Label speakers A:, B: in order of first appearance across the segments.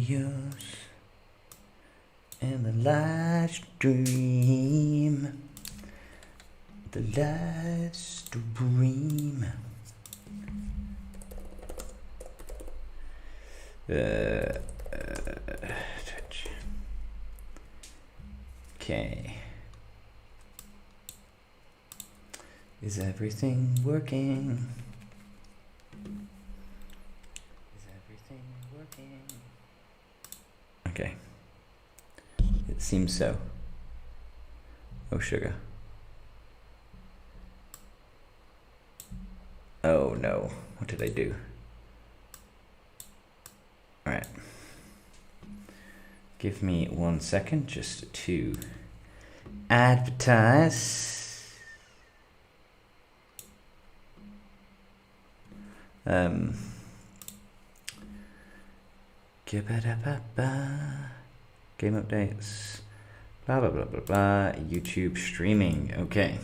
A: videos and the live stream. The live stream. Okay. Is everything working? Is everything working? Okay. It seems so. Oh, sugar. Oh no, what did I do? All right. Give me 1 second just to advertise. Game updates, blah blah blah blah blah. YouTube streaming. Okay.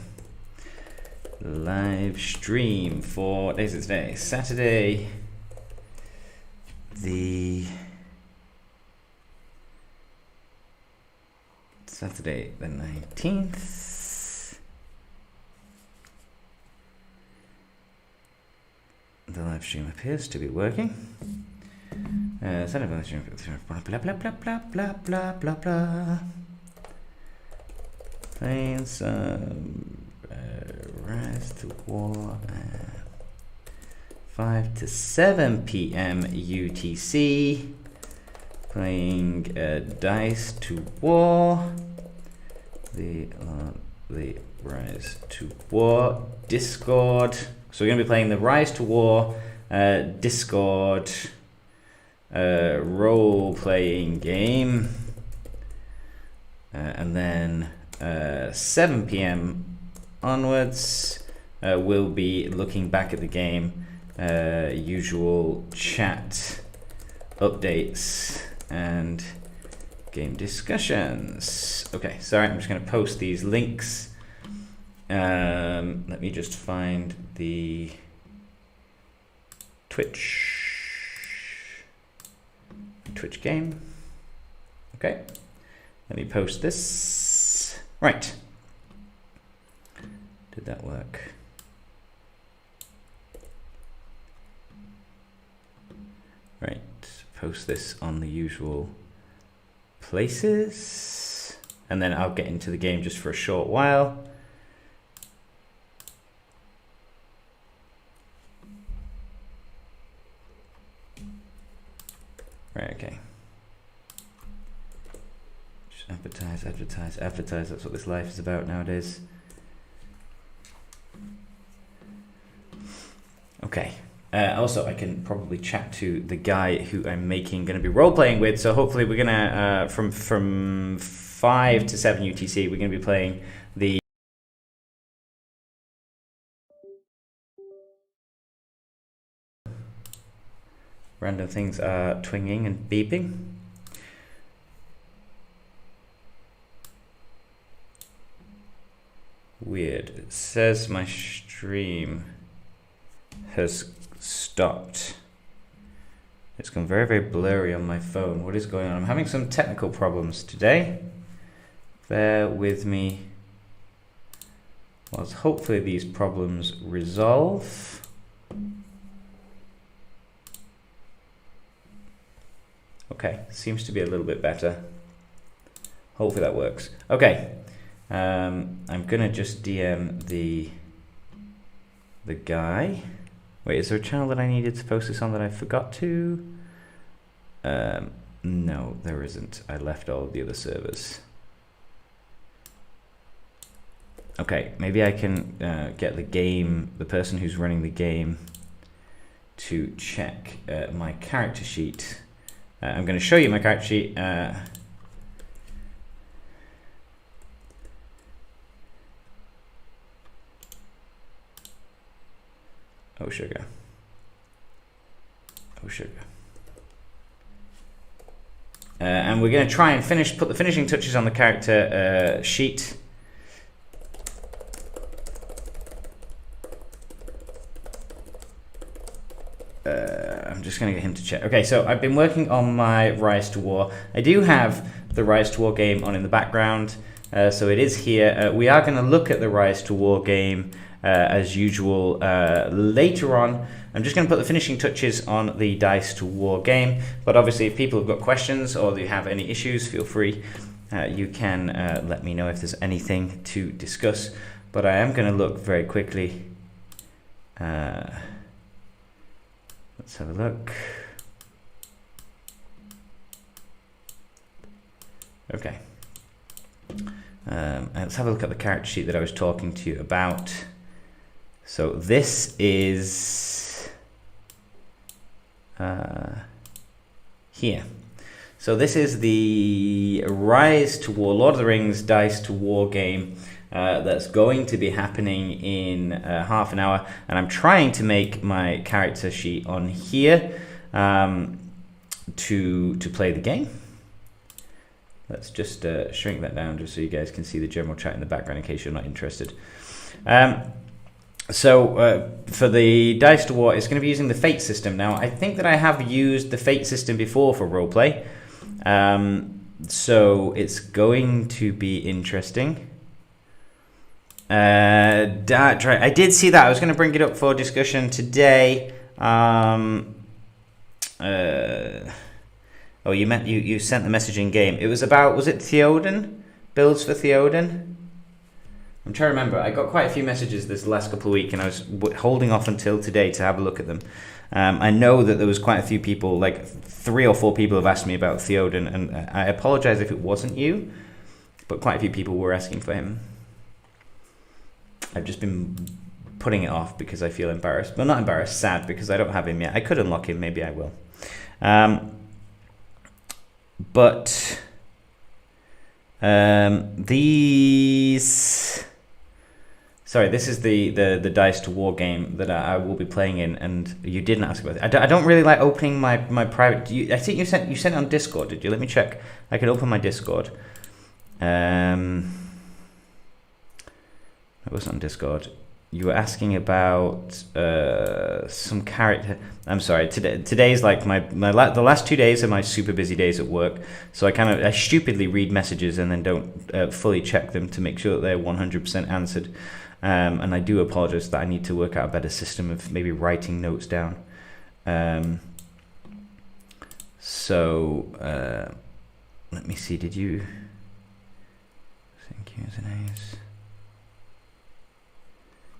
A: Live stream for what day is it today? Saturday, the 19th. The live stream appears to be working. Blah blah blah blah blah blah blah blah blah. Playing some Rise to War at 5 to 7 p.m. UTC. Playing Dice to War. The Rise to War Discord. So we're going to be playing the Rise to War Discord role-playing game. And then 7 p.m. onwards, we'll be looking back at the game, usual chat updates and game discussions. Okay, sorry, I'm just going to post these links. Let me just find the Twitch game. Okay, let me post this. Right. Did that work? Right, post this on the usual places, and then I'll get into the game just for a short while. Right, okay. Just advertise, that's what this life is about nowadays. Okay. Also, I can probably chat to the guy who I'm going to be role-playing with. So hopefully we're going to, from 5 to 7 UTC, we're going to be playing the... Random things are twinging and beeping. Weird. It says my stream has stopped. It's gone very, very blurry on my phone. What is going on? I'm having some technical problems today. Bear with me whilst hopefully these problems resolve. Okay, seems to be a little bit better. Hopefully that works. Okay, I'm gonna just DM the guy. Wait, is there a channel that I needed to post this on that I forgot to? No, there isn't. I left all of the other servers. Okay, maybe I can get the person who's running the game to check my character sheet. I'm going to show you my character sheet. Oh sugar. Oh sugar. And we're going to try and put the finishing touches on the character sheet. I'm just going to get him to check. Okay, so I've been working on my Rise to War. I do have the Rise to War game on in the background, so it is here. We are going to look at the Rise to War game as usual later on. I'm just going to put the finishing touches on the Dice to War game, but obviously if people have got questions or they have any issues, feel free. You can let me know if there's anything to discuss, but I am going to look very quickly. Let's have a look. Okay. Let's have a look at the character sheet that I was talking to you about. So this is here. So this is the Rise to War, Lord of the Rings Dice to War game that's going to be happening in half an hour, and I'm trying to make my character sheet on here to play the game. Let's just shrink that down just so you guys can see the general chat in the background in case you're not interested. So for the Dice to War, it's going to be using the Fate system. Now, I think that I have used the Fate system before for roleplay, so it's going to be interesting. I did see that. I was going to bring it up for discussion today. Oh, you sent the message in game. It was about, was it Theoden? Builds for Theoden? I'm trying to remember. I got quite a few messages this last couple of weeks, and I was holding off until today to have a look at them. I know that there was quite a few people, like 3 or 4 people have asked me about Theoden, and I apologize if it wasn't you, but quite a few people were asking for him. I've just been putting it off because I feel embarrassed. Well, not embarrassed, sad, because I don't have him yet. I could unlock him, maybe I will. But these... Sorry, this is the Dice to War game that I will be playing in, and you didn't ask about it. I don't really like opening my private... I think you sent it on Discord, did you? Let me check. I can open my Discord. It wasn't on Discord. You were asking about some character. I'm sorry. Today's like the last 2 days are my super busy days at work. So I stupidly read messages and then don't fully check them to make sure that they're 100% answered. And I do apologize that I need to work out a better system of maybe writing notes down. So let me see. Did you? Thank you.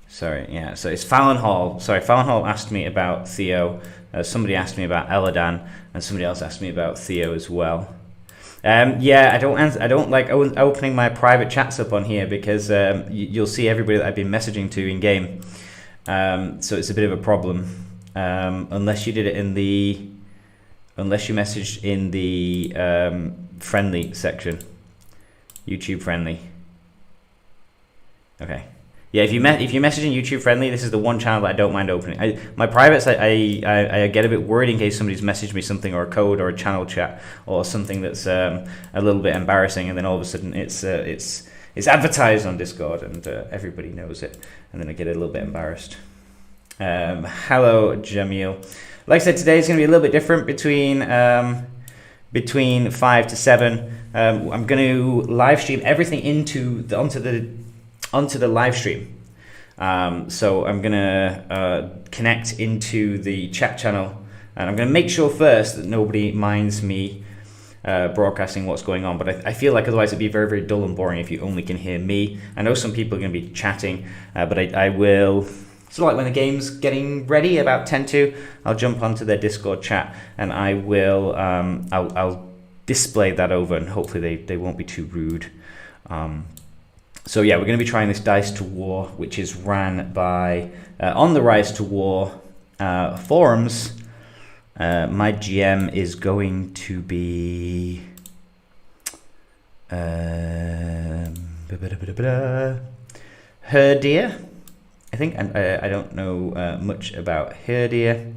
A: Sorry, yeah, so it's Fallon Hall. Sorry, Fallon Hall asked me about Theo. Somebody asked me about Eladan, and somebody else asked me about Theo as well. Yeah, I don't like opening my private chats up on here because you'll see everybody that I've been messaging to in game. So it's a bit of a problem. Unless you did it in the, unless you messaged in the friendly section, YouTube friendly. Okay. Yeah, if you message in YouTube friendly, this is the one channel that I don't mind opening. My privates, I get a bit worried in case somebody's messaged me something or a code or a channel chat or something that's a little bit embarrassing, and then all of a sudden it's advertised on Discord and everybody knows it, and then I get a little bit embarrassed. Hello, Jamil. Like I said, today is going to be a little bit different between 5 to 7. I'm going to live stream everything onto the live stream. So I'm gonna connect into the chat channel, and I'm gonna make sure first that nobody minds me broadcasting what's going on, but I feel like otherwise it'd be very, very dull and boring if you only can hear me. I know some people are gonna be chatting, but I will, so like when the game's getting ready, about 10 to, I'll jump onto their Discord chat, and I will, I'll display that over, and hopefully they won't be too rude. So yeah, we're going to be trying this Dice to War, which is ran by, on the Rise to War forums. My GM is going to be Herdia, I think. I don't know much about Herdia.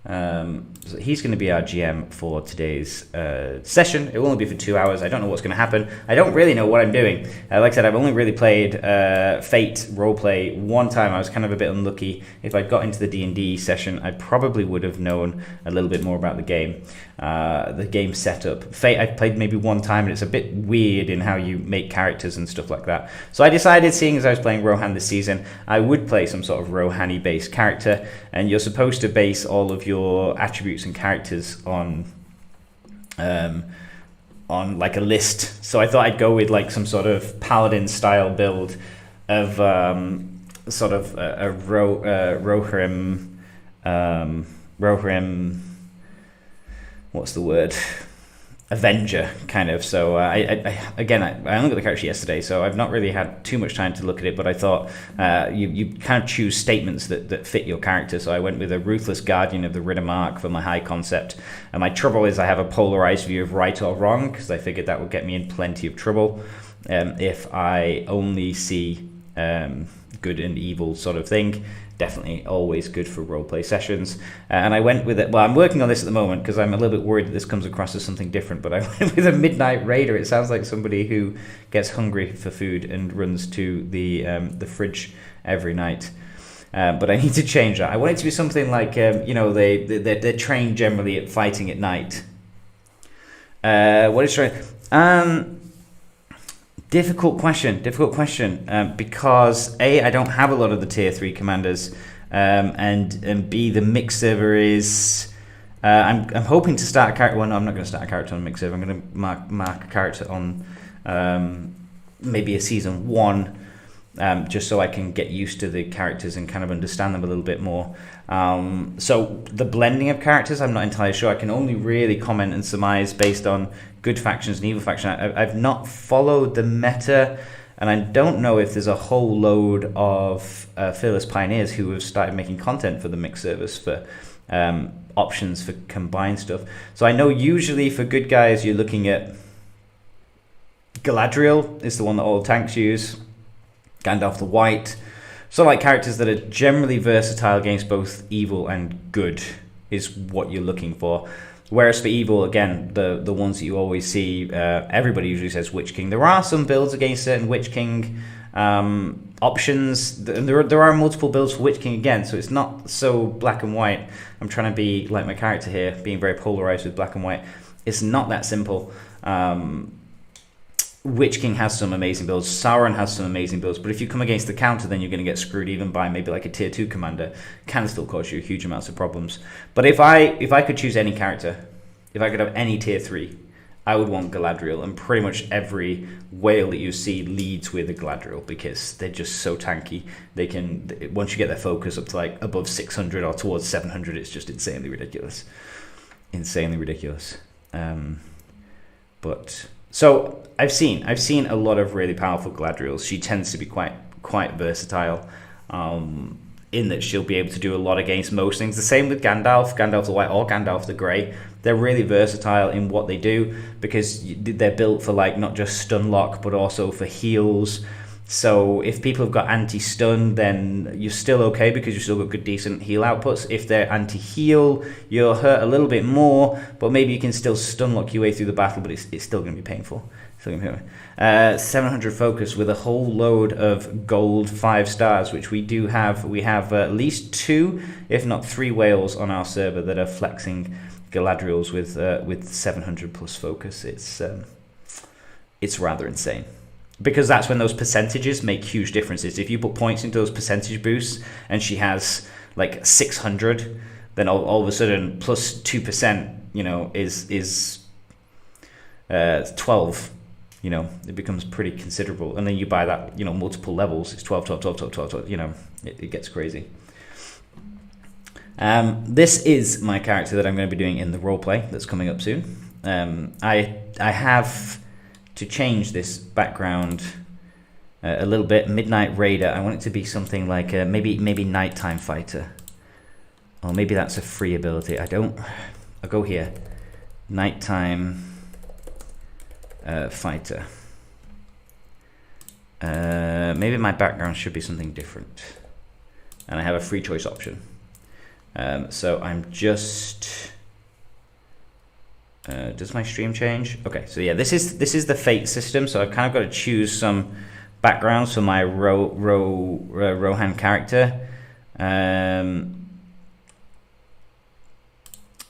A: So he's going to be our GM for today's session. It will only be for 2 hours. I don't know what's going to happen. I don't really know what I'm doing. Like I said, I've only really played Fate roleplay one time. I was kind of a bit unlucky. If I'd got into the D&D session, I probably would have known a little bit more about the game setup. Fate I've played maybe one time, and it's a bit weird in how you make characters and stuff like that. So I decided, seeing as I was playing Rohan this season, I would play some sort of Rohan-y based character, and you're supposed to base all of your attributes and characters on like a list. So I thought I'd go with like some sort of paladin style build of sort of a Rohirrim, what's the word? Avenger kind of. So I only got the character yesterday, so I've not really had too much time to look at it, but I thought you kind of choose statements that fit your character. So I went with a ruthless guardian of the Riddermark for my high concept, and my trouble is I have a polarized view of right or wrong, because I figured that would get me in plenty of trouble if I only see good and evil sort of thing. Definitely always good for roleplay sessions. And I went with it. Well, I'm working on this at the moment because I'm a little bit worried that this comes across as something different, but I went with a Midnight Raider. It sounds like somebody who gets hungry for food and runs to the fridge every night. But I need to change that. I want it to be something like, they're trained generally at fighting at night. What is trained? Difficult question, because A, I don't have a lot of the tier 3 commanders, and B, the mix server is, I'm hoping to start a character. Well, no, I'm not going to start a character on mix server. I'm going to mark a character on maybe a season 1, just so I can get used to the characters and kind of understand them a little bit more. So the blending of characters, I'm not entirely sure. I can only really comment and surmise based on good factions and evil factions. I've not followed the meta, and I don't know if there's a whole load of fearless pioneers who have started making content for the mixed service for options for combined stuff. So I know usually for good guys you're looking at Galadriel is the one that all tanks use, Gandalf the White. So like characters that are generally versatile against both evil and good is what you're looking for. Whereas for evil, again, the ones that you always see, everybody usually says Witch King. There are some builds against certain Witch King options. There are multiple builds for Witch King again, so it's not so black and white. I'm trying to be like my character here, being very polarized with black and white. It's not that simple. Witch King has some amazing builds. Sauron has some amazing builds. But if you come against the counter, then you're going to get screwed even by maybe like a tier 2 commander. Can still cause you huge amounts of problems. But if I could choose any character, if I could have any tier 3, I would want Galadriel. And pretty much every whale that you see leads with a Galadriel because they're just so tanky. They can, once you get their focus up to like above 600 or towards 700, it's just insanely ridiculous. So I've seen a lot of really powerful Galadriels. She tends to be quite versatile, in that she'll be able to do a lot against most things. The same with Gandalf the White or Gandalf the Grey. They're really versatile in what they do because they're built for like not just stun lock but also for heals. So if people have got anti-stun, then you're still okay because you've still got good decent heal outputs. If they're anti-heal, you'll hurt a little bit more, but maybe you can still stun lock your way through the battle, but it's still going to be painful. 700 focus with a whole load of gold 5 stars, which we do have. We have at least 2, if not 3 whales on our server that are flexing Galadriels with 700 plus focus. It's rather insane. Because that's when those percentages make huge differences. If you put points into those percentage boosts and she has like 600, then all of a sudden plus 2%, is 12. It becomes pretty considerable. And then you buy that, multiple levels. It's 12. It gets crazy. This is my character that I'm going to be doing in the roleplay that's coming up soon. I have to change this background a little bit. Midnight Raider. I want it to be something like maybe Nighttime Fighter, or maybe that's a free ability. I'll go here. Nighttime Fighter. Maybe my background should be something different, and I have a free choice option. So I'm just... does my stream change? Okay, so yeah, this is the fate system. So I've kind of got to choose some backgrounds for my Rohan character. And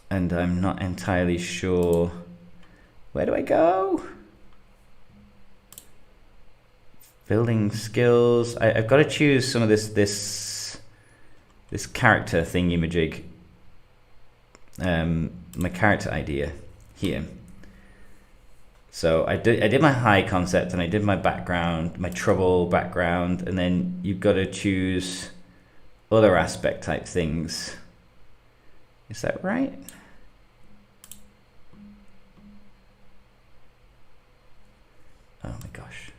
A: I'm not entirely sure. Where do I go? Building skills. I've got to choose some of this character thingy-majig. My character idea here. So I did my high concept and I did my background, my trouble background, and then you've got to choose other aspect type things. Is that right? Oh my gosh.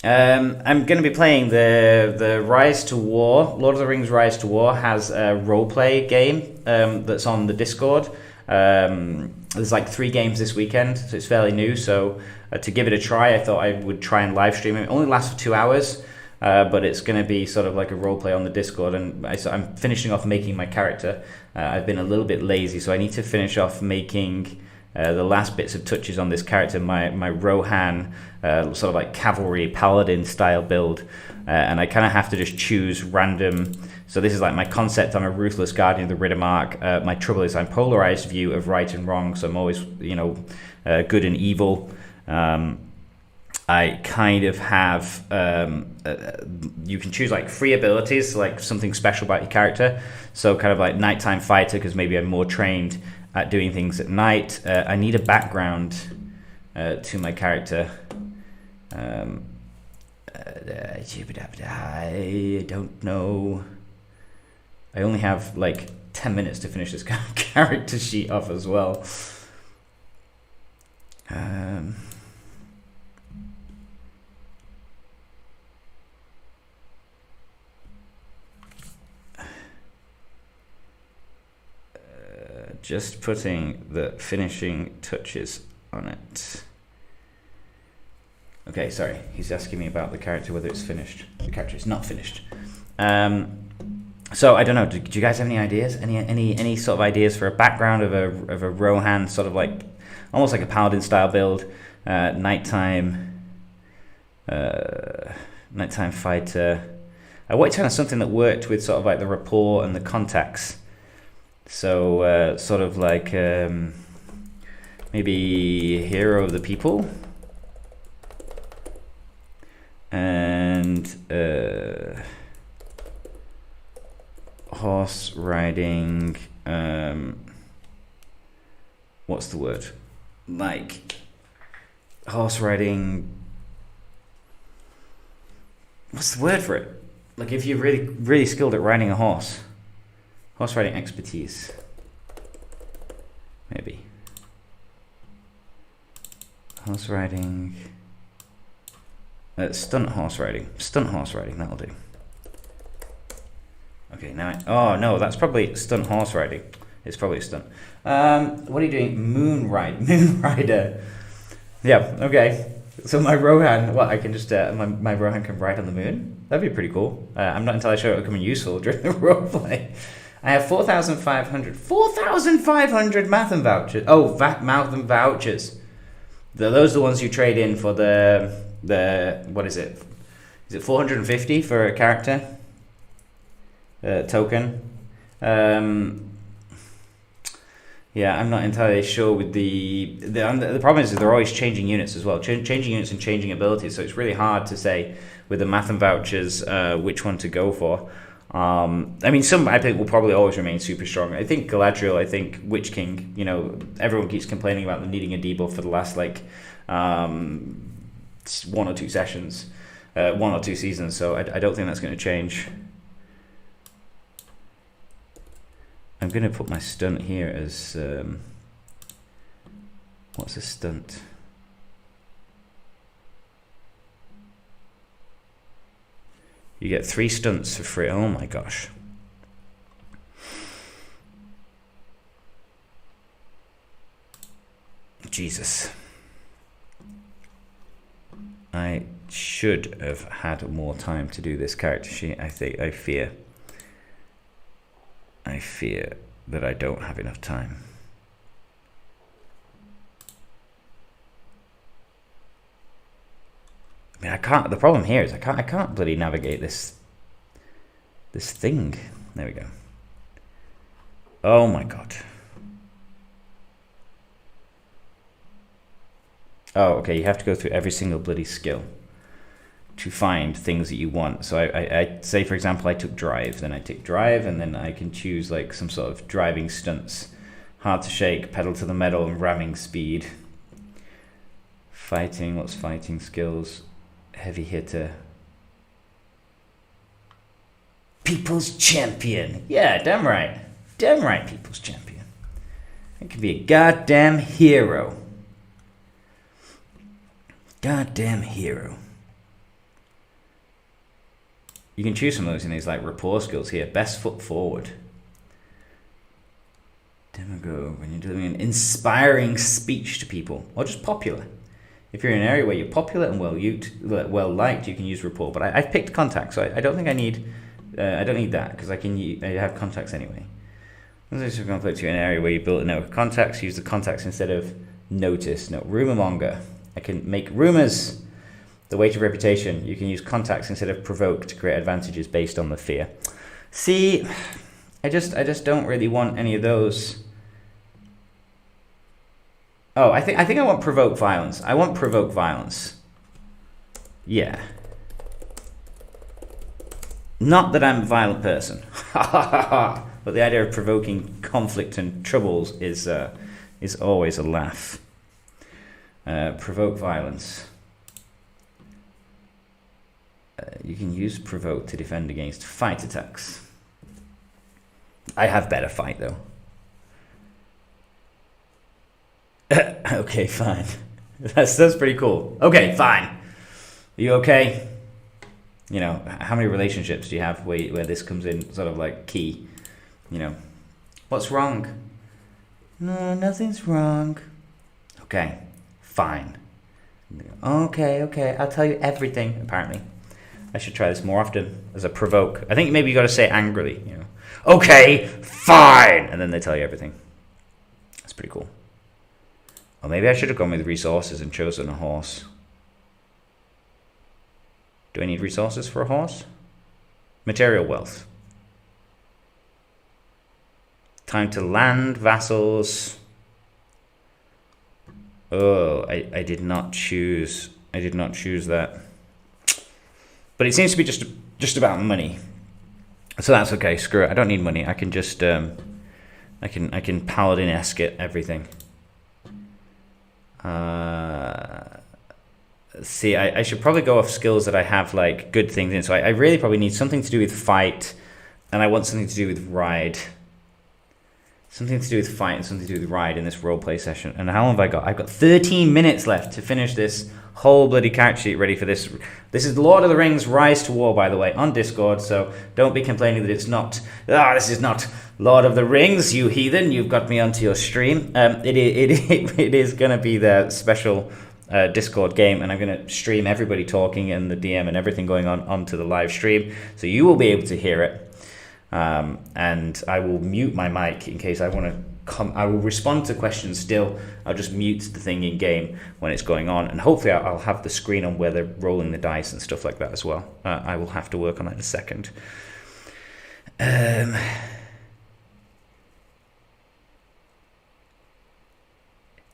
A: I'm going to be playing the Rise to War. Lord of the Rings Rise to War has a roleplay game that's on the Discord. There's like 3 games this weekend, so it's fairly new. So to give it a try, I thought I would try and live stream it. It only lasts for 2 hours, but it's going to be sort of like a roleplay on the Discord. And I'm finishing off making my character. I've been a little bit lazy, so I need to finish off making the last bits of touches on this character, my Rohan, sort of like cavalry paladin style build, and I kind of have to just choose random. So this is like my concept. I'm a ruthless guardian of the Riddermark. My trouble is I'm polarized view of right and wrong, so I'm always, good and evil. I kind of have, you can choose like free abilities, like something special about your character. So kind of like nighttime fighter, because maybe I'm more trained at doing things at night. I need a background to my character. I don't know. I only have like 10 minutes to finish this character sheet off as well. Just putting the finishing touches on it. Okay, sorry. He's asking me about the character, whether it's finished. The character is not finished. So I don't know. Do you guys have any ideas? Any sort of ideas for a background of a Rohan, sort of like almost like a paladin style build, nighttime fighter. I wanted kind of something that worked with sort of like the rapport and the contacts. So sort of like maybe hero of the people, and horse riding. What's the word? Like horse riding. What's the word for it? Like if you're really skilled at riding a horse. Horse riding expertise. Maybe. Horse riding. Stunt horse riding. Stunt horse riding, that'll do. Okay, now oh no, that's probably stunt horse riding. It's probably a stunt. What are you doing? Moon rider. Yeah, okay. So my Rohan, I can just, my Rohan can ride on the moon? That'd be pretty cool. I'm not entirely sure it will come in useful during the roleplay. I have 4,500 Matham vouchers. Oh, Matham vouchers. Those are the ones you trade in for the what is it? Is it 450 for a character token? Yeah, I'm not entirely sure with the problem is they're always changing units as well, changing units and changing abilities. So it's really hard to say with the Matham vouchers which one to go for. I mean, some I think will probably always remain super strong. I think Galadriel, I think Witch King, everyone keeps complaining about them needing a debuff for the last like 1 or 2 sessions, 1 or 2 seasons. So I don't think that's going to change. I'm going to put my stunt here as what's a stunt? You get 3 stunts for free. Oh my gosh. Jesus. I should have had more time to do this character sheet, I fear. I fear that I don't have enough time. I mean, I can't. The problem here is I can't bloody navigate this thing. There we go. Oh my god. Oh, okay. You have to go through every single bloody skill to find things that you want. So I say, for example, I took drive, then I take drive, and then I can choose like some sort of driving stunts. Hard to shake, pedal to the metal, and ramming speed. Fighting, what's fighting skills? Heavy hitter. People's champion. Yeah, damn right. Damn right, people's champion. I can be a goddamn hero. Goddamn hero. You can choose some of those in these like rapport skills here. Best foot forward. Demagogue, when you're doing an inspiring speech to people, or just popular. If you're in an area where you're popular and well liked, you can use rapport. But I've picked contacts, so I don't think I need. I don't need that because I have contacts anyway. Let's just conflict you in an area where you built a network of contacts. Use the contacts instead of notice. No, rumor monger. I can make rumors. The weight of reputation. You can use contacts instead of provoke to create advantages based on the fear. See, I just don't really want any of those. Oh, I think I want provoke violence. I want provoke violence. Yeah. Not that I'm a violent person. But the idea of provoking conflict and troubles is always a laugh. Provoke violence. You can use provoke to defend against fight attacks. I have better fight though. Okay, fine. That's pretty cool. Okay, fine. Are you okay? You know, how many relationships do you have where this comes in sort of like key? You know, what's wrong? No, nothing's wrong. Okay, fine. Okay, I'll tell you everything, apparently. I should try this more often as a provoke. I think maybe you got to say it angrily, you know. Okay, fine! And then they tell you everything. That's pretty cool. Or maybe I should have gone with resources and chosen a horse. Do I need resources for a horse? Material wealth. Time to land, vassals. Oh, I did not choose. I did not choose that. But it seems to be just about money. So that's okay. Screw it. I don't need money. I can just I can paladin-esque it everything. See, I should probably go off skills that I have like good things in. So I really probably need something to do with fight, and I want something to do with ride. Something to do with fight and something to do with ride in this roleplay session. And how long have I got? I've got 13 minutes left to finish this whole bloody character sheet ready for this. This is Lord of the Rings Rise to War, by the way, on Discord. So don't be complaining that it's not. This is not Lord of the Rings, you heathen. You've got me onto your stream. It is going to be the special Discord game, and I'm going to stream everybody talking and the DM and everything going on onto the live stream. So you will be able to hear it. And I will mute my mic in case I want to come. I will respond to questions still. I'll just mute the thing in game when it's going on, and hopefully I'll have the screen on where they're rolling the dice and stuff like that as well. I will have to work on that in a second.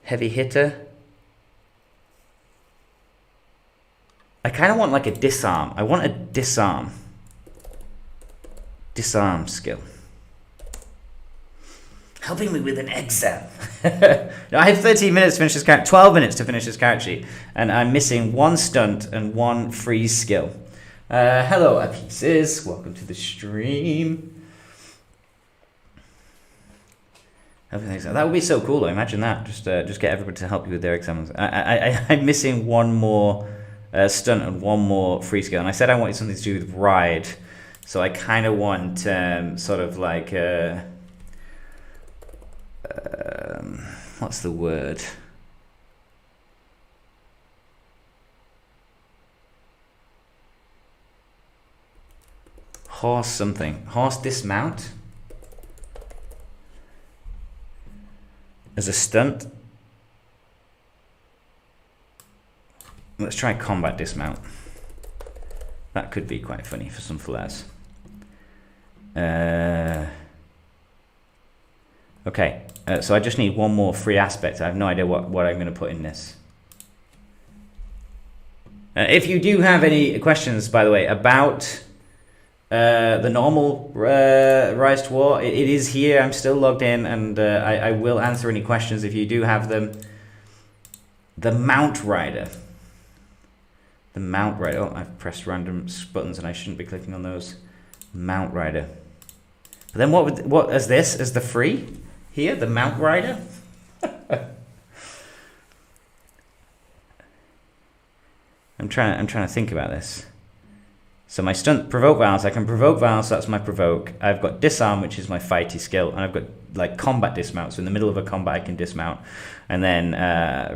A: Heavy hitter. I kind of want like a disarm. I want a disarm skill. Helping me with an exam. No, I have 13 minutes to finish this character, 12 minutes to finish this character sheet, and I'm missing one stunt and one freeze skill. Hello, pieces. Welcome to the stream. That would be so cool. Imagine that. Just get everybody to help you with their exams. I'm missing one more stunt and one more freeze skill, and I said I wanted something to do with ride. So I kind of want sort of like what's the word? Horse something. Horse dismount. as a stunt. Let's try combat dismount. That could be quite funny for some flares. Okay, so I just need one more free aspect. I have no idea what I'm going to put in this. If you do have any questions, by the way, about the normal Rise to War, it is here. I'm still logged in, and I will answer any questions if you do have them. The Mount Rider. The Mount Rider. Oh, I've pressed random buttons and I shouldn't be clicking on those. Mount Rider. But then what is this? Is the free here? The Mount Rider? I'm trying to think about this. So my stunt, provoke violence. I can provoke violence. So that's my provoke. I've got disarm, which is my fighty skill, and I've got like combat dismount. So in the middle of a combat, I can dismount. And then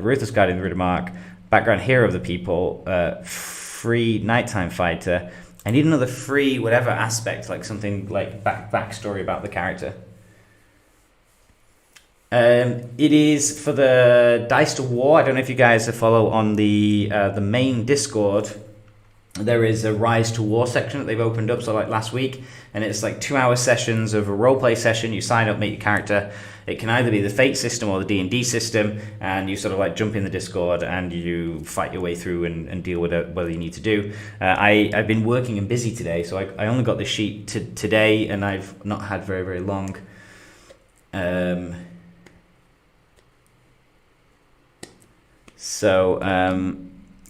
A: ruthless guardian, the Ridder Mark. Background hero of the people, free nighttime fighter. I need another free whatever aspect, like something like backstory about the character. It is for the Dice to War. I don't know if you guys follow on the main Discord. There is a Rise to War section that they've opened up, so like last week, and it's like 2-hour sessions of a roleplay session. You sign up, make your character. It can either be the Fate system or the D&D system, and you sort of like jump in the Discord and you fight your way through and deal with it, whatever you need to do. I've been working and busy today, so I only got the sheet today, and I've not had very, very long.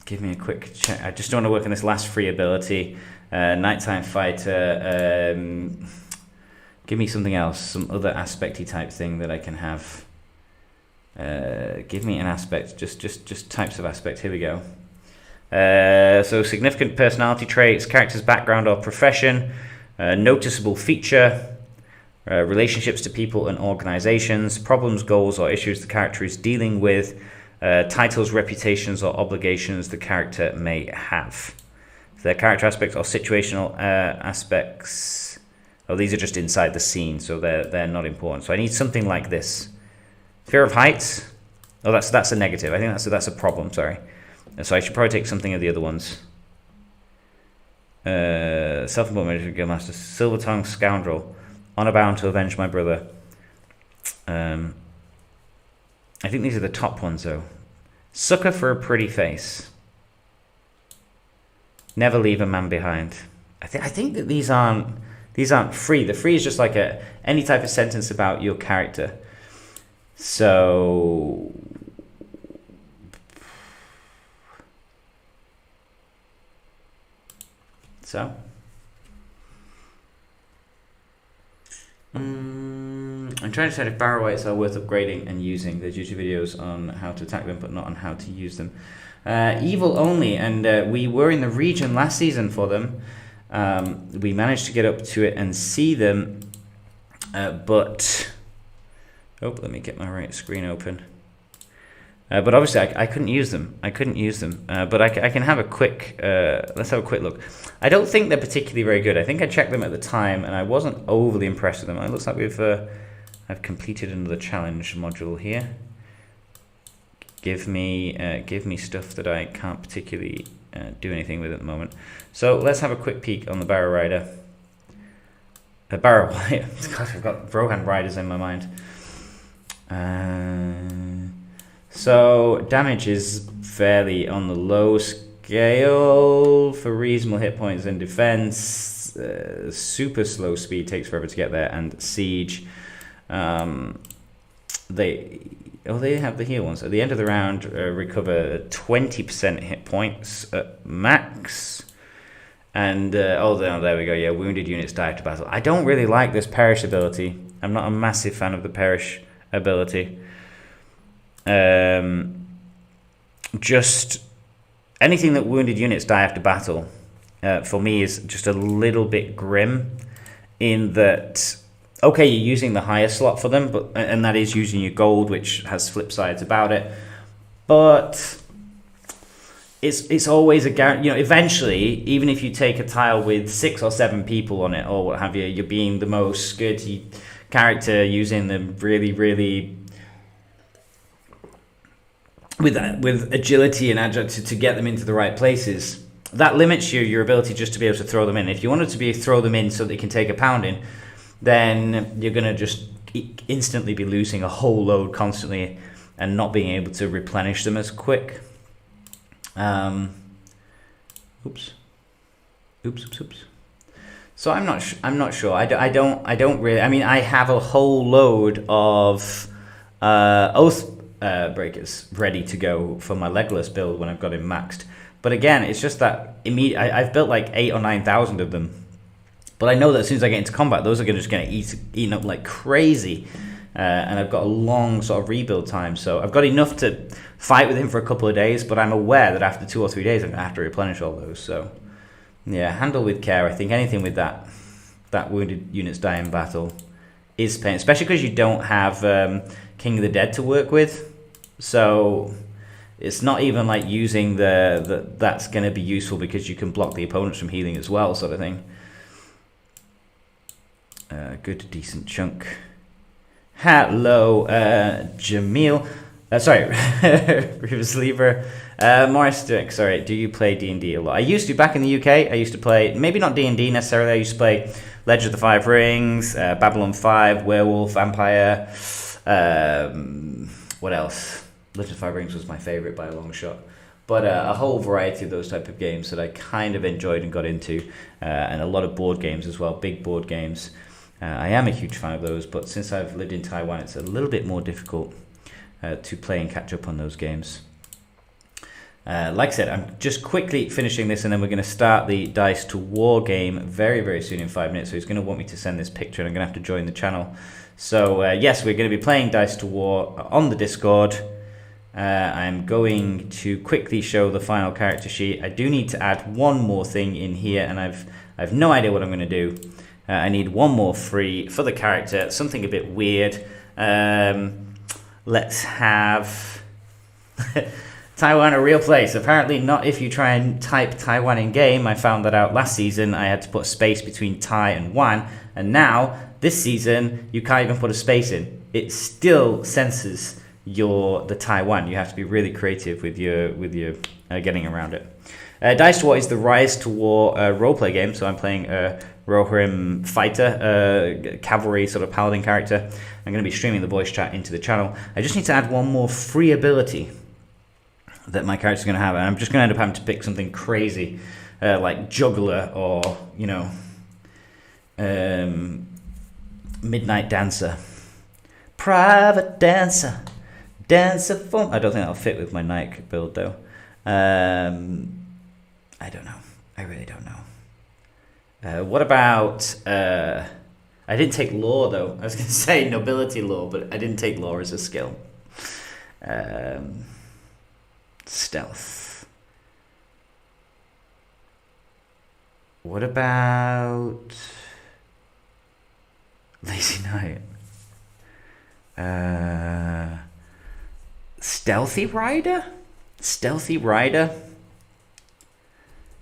A: Give me a quick check. I just don't want to work on this last free ability. Nighttime fighter. Give me something else, some other aspecty type thing that I can have. Give me an aspect, just types of aspect. Here we go. So significant personality traits, character's background or profession, noticeable feature, relationships to people and organizations, problems, goals or issues the character is dealing with, titles, reputations or obligations the character may have. So their character aspects or situational aspects. Oh, these are just inside the scene, so they're not important. So I need something like this. Fear of heights. Oh, that's a negative. I think that's a problem. Sorry. So I should probably take something of the other ones. Self-employed guildmaster, silver tongue scoundrel, honor bound to avenge my brother. I think these are the top ones though. Sucker for a pretty face. Never leave a man behind. I think that these aren't free. The free is just like any type of sentence about your character. So I'm trying to decide if barrow whites are worth upgrading and using. There's YouTube videos on how to attack them, but not on how to use them. Evil only, and we were in the region last season for them. We managed to get up to it and see them, but let me get my right screen open. But obviously I couldn't use them. But I can have a quick. Let's have a quick look. I don't think they're particularly very good. I think I checked them at the time and I wasn't overly impressed with them. It looks like I've completed another challenge module here. Give me stuff that I can't particularly do anything with at the moment. So let's have a quick peek on the Barrow Rider. Barrow Rider. God, I've got Rohan Riders in my mind. So damage is fairly on the low scale for reasonable hit points and defense. Super slow speed, takes forever to get there, and siege. They have the heal ones. At the end of the round, recover 20% hit points at max. And, there we go. Yeah, wounded units die after battle. I don't really like this perish ability. I'm not a massive fan of the perish ability. Just anything that wounded units die after battle, for me, is just a little bit grim in that... Okay, you're using the higher slot for them, and that is using your gold, which has flip sides about it. But it's always a guarantee. Eventually, even if you take a tile with 6 or 7 people on it or what have you, you're being the most skirty character using the really, really with agility and agility to get them into the right places, that limits your ability just to be able to throw them in. If you wanted to throw them in so they can take a pounding, then you're going to just instantly be losing a whole load constantly and not being able to replenish them as quick. Oops. So I'm not sure. I don't really. I mean, I have a whole load of oath breakers ready to go for my Legolas build when I've got him maxed. But again, it's just that I've built like 8,000 or 9,000 of them. But I know that as soon as I get into combat, those are just going to eaten up like crazy. And I've got a long sort of rebuild time. So I've got enough to fight with him for a couple of days. But I'm aware that after 2 or 3 days, I'm going to have to replenish all those. So yeah, handle with care. I think anything with that wounded units die in battle is pain. Especially because you don't have King of the Dead to work with. So it's not even like using that's going to be useful because you can block the opponents from healing as well, sort of thing. Good, decent chunk. Hello, Jamil. Sorry, Rivers Lever. Morris Dick, sorry, do you play D&D a lot? I used to, back in the UK, I used to play, maybe not D&D necessarily, I used to play Legend of the Five Rings, Babylon 5, Werewolf, Vampire, what else? Legend of the Five Rings was my favourite by a long shot. But a whole variety of those type of games that I kind of enjoyed and got into, and a lot of board games as well, big board games. I am a huge fan of those, but since I've lived in Taiwan, it's a little bit more difficult to play and catch up on those games. Like I said, I'm just quickly finishing this, and then we're going to start the Dice to War game very, very soon in 5 minutes. So he's going to want me to send this picture, and I'm going to have to join the channel. So yes, we're going to be playing Dice to War on the Discord. I'm going to quickly show the final character sheet. I do need to add one more thing in here, and I've no idea what I'm going to do. I need one more free for the character, something a bit weird. Let's have Taiwan a real place. Apparently not if you try and type Taiwan in game. I found that out last season. I had to put a space between Tai and Wan, and now this season you can't even put a space in. It still censors the Taiwan. You have to be really creative with your getting around it. Dice to War is the Rise to War roleplay game. So I'm playing Rohan fighter, cavalry sort of paladin character. I'm going to be streaming the voice chat into the channel. I just need to add one more free ability that my character's going to have, and I'm just going to end up having to pick something crazy like Juggler or Midnight Dancer, Private Dancer, Dancer for. I don't think that'll fit with my Nike build though. I don't know. I really don't know. What about... I didn't take Law, though. I was going to say Nobility Law, but I didn't take Law as a skill. Stealth. What about... Lazy Knight? Stealthy Rider? Stealthy Rider?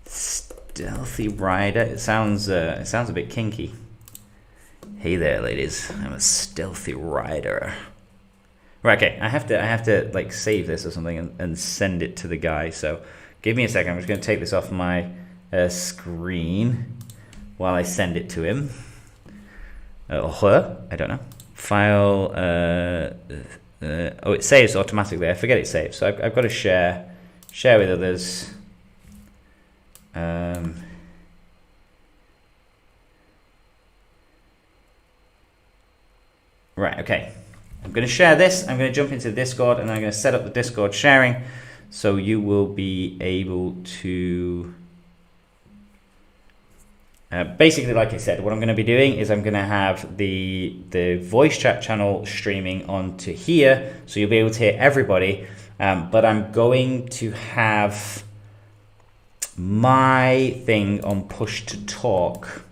A: Stealthy Rider. It sounds a bit kinky. Hey there, ladies. I'm a stealthy rider. Right, okay. I have to like save this or something and send it to the guy. So give me a second. I'm just going to take this off my screen while I send it to him. Or her. I don't know. File. Oh, it saves automatically. I forget it saves. So I've got to share with others. Right, okay. I'm going to share this. I'm going to jump into Discord, and I'm going to set up the Discord sharing, so you will be able to... basically, like I said, what I'm going to be doing is I'm going to have the voice chat channel streaming onto here, so you'll be able to hear everybody, but I'm going to have my thing on push to talk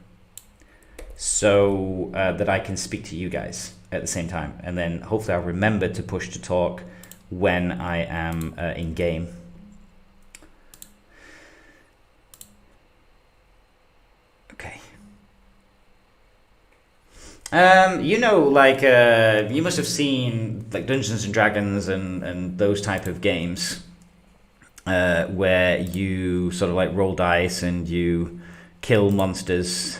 A: so that I can speak to you guys at the same time, and then hopefully I'll remember to push to talk when I am in game. Okay. You know, like you must have seen like Dungeons and Dragons and those type of games where you sort of like roll dice and you kill monsters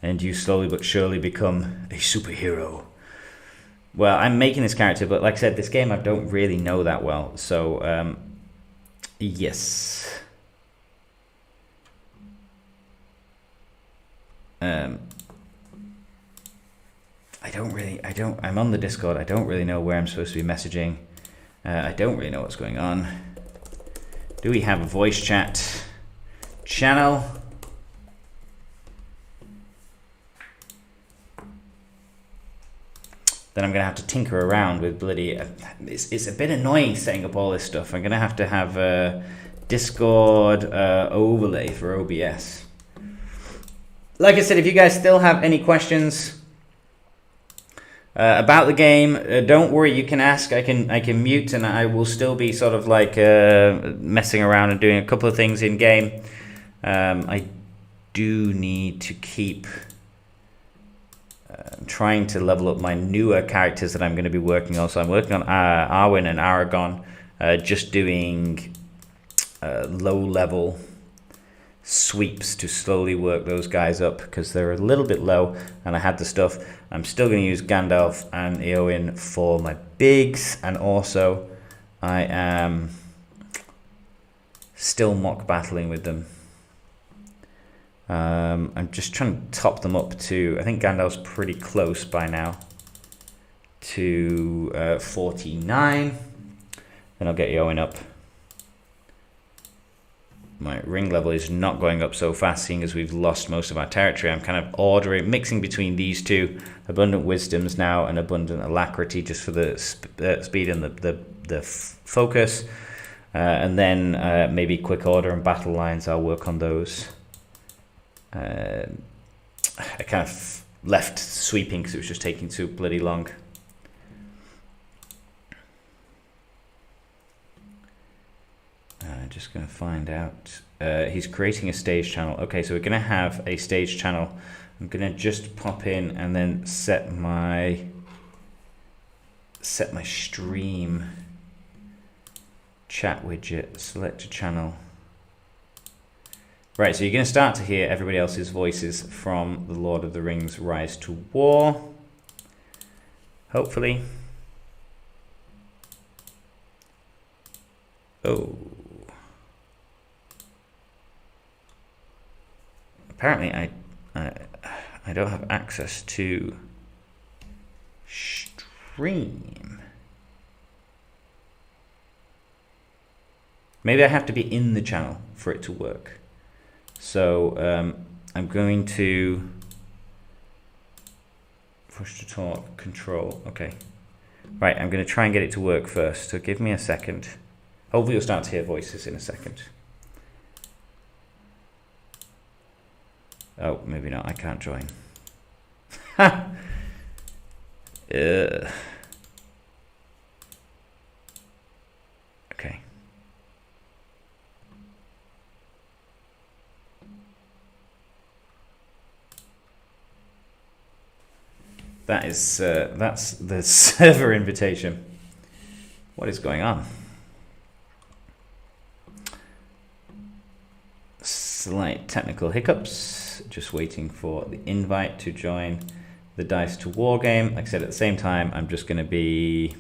A: and you slowly but surely become a superhero. Well, I'm making this character, but like I said, this game I don't really know that well, so yes. I'm on the Discord. I don't really know where I'm supposed to be messaging. I don't really know what's going on. Do we have a voice chat channel? Then I'm going to have to tinker around with bloody... It's a bit annoying setting up all this stuff. I'm going to have a Discord overlay for OBS. Like I said, if you guys still have any questions about the game, don't worry, you can ask. I can mute, and I will still be sort of like messing around and doing a couple of things in game. I do need to keep trying to level up my newer characters that I'm going to be working on. So I'm working on Arwen and Aragon, just doing low level sweeps to slowly work those guys up because they're a little bit low and I had the stuff. I'm still going to use Gandalf and Eowyn for my bigs, and also I am still mock battling with them. I'm just trying to top them up to, I think Gandalf's pretty close by now to 49. Then I'll get Eowyn up. My ring level is not going up so fast, seeing as we've lost most of our territory. I'm kind of mixing between these two, Abundant Wisdoms now and Abundant Alacrity, just for the speed and the focus. And then maybe Quick Order and Battle Lines, I'll work on those. I kind of left sweeping because it was just taking too bloody long. Just going to find out. He's creating a stage channel. Okay, so we're going to have a stage channel. I'm going to just pop in and then set my stream chat widget. Select a channel. Right, so you're going to start to hear everybody else's voices from The Lord of the Rings Rise to War. Hopefully. Oh. Apparently I don't have access to stream. Maybe I have to be in the channel for it to work. So I'm going to push to talk, control. Okay. Right, I'm going to try and get it to work first. So give me a second. Hopefully you'll start to hear voices in a second. Oh, maybe not. I can't join. Ha! Okay. That's the server invitation. What is going on? Slight technical hiccups. Just waiting for the invite to join the Dice to War game. Like I said, at the same time, I'm just going to be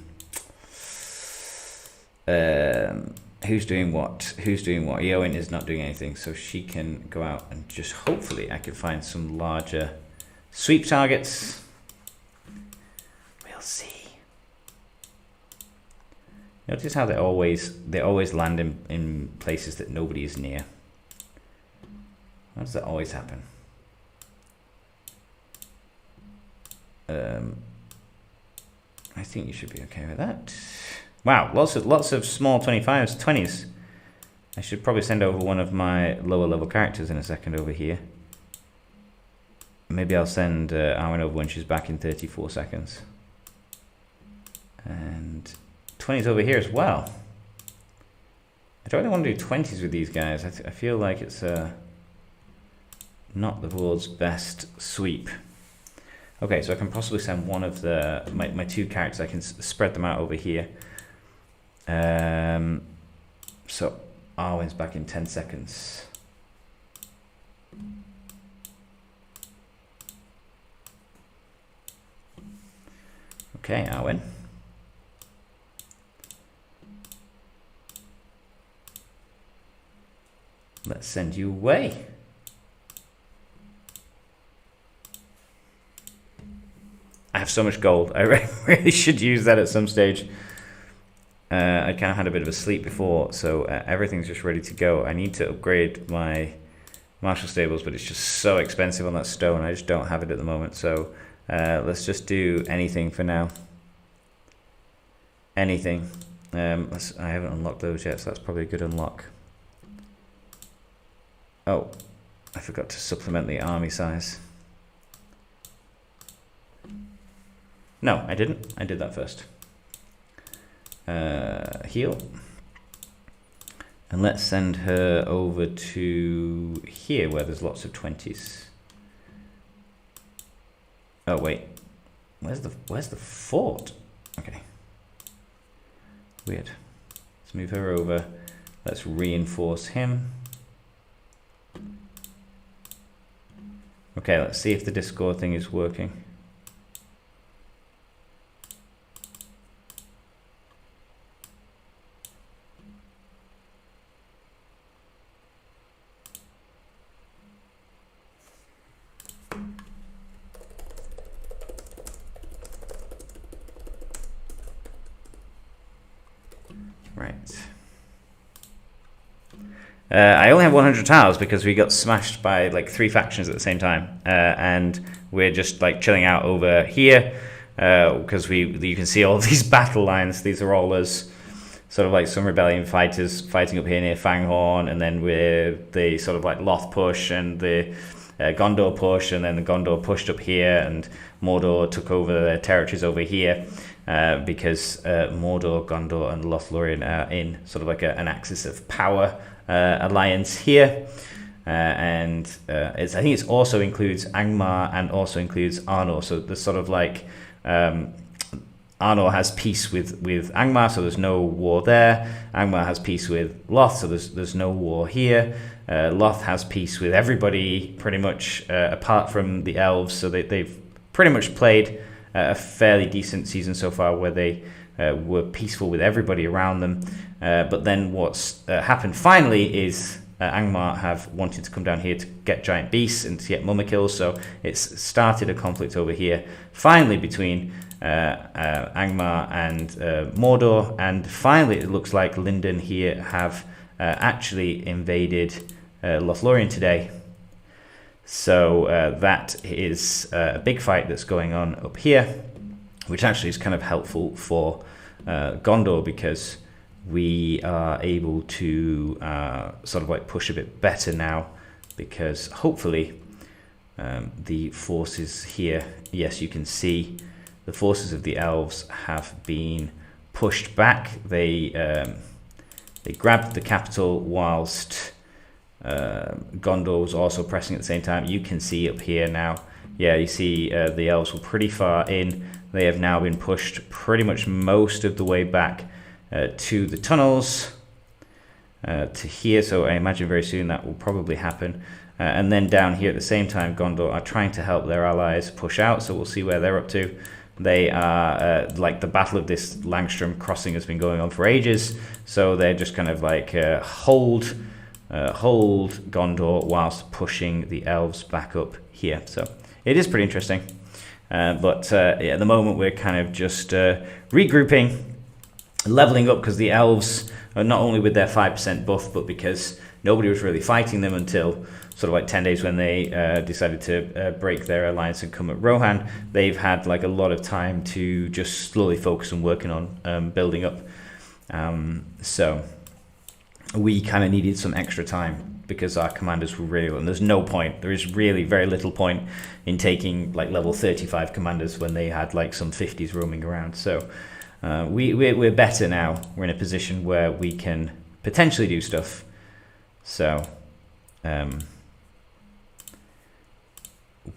A: who's doing what? Eowyn is not doing anything, so she can go out and just hopefully I can find some larger sweep targets. We'll see. Notice how they always land in places that nobody is near. How does that always happen? I think you should be okay with that. Wow, lots of small 25s, 20s. I should probably send over one of my lower level characters in a second over here. Maybe I'll send Arwen over when she's back in 34 seconds. And 20s over here as well. I don't really want to do 20s with these guys. I feel like it's not the world's best sweep. Okay, so I can possibly send one of my two characters. I can spread them out over here. So Arwen's back in 10 seconds. Okay, Arwen. Let's send you away. I have so much gold. I really should use that at some stage. I kind of had a bit of a sleep before, so everything's just ready to go. I need to upgrade my martial stables, but it's just so expensive on that stone. I just don't have it at the moment, so let's just do anything for now. Anything. I haven't unlocked those yet, so that's probably a good unlock. Oh, I forgot to supplement the army size. No, I didn't. I did that first. Heal. And let's send her over to here where there's lots of 20s. Oh wait. Where's the fort? Okay. Weird. Let's move her over. Let's reinforce him. Okay, let's see if the Discord thing is working. I only have 100 tiles because we got smashed by like 3 factions at the same time, and we're just like chilling out over here because you can see all these battle lines. These are all us sort of like some rebellion fighters fighting up here near Fanghorn, and then we're the sort of like Loth push and the Gondor push, and then the Gondor pushed up here, and Mordor took over their territories over here. Because Mordor, Gondor, and Lothlorien are in sort of like an axis of power alliance here, and I think it also includes Angmar and also includes Arnor. So there's sort of like Arnor has peace with Angmar, so there's no war there. Angmar has peace with Loth, so there's no war here. Loth has peace with everybody pretty much apart from the elves, so they've pretty much played a fairly decent season so far where they were peaceful with everybody around them. But then what's happened finally is Angmar have wanted to come down here to get giant beasts and to get Mumakil, so it's started a conflict over here finally between Angmar and Mordor, and finally it looks like Lindon here have actually invaded Lothlorien today. So that is a big fight that's going on up here, which actually is kind of helpful for Gondor because we are able to sort of like push a bit better now, because hopefully the forces here, yes, you can see the forces of the elves have been pushed back. They grabbed the capital whilst Gondor was also pressing at the same time. You can see up here now, yeah, you see the elves were pretty far in. They have now been pushed pretty much most of the way back to the tunnels to here, so I imagine very soon that will probably happen. And then down here at the same time, Gondor are trying to help their allies push out, so we'll see where they're up to. They are like the battle of this Langstrom crossing has been going on for ages, so they're just kind of like hold Gondor whilst pushing the elves back up here. So it is pretty interesting. But yeah, at the moment we're kind of just regrouping, leveling up, because the elves are not only with their 5% buff, but because nobody was really fighting them until sort of like 10 days when they decided to break their alliance and come at Rohan. They've had like a lot of time to just slowly focus on working on building up. So we kind of needed some extra time because our commanders were really, and there's no point, there is really very little point in taking like level 35 commanders when they had like some 50s roaming around. So we're better now. We're in a position where we can potentially do stuff. So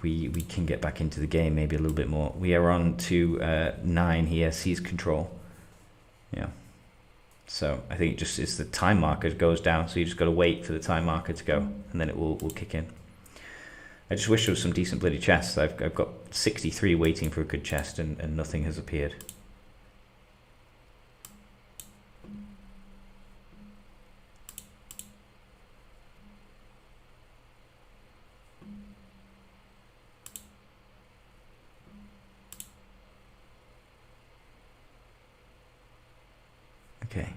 A: we can get back into the game maybe a little bit more. We are on to 9 here, seize control. Yeah. So I think it just is the time marker goes down, so you just got to wait for the time marker to go, and then it will kick in. I just wish there was some decent bloody chests. I've got 63 waiting for a good chest, and nothing has appeared. Okay.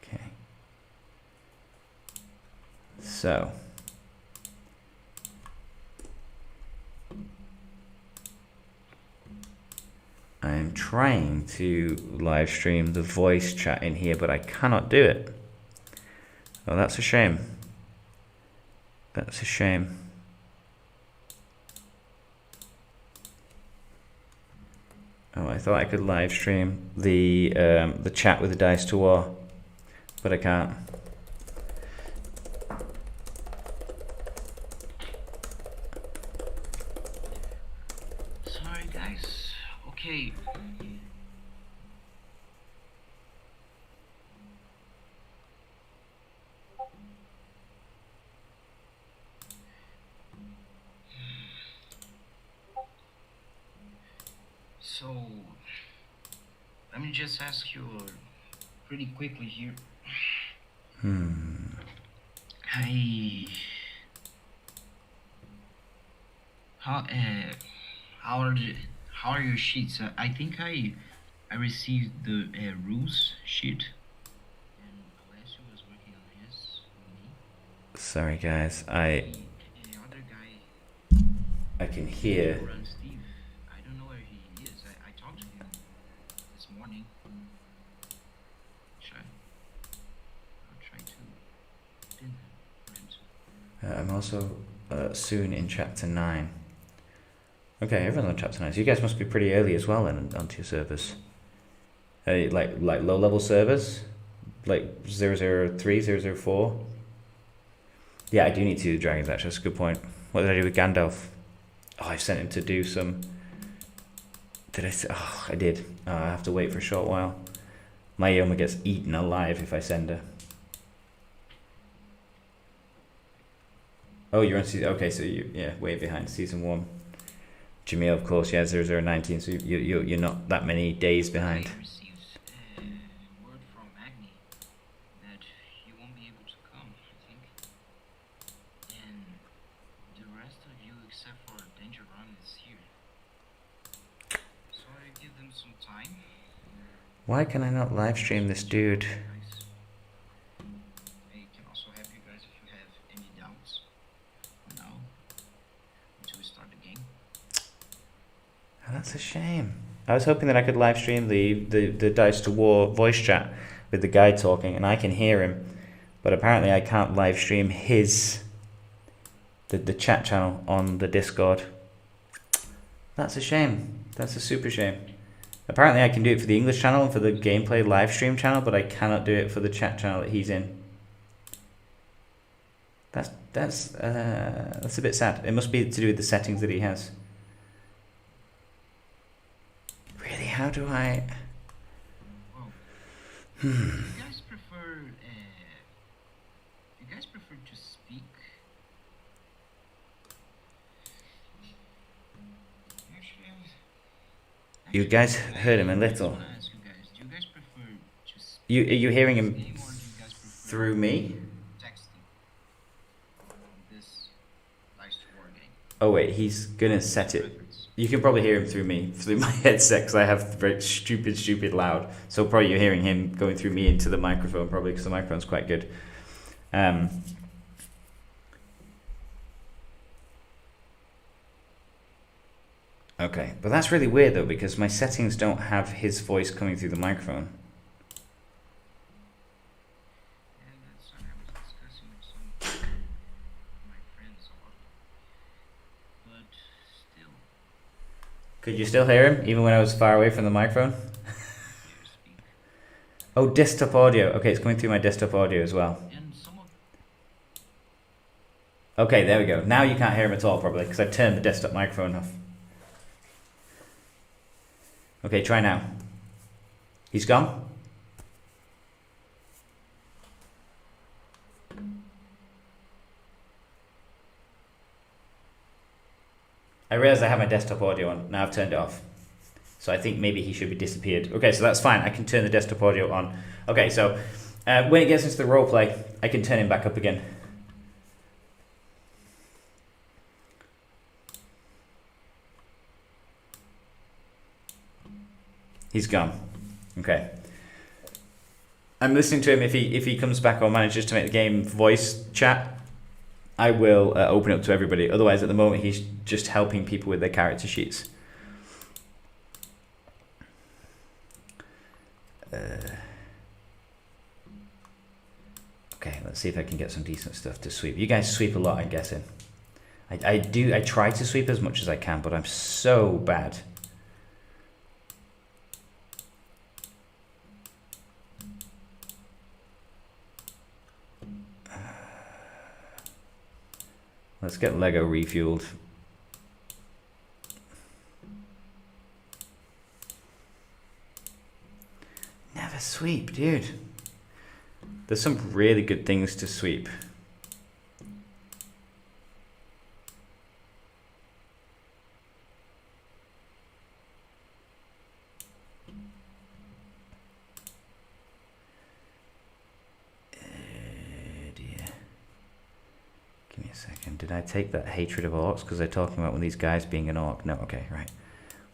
A: Okay. So. I'm trying to live stream the voice chat in here, but I cannot do it. Oh, that's a shame. That's a shame. Oh, I thought I could live stream the chat with the dice to war, but I can't.
B: Sorry, guys. Okay. So, let me just ask you pretty quickly here. How are your sheets? I think I received the rules sheet, and Alessio was working on his with me.
A: Sorry, guys.
B: The other guy,
A: I can hear.
B: Rohan Steve. I don't know where he is. I talked to him this morning. I'll try to pin him for him to.
A: I'm also soon in chapter 9. Okay, everyone's on chapter 9. So you guys must be pretty early as well then onto your servers. Like low level servers, like 003, 004. Yeah, I do need to do the dragons actually. That's a good point. What did I do with Gandalf? Oh, I sent him to do some. Did I? Oh, I did. Oh, I have to wait for a short while. My Yoma gets eaten alive if I send her. Oh, you're on season. Okay, so yeah, way behind season 1. Jamil, of course, yeah, 0019. So you're not that many days behind.
B: I received word from Agni that you won't be able to come, I think. And the rest of you, except for Danger Run, is here. So I give them some time.
A: Why can I not live stream this dude?
B: I can also help you guys if you have any doubts for now until we start the game.
A: Oh, that's a shame. I was hoping that I could live stream the Dice to War voice chat with the guy talking, and I can hear him, but apparently I can't live stream the chat channel on the Discord. That's a shame. That's a super shame. Apparently I can do it for the English channel and for the gameplay live stream channel, but I cannot do it for the chat channel that he's in. That's a bit sad. It must be to do with the settings that he has. Really, how do I?
B: Well, you guys prefer to speak?
A: You guys heard him a little.
B: Do you guys prefer to speak?
A: Are you hearing him
B: Or do you guys prefer
A: through me?
B: texting on this Dice to War game?
A: Oh wait, he's gonna set it.
B: Preference.
A: You can probably hear him through me, through my headset, because I have very stupid loud. So probably you're hearing him going through me into the microphone, probably because the microphone's quite good. Okay, but that's really weird though, because my settings don't have his voice coming through the microphone.
B: And that's something I was discussing with some of my friends a lot. But still,
A: Could you still hear him even when I was far away from the microphone?
B: Here, speak.
A: Oh, desktop audio. Okay, it's going through my desktop audio as well.
B: And some of
A: Okay, there we go. Now you can't hear him at all probably because I turned the desktop microphone off. Okay, try now. He's gone? I realized I have my desktop audio on. Now I've turned it off. So I think maybe he should be disappeared. Okay, so that's fine. I can turn the desktop audio on. Okay, so when it gets into the roleplay, I can turn him back up again. He's gone. Okay. I'm listening to him. If he comes back or manages to make the game voice chat, I will open up to everybody. Otherwise, at the moment, he's just helping people with their character sheets. Okay, let's see if I can get some decent stuff to sweep. You guys sweep a lot, I'm guessing. I try to sweep as much as I can, but I'm so bad. Let's get Lego refueled. Never sweep, dude. There's some really good things to sweep. Give me a second. Did I take that hatred of orcs? Because they're talking about one of these guys being an orc. No, okay, right.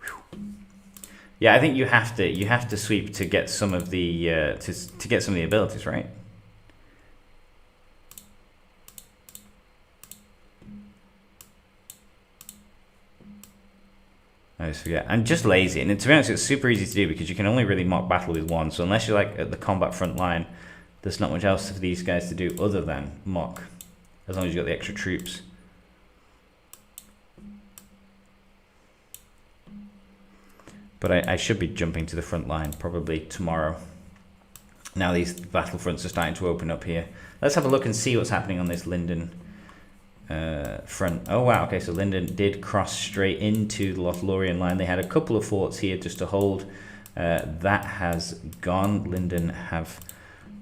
A: Whew. Yeah, I think you have to sweep to get some of the to get some of the abilities, right? I always forget. I'm just lazy, and to be honest, it's super easy to do because you can only really mock battle with one. So unless you're like at the combat front line, there's not much else for these guys to do other than mock. As long as you got the extra troops. But I should be jumping to the front line probably tomorrow. Now these battlefronts are starting to open up here. Let's have a look and see what's happening on this Linden front. Oh wow, okay, so Linden did cross straight into the Lothlorien line. They had a couple of forts here just to hold. That has gone. Linden have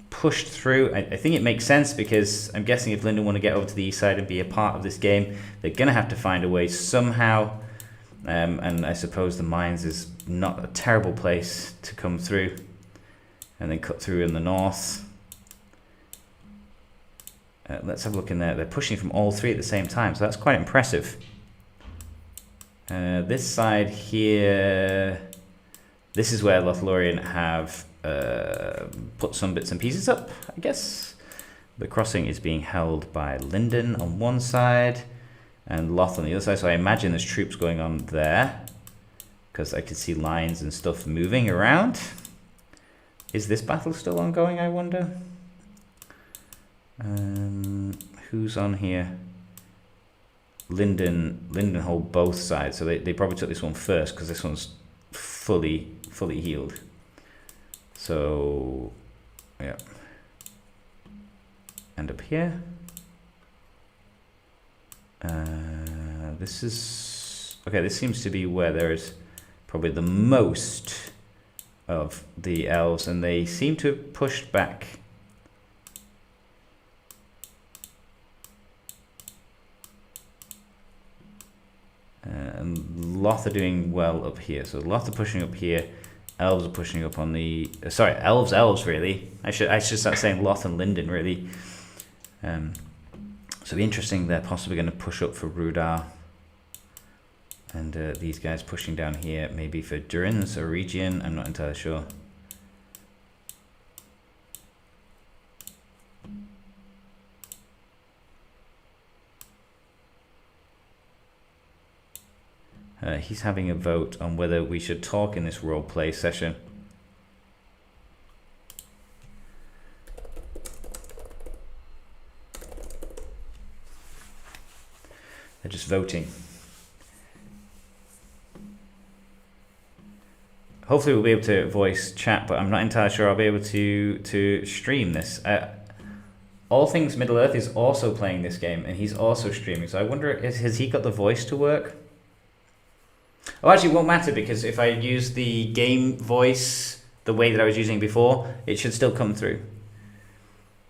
A: pushed through. I think it makes sense because I'm guessing if Linden want to get over to the east side and be a part of this game, they're going to have to find a way somehow. And I suppose the mines is not a terrible place to come through and then cut through in the north. Let's have a look in there. They're pushing from all three at the same time, so that's quite impressive. This side here, this is where Lothlorien have put some bits and pieces up, I guess. The crossing is being held by Linden on one side and Loth on the other side, so I imagine there's troops going on there because I can see lines and stuff moving around. Is this battle still ongoing, I wonder? Who's on here? Linden hold both sides, so they probably took this one first because this one's fully healed. So yeah, and up here, this is okay. This seems to be where there is probably the most of the elves, and they seem to have pushed back. And Loth are doing well up here. So Loth are pushing up here. Elves are pushing up on the... sorry, elves really. I should start saying Loth and Linden, really. So it'll be interesting. They're possibly going to push up for Rudar. And these guys pushing down here, maybe for Durin's or Region. I'm not entirely sure. He's having a vote on whether we should talk in this role play session. They're just voting. hopefully we'll be able to voice chat, but I'm not entirely sure I'll be able to stream this. All Things Middle Earth is also playing this game, and he's also streaming. So I wonder, has he got the voice to work? Oh, actually, it won't matter, because if I use the game voice the way that I was using before, it should still come through.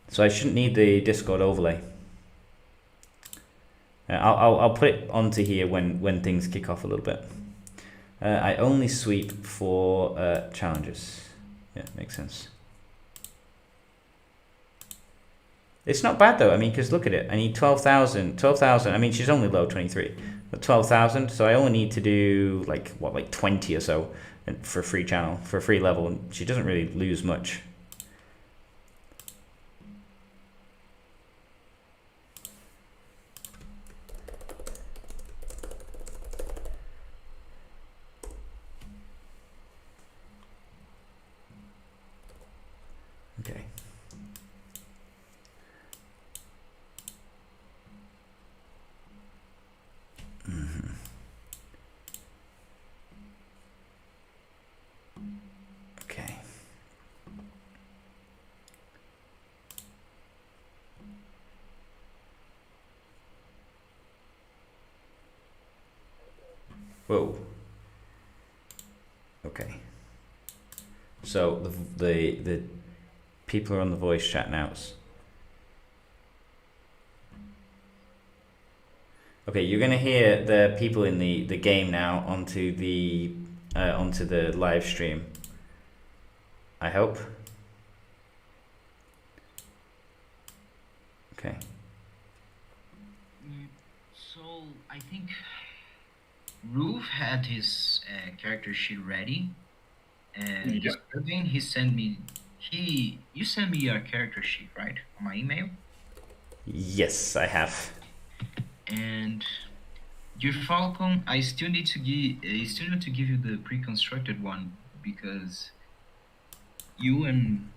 A: So I shouldn't need the Discord overlay. I'll put it onto here when things kick off a little bit. I only sweep for challenges. Yeah, makes sense. It's not bad though. I mean, because look at it. I need 12,000. 12,000. I mean, she's only low 23, but 12,000. So I only need to do like 20 or so for a free channel, for a free level, and she doesn't really lose much. Okay. Okay. Whoa. Okay. So the people are on the voice chat now. Okay, you're gonna hear the people in the game now onto the live stream. I hope. Okay.
B: So I think Roof had his character sheet ready, and again he sent me. You sent me your character sheet, right, on my email?
A: Yes, I have.
B: And your Falcon, I still need to give you the pre-constructed one, because you and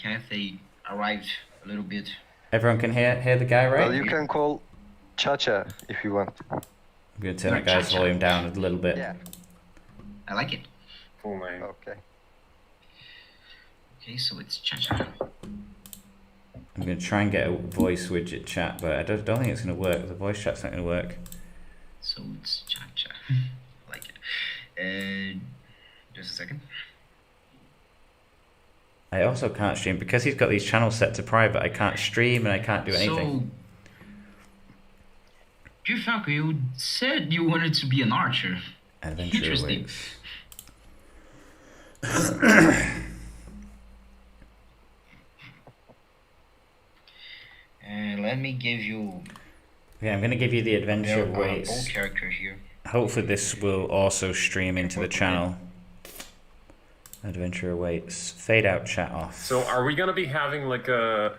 B: Cathay arrived a little bit.
A: Everyone can hear the guy, right?
C: Well, you can call Chacha if you want.
A: I'm gonna turn that guy's volume down a little bit.
C: Yeah.
B: I like it.
D: Full name.
C: Okay.
B: Okay, so it's Chacha.
A: I'm gonna try and get a voice widget chat, but I don't think it's gonna work. The voice chat's not gonna work.
B: So it's Chacha. I like it. Just a second.
A: I also can't stream because he's got these channels set to private. I can't stream and I can't do anything.
B: So, Falco, you said you wanted to be an archer.
A: Adventure
B: Interesting. Let me give you.
A: Yeah, I'm gonna give you the Adventure Awaits.
B: Old character here.
A: Hopefully, this will also stream into the channel. Adventure Awaits. Fade out, chat off.
D: So, are we gonna be having like a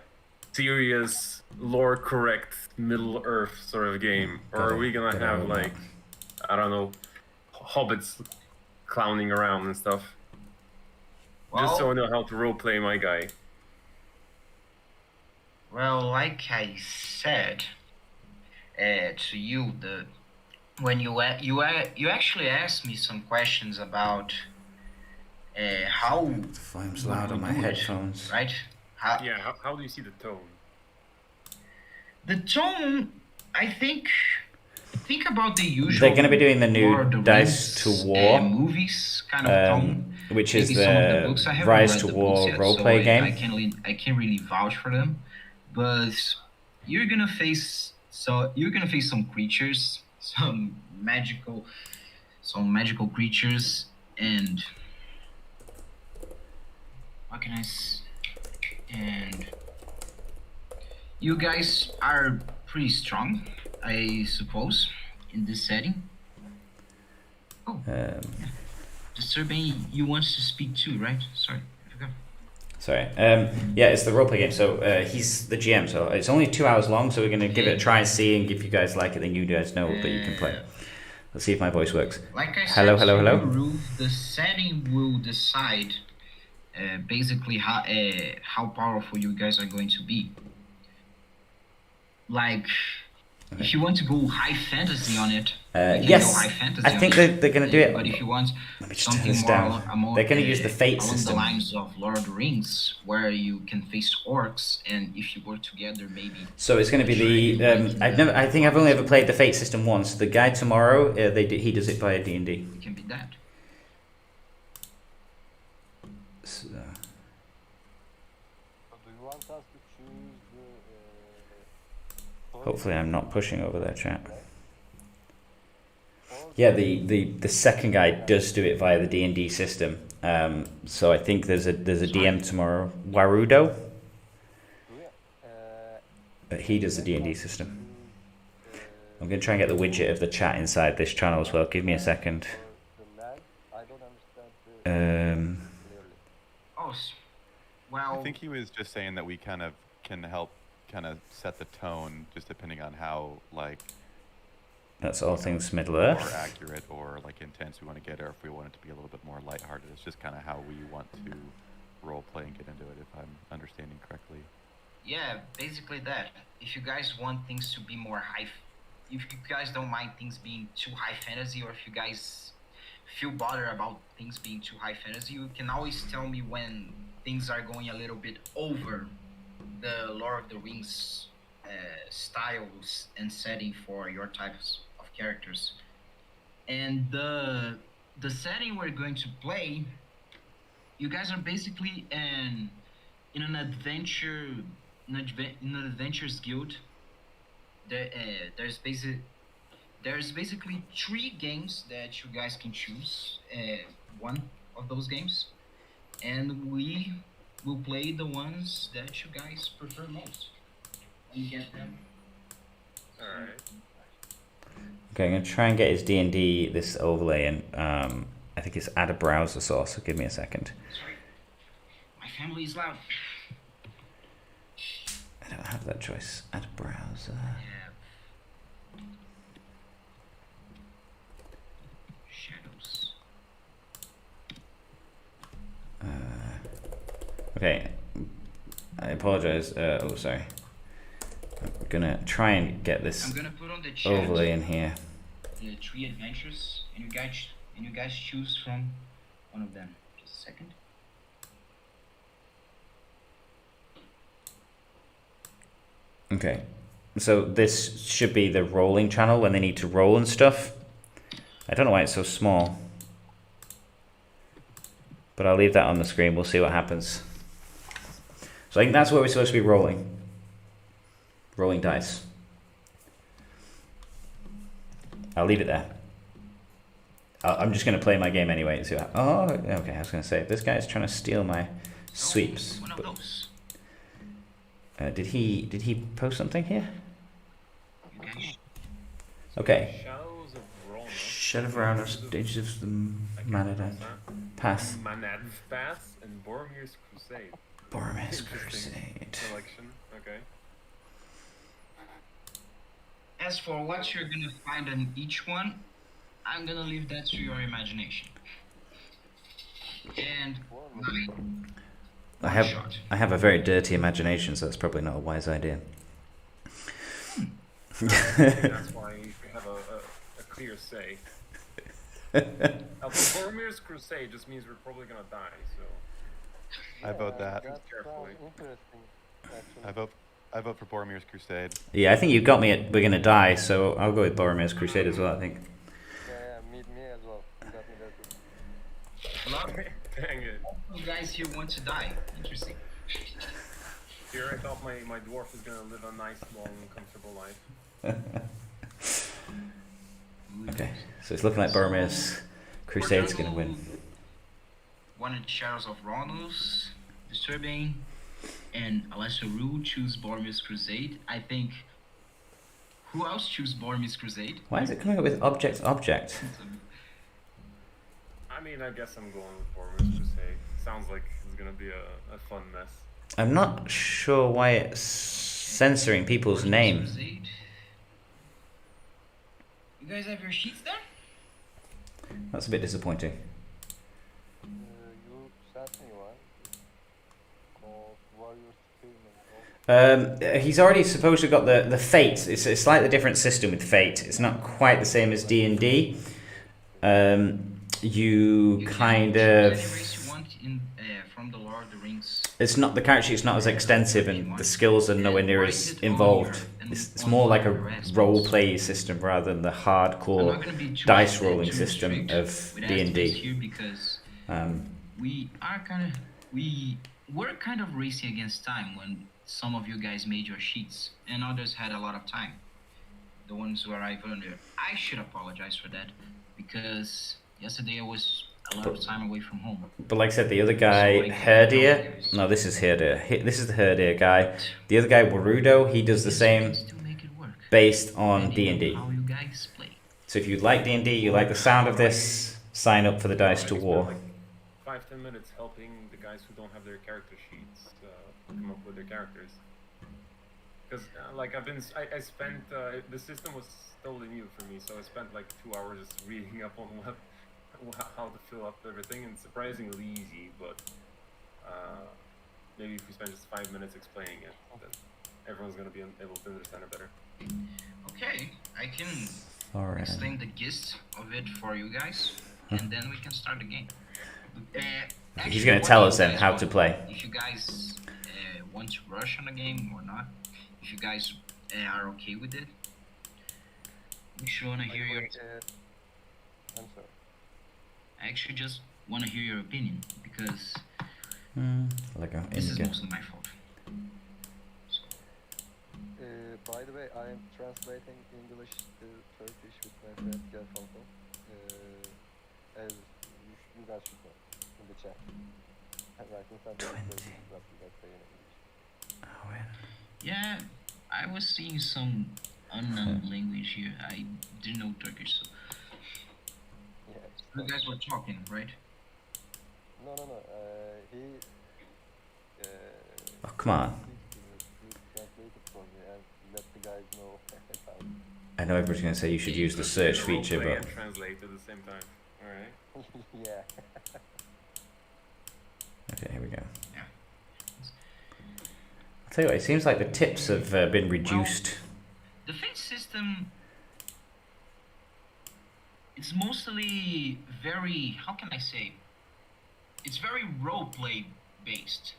D: serious lore correct Middle Earth sort of game, or are we gonna have like, I don't know, hobbits clowning around and stuff?
B: Well,
D: just so I know how to roleplay my guy.
B: Well, like I said to you, when you actually asked me some questions about how
A: The volume's loud on my headphones.
B: right?
D: How do you see the tone?
B: The tone, I think about the usual.
A: They're going to be doing the new
B: Lord of the
A: Dice to
B: Rings,
A: War,
B: movies kind of tone,
A: which is
B: maybe some of the books. I
A: the
B: haven't
A: Rise
B: read
A: to
B: the
A: War
B: books yet,
A: roleplay
B: so
A: game.
B: I can't really vouch for them, but you're gonna face some creatures, some magical creatures, and what can I and you guys are pretty strong, I suppose, in this setting. Oh, Disturbing, you want to speak too, right? Sorry, I forgot.
A: Sorry. Yeah, it's the roleplay game. So he's the GM. So it's only 2 hours long. So we're going to give it a try and see. And if you guys like it, then you guys know that you can play. Let's see if my voice works.
B: Like I
A: hello,
B: said,
A: hello, hello.
B: Roof, the setting will decide basically how powerful you guys are going to be. Like, If you want to go high fantasy on it, you can go
A: yes,
B: high fantasy
A: I think
B: on it.
A: they're going to do it.
B: But if you want
A: Let me just turn
B: something
A: this
B: more,
A: down. They're going to use the fate
B: along
A: system.
B: the lines of Lord of the Rings, where you can face orcs, and if you work together, maybe.
A: So it's going to be the. I think I've only ever played the fate system once. The guy tomorrow, he does it via D&D.
B: It can be that.
A: So,
E: Do you want us to choose the
A: hopefully, I'm not pushing over their chat. Yeah, the second guy does do it via the D&D system. So I think there's a DM tomorrow, Warudo. But he does the D&D system. I'm going to try and get the widget of the chat inside this channel as well. Give me a second.
B: Well,
F: I think he was just saying that we kind of can help kind of set the tone just depending on how like
A: that's all things Middle
F: more
A: Earth.
F: accurate or like intense we want to get, or if we want it to be a little bit more lighthearted. It's just kind of how we want to role play and get into it, if I'm understanding correctly.
B: yeah, basically that. If you guys want things to be more high, if you guys don't mind things being too high fantasy, or if you guys feel bothered about things being too high fantasy, you can always tell me when things are going a little bit over the Lord of the Rings styles and setting for your types of characters. And the setting we're going to play, you guys are basically in an adventures guild. There's basically 3 games that you guys can choose. One of those games, and we will play the ones that you guys prefer most. And get them.
D: All right.
A: Okay, I'm going to try and get his D&D, this overlay, and I think it's add a browser source, so give me a second.
B: Sorry, my family is loud.
A: I don't have that choice. Add a browser.
B: Yeah. Shadows.
A: Okay, I apologize. Oh, sorry. I'm gonna try and get this
B: I'm gonna put on the chat
A: overlay in here.
B: the 3 adventures, and you guys choose from one of them. Just a second.
A: Okay, so this should be the rolling channel when they need to roll and stuff. I don't know why it's so small, but I'll leave that on the screen. We'll see what happens. So I think that's where we're supposed to be rolling. Rolling dice. I'll leave it there. I'm just going to play my game anyway and see what. Oh, okay. I was going to say this guy's trying to steal my sweeps.
B: One of
A: But,
B: those.
A: did he post something here?
B: You guys.
A: Okay.
D: Shadows of Rohan.
A: Shadow around us, dangers of the Manadan Path.
D: Manad's Path and Boromir's Crusade.
A: Boromir's
D: Interesting
A: Crusade.
D: Selection. Okay.
B: As for what you're gonna find in each one, I'm gonna leave that to your imagination. And
A: I have a very dirty imagination, so that's probably not a wise idea.
D: That's why we have a clear say. Boromir's Crusade just means we're probably gonna die, so.
F: I vote that.
E: That's
D: Carefully.
E: interesting, actually.
F: I vote for Boromir's Crusade.
A: Yeah, I think you got me at we're gonna die, so I'll go with Boromir's Crusade as well, I think.
E: Yeah, me as well. You got me there too.
B: lot
D: Dang it.
B: of you guys here want to die. Interesting.
D: Here I thought my dwarf is gonna live a nice, long, comfortable life.
A: Okay, so it's looking like Boromir's Crusade's gonna win.
B: One in Shadows of Ronus, Disturbing, and Alessio Rue choose Boromir's Crusade. I think. Who else choose Boromir's Crusade?
A: Why is it coming up with object?
D: I mean, I guess I'm going with Boromir's Crusade. Sounds like it's gonna be a fun mess.
A: I'm not sure why it's censoring people's
B: Boromir's
A: names.
B: Crusade. You guys have your sheets there?
A: That's a bit disappointing.
E: You sent me one. Called Warriors
A: He's already supposedly got the fate. It's a slightly different system with fate. It's not quite the same as D&D. You kind
B: Any
A: of.
B: race you want in from the Lord of the Rings.
A: It's not the character sheet's not as extensive, and the skills are nowhere near as involved. It's more like a role play system rather than the hardcore dice rolling system of D&D.
B: Here because we're kind of racing against time when some of you guys made your sheets and others had a lot of time. The ones who arrived earlier. I should apologize for that because yesterday I was a lot of time away from home.
A: But like I said, the other guy, Herdir, no, this is Herdir. This is the Herdir guy. The other guy, Warudo, he does the same based on D&D.
B: How you guys play.
A: So if you like D&D, you like the sound of this, sign up for the Dice to War.
D: 5-10 minutes helping the guys who don't have their character sheets come up with their characters. Because I spent the system was totally new for me, so I spent like 2 hours just reading up on how to fill up everything, and surprisingly easy. But maybe if we spend just 5 minutes explaining it, then everyone's gonna be able to understand it better.
B: Okay, I can explain the gist of it for you guys, and then we can start the game.
A: He's going to tell us then how to play.
B: If you guys want to rush on the game or not, if you guys are okay with it, we should want to hear your.
E: I'm sorry.
B: I actually just want to hear your opinion because this is mostly my fault. So.
E: By the way, I am translating English to Turkish with my friend Gelfonso. As you guys should know in the chat. I'm writing something in Turkish, but you guys say in English.
B: Yeah, I was seeing some unknown language here. I didn't know Turkish, so.
E: Yeah.
B: You guys were talking, right?
E: No. He.
A: Oh, come on.
E: He translated for me and let the guys know about it.
A: I know everybody's going to say you should use the search feature,
D: Roleplay
A: but...
D: and translate at the same time. Alright.
E: Yeah.
A: Okay, here we go.
B: Yeah.
A: I'll tell you what, it seems like the tips have been reduced.
B: The fate system is mostly very, how can I say? It's very roleplay based.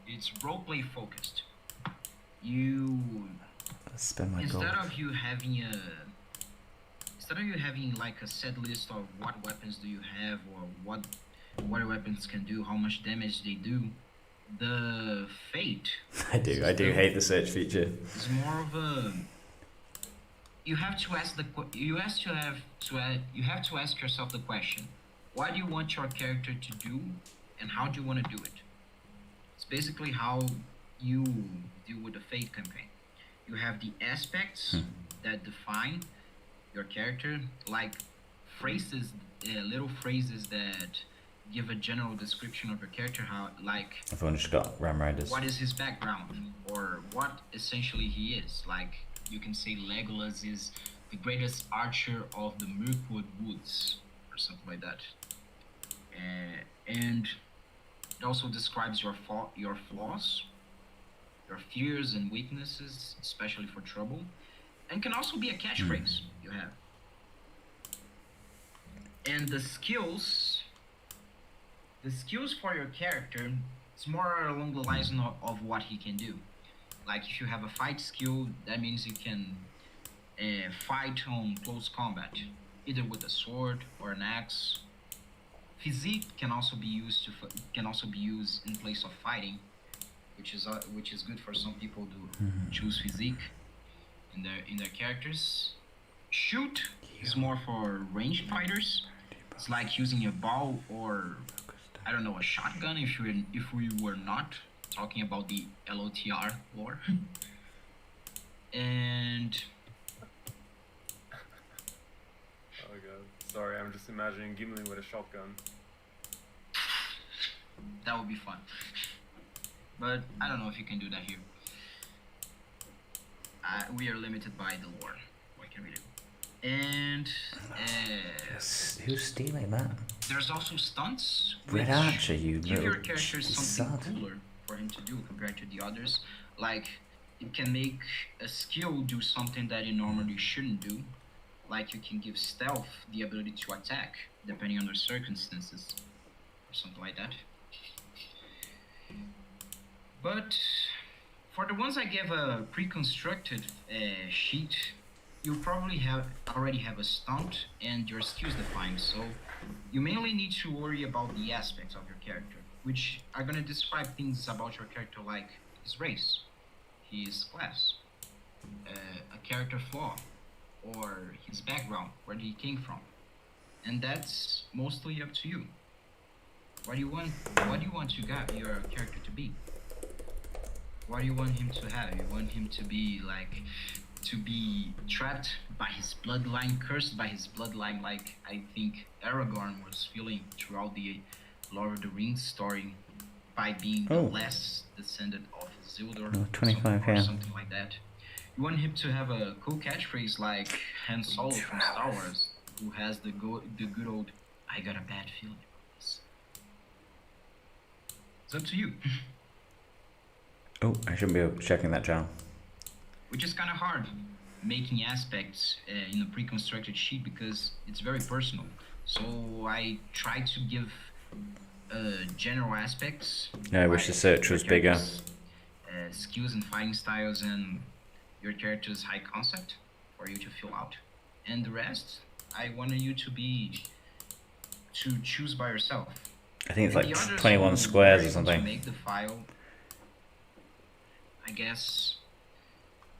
B: It's roleplay focused.
A: Let's spend my gold.
B: Instead of you having like a set list of what weapons do you have or what weapons can do, how much damage they do, the fate.
A: I do hate the search feature.
B: It's more of a. You have to ask you have to ask yourself the question: what do you want your character to do, and how do you want to do it? It's basically how you deal with the fate campaign. You have the aspects that define your character, like phrases, little phrases that give a general description of your character, how, like,
A: Everyone just got Ram Riders.
B: what is his background, or what essentially he is. Like, you can say Legolas is the greatest archer of the Mirkwood Woods, or something like that. And it also describes your flaws, your fears and weaknesses, especially for trouble, and can also be a catchphrase you have. And the skills for your character, it's more along the lines of what he can do. Like if you have a fight skill, that means you can fight on close combat, either with a sword or an axe. Physique can also be used in place of fighting, which is good for some people to choose physique in their characters. Shoot is more for ranged fighters. It's like using a bow or, I don't know, a shotgun if we were not talking about the LOTR lore. And
D: Oh god, sorry, I'm just imagining Gimli with a shotgun.
B: that would be fun. But I don't know if you can do that here. We are limited by the lore. What can we do? And
A: Who's stealing that?
B: there's also stunts.
A: Red
B: which
A: Archer, you
B: give your
A: little
B: characters something
A: sod.
B: cooler for him to do compared to the others. Like, it can make a skill do something that it normally shouldn't do. Like, you can give stealth the ability to attack, depending on the circumstances, or something like that. But for the ones I gave a pre-constructed sheet, you probably already have a stunt and your skills defined, so you mainly need to worry about the aspects of your character, which are going to describe things about your character like his race, his class, a character flaw, or his background, where he came from. And that's mostly up to you. What do you want to get your character to be? What do you want him to have? You want him to be like, to be trapped by his bloodline, cursed by his bloodline, like I think Aragorn was feeling throughout the Lord of the Rings story, by being the last descendant of Isildur,
A: 25,
B: or something like that. You want him to have a cool catchphrase like Han Solo from Star Wars, who has the good old "I got a bad feeling about this." It's up to you.
A: Oh, I shouldn't be checking that channel.
B: Which is kind of hard, making aspects in a pre-constructed sheet, because it's very personal. So I try to give general aspects.
A: Yeah, I wish the search was bigger.
B: Skills and fighting styles and your character's high concept for you to fill out. And the rest, I wanted you to choose by yourself.
A: I think it's
B: And
A: like
B: the others
A: 21
B: who
A: squares
B: were
A: or
B: able
A: something.
B: To make the file, I guess.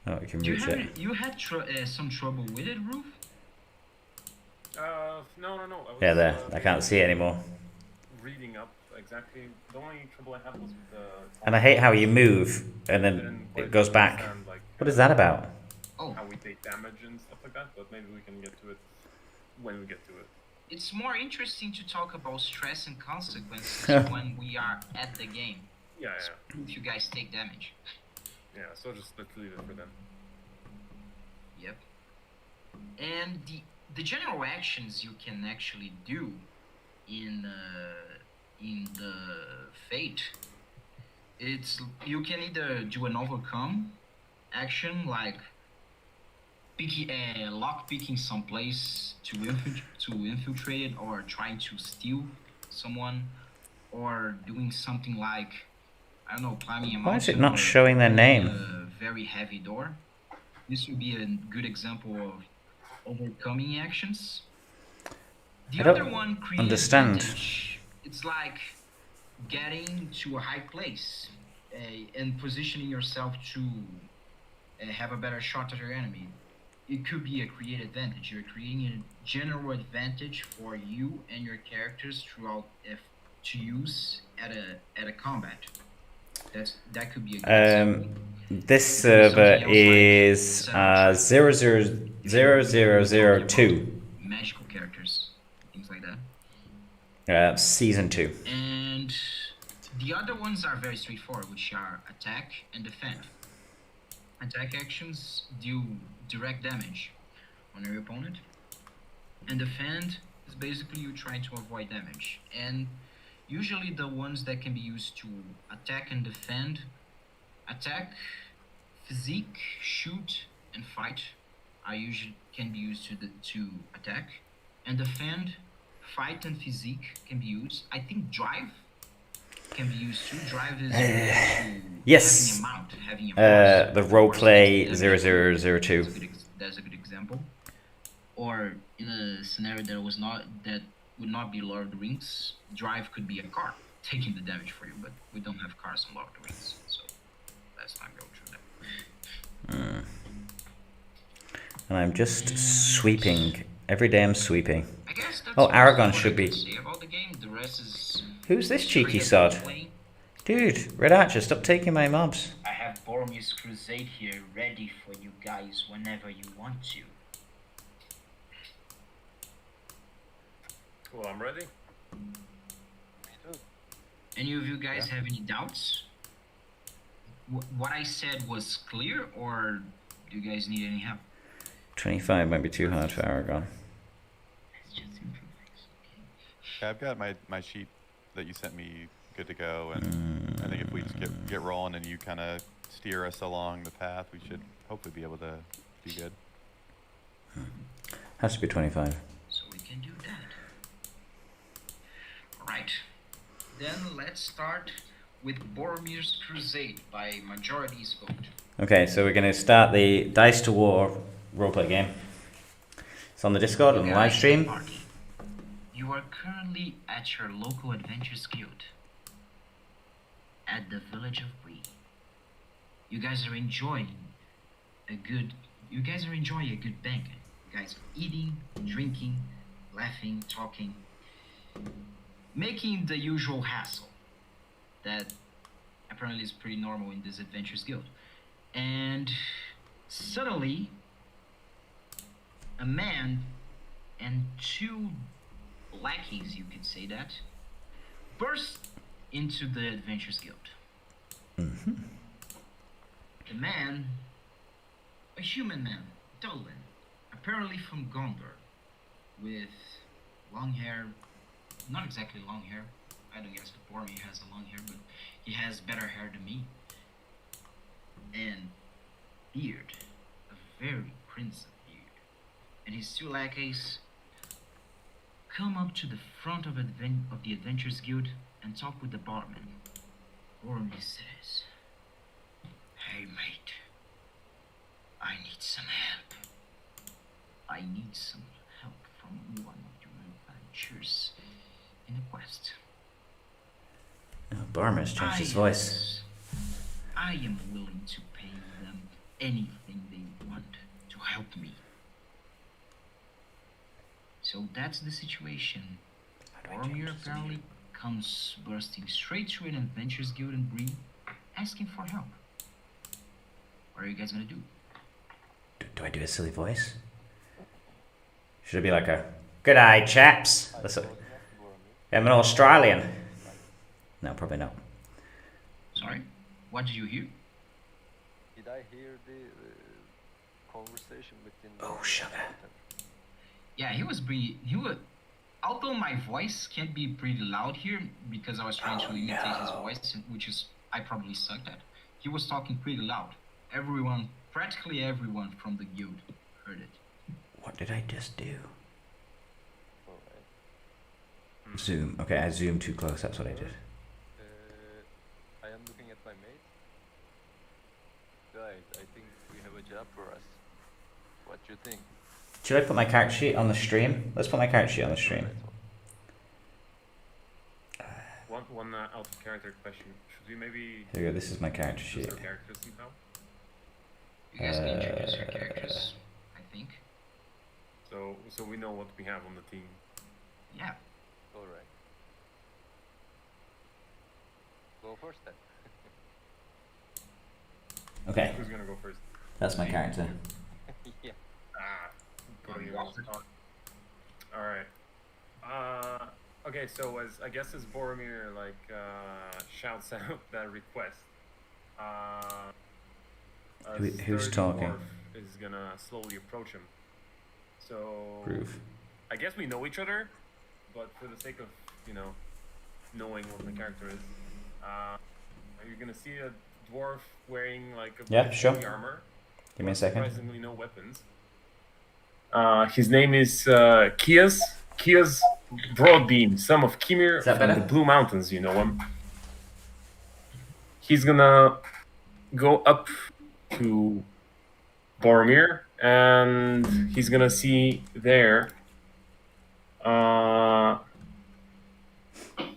A: Oh, you can reach it.
B: You had some trouble with it, Roof?
D: No. I was,
A: Yeah, there. I can't see it anymore.
D: Reading up exactly. The only trouble I had was with the.
A: And I hate how you move and then it goes back.
D: Like,
A: What is that about?
B: Oh,
D: how we take damage and stuff like that, but maybe we can get to it when we get to it.
B: it's more interesting to talk about stress and consequences when we are at the game.
D: Yeah.
B: If you guys take damage.
D: Yeah, so just let's leave it for them.
B: Yep. And the general actions you can actually do in the Fate, you can either do an overcome action, like lock picking someplace to infiltrate it, or trying to steal someone, or doing something like, I don't know, climbing a mountain.
A: Why is it not
B: or
A: showing their
B: opening
A: name?
B: A very heavy door. This would be a good example of overcoming actions. The
A: I don't
B: other one, create
A: understand.
B: advantage. It's like getting to a high place and positioning yourself to have a better shot at your enemy. It could be a create advantage. You're creating a general advantage for you and your characters throughout to use at a combat. That could be a good example.
A: This server is 00002.
B: Magical characters, things like that.
A: Season 2.
B: And the other ones are very straightforward, which are attack and defend. Attack actions do direct damage on your opponent, and defend is basically you trying to avoid damage. And usually the ones that can be used to attack and defend, attack, physique, shoot, and fight can be used to attack, and defend, fight, and physique can be used. I think drive can be used too. Drive is
A: yes.
B: having a mount,
A: The roleplay 0002.
B: That's a good example. Or in a scenario that would not be Lord of the Rings, drive could be a car taking the damage for you, but we don't have cars in Lord of the Rings, so let's not go through that.
A: And I'm just sweeping. Every day I'm sweeping.
B: I guess that's
A: Oh, Aragon
B: what I
A: should
B: can
A: be.
B: say about the game. The rest is
A: Who's this cheeky
B: straight up
A: sod?
B: play.
A: Dude, Red Archer, stop taking my mobs.
B: I have Boromir's Crusade here ready for you guys whenever you want to.
D: Well, I'm ready.
B: Any of you guys have any doubts? What I said was clear, or do you guys need any help?
A: 25 might be too hard for Aragon.
B: Let's just improve things, okay?
F: Yeah, I've got my sheet that you sent me good to go. And I think if we just get rolling and you kind of steer us along the path, we should hopefully be able to be good.
A: Has to be 25.
B: So we can do that. Alright. Then let's start with Boromir's Crusade by majority's vote.
A: Okay, so we're going to start the Dice to War roleplay game. It's on the Discord and the live stream.
B: Party. You are currently at your local Adventures Guild at the village of Bree. You guys are enjoying a good banquet. You guys are eating, drinking, laughing, talking, making the usual hassle that apparently is pretty normal in this Adventures Guild. And suddenly, a man and two lackeys, you could say that, burst into the Adventures Guild.
A: Mm-hmm.
B: The man, a human man, Dolan, apparently from Gondor, with long hair, not exactly long hair. I don't guess that Boromir has a long hair, but he has better hair than me. And beard, a very crimson beard. And his two lackeys come up to the front of the Adventures Guild and talk with the barman. Boromir says, "Hey mate, I need some help. I need some help from one of your adventures in the quest.
A: Oh, Boromir's changed his voice.
B: I am willing to pay them anything they want to help me." So that's the situation. Boromir apparently comes bursting straight to an Adventures Guild in Bree, asking for help. What are you guys gonna do?
A: Do I do a silly voice? Should it be like a, "G'day chaps, listen, I'm an Australian"? No, probably not.
B: Sorry? What did you hear?
E: Did I hear the conversation between?
A: Oh, sugar.
B: Yeah, he was, although my voice can't be pretty loud here because I was trying to imitate his voice, which is, I probably sucked at. He was talking pretty loud. Everyone, practically everyone from the guild heard it.
A: What did I just do?
E: Alright.
A: Zoom. Okay, I zoomed too close. That's what I did.
E: I am looking at my mate. Guys, I think we have a job for us. What do you think?
A: Should I put my character sheet on the stream? Let's put my character sheet on the stream.
D: One out of character question. Should we maybe
A: Here we go. This is my character
D: use
A: sheet.
D: our characters somehow?
B: You guys can introduce your characters, I think.
D: So we know what we have on the team.
B: Yeah.
E: Alright. Go first then.
A: Okay,
D: Who's gonna go first?
A: that's my character.
E: Yeah.
D: Go you. Alright. Okay, so as Boromir shouts out that request, a
A: Who's
D: sturdy
A: talking?
D: dwarf is gonna slowly approach him. So
A: Proof.
D: I guess we know each other, but for the sake of knowing what the character is, are you gonna see a dwarf wearing like a
A: Yeah, sure.
D: heavy armor?
A: Give me a second.
D: Surprisingly, no weapons. His name is Kias Broadbeam, son of Kimir
A: Is that
D: from
A: better?
D: the Blue Mountains. You know him. He's gonna go up to Boromir, and he's gonna see there.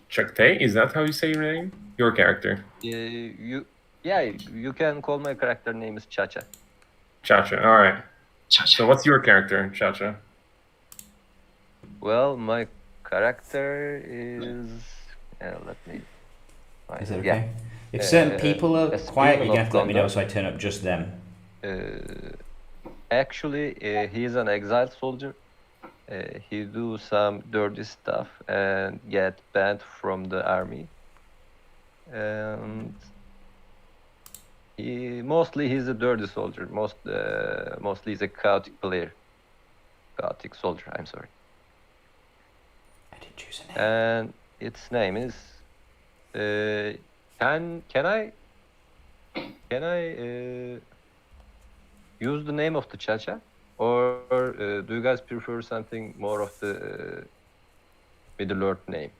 D: Chakte, is that how you say your name? Your character.
E: You can call my character name is Chacha.
D: Chacha. All right.
B: Cha-cha.
D: So what's your character, Chacha?
E: Well, my character is. Let me. find
A: Is it
E: it.
A: okay? If certain people are
E: a
A: quiet,
E: spearman
A: you're gonna have
E: of
A: to let me know
E: Gondor.
A: so I turn up just them.
E: Actually, he is an exiled soldier. He do some dirty stuff and get banned from the army. And he's a dirty soldier. Mostly he's a chaotic player. Chaotic soldier. I'm sorry.
A: I didn't choose a name.
E: And its name is Can I use the name of the Chacha, or do you guys prefer something more of the Middle Earth name?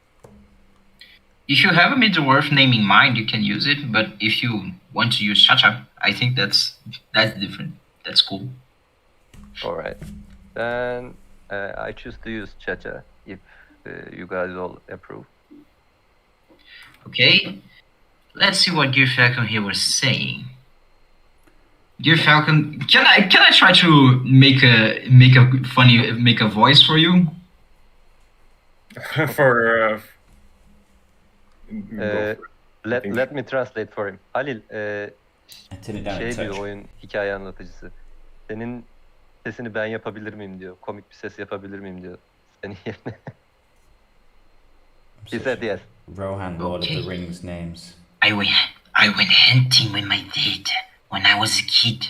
B: If you have a Middle-earth name in mind, you can use it. But if you want to use Chacha, I think that's different. That's cool.
E: All right, then I choose to use Chacha if you guys all approve.
B: Okay. Let's see what Gear Falcon here was saying. Gear Falcon, can I try to make a voice for you?
D: For
E: Let me translate for him. Halil,
A: Turn it down a
E: şey diyor
A: touch.
E: oyun hikaye anlatıcısı. Senin sesini ben yapabilir miyim diyor. Komik bir ses yapabilir miyim diyor. Senin yerine. He said yes.
A: Rohan, Lord of
B: Okay.
A: the Rings names.
B: I went hunting with my dad when I was a kid.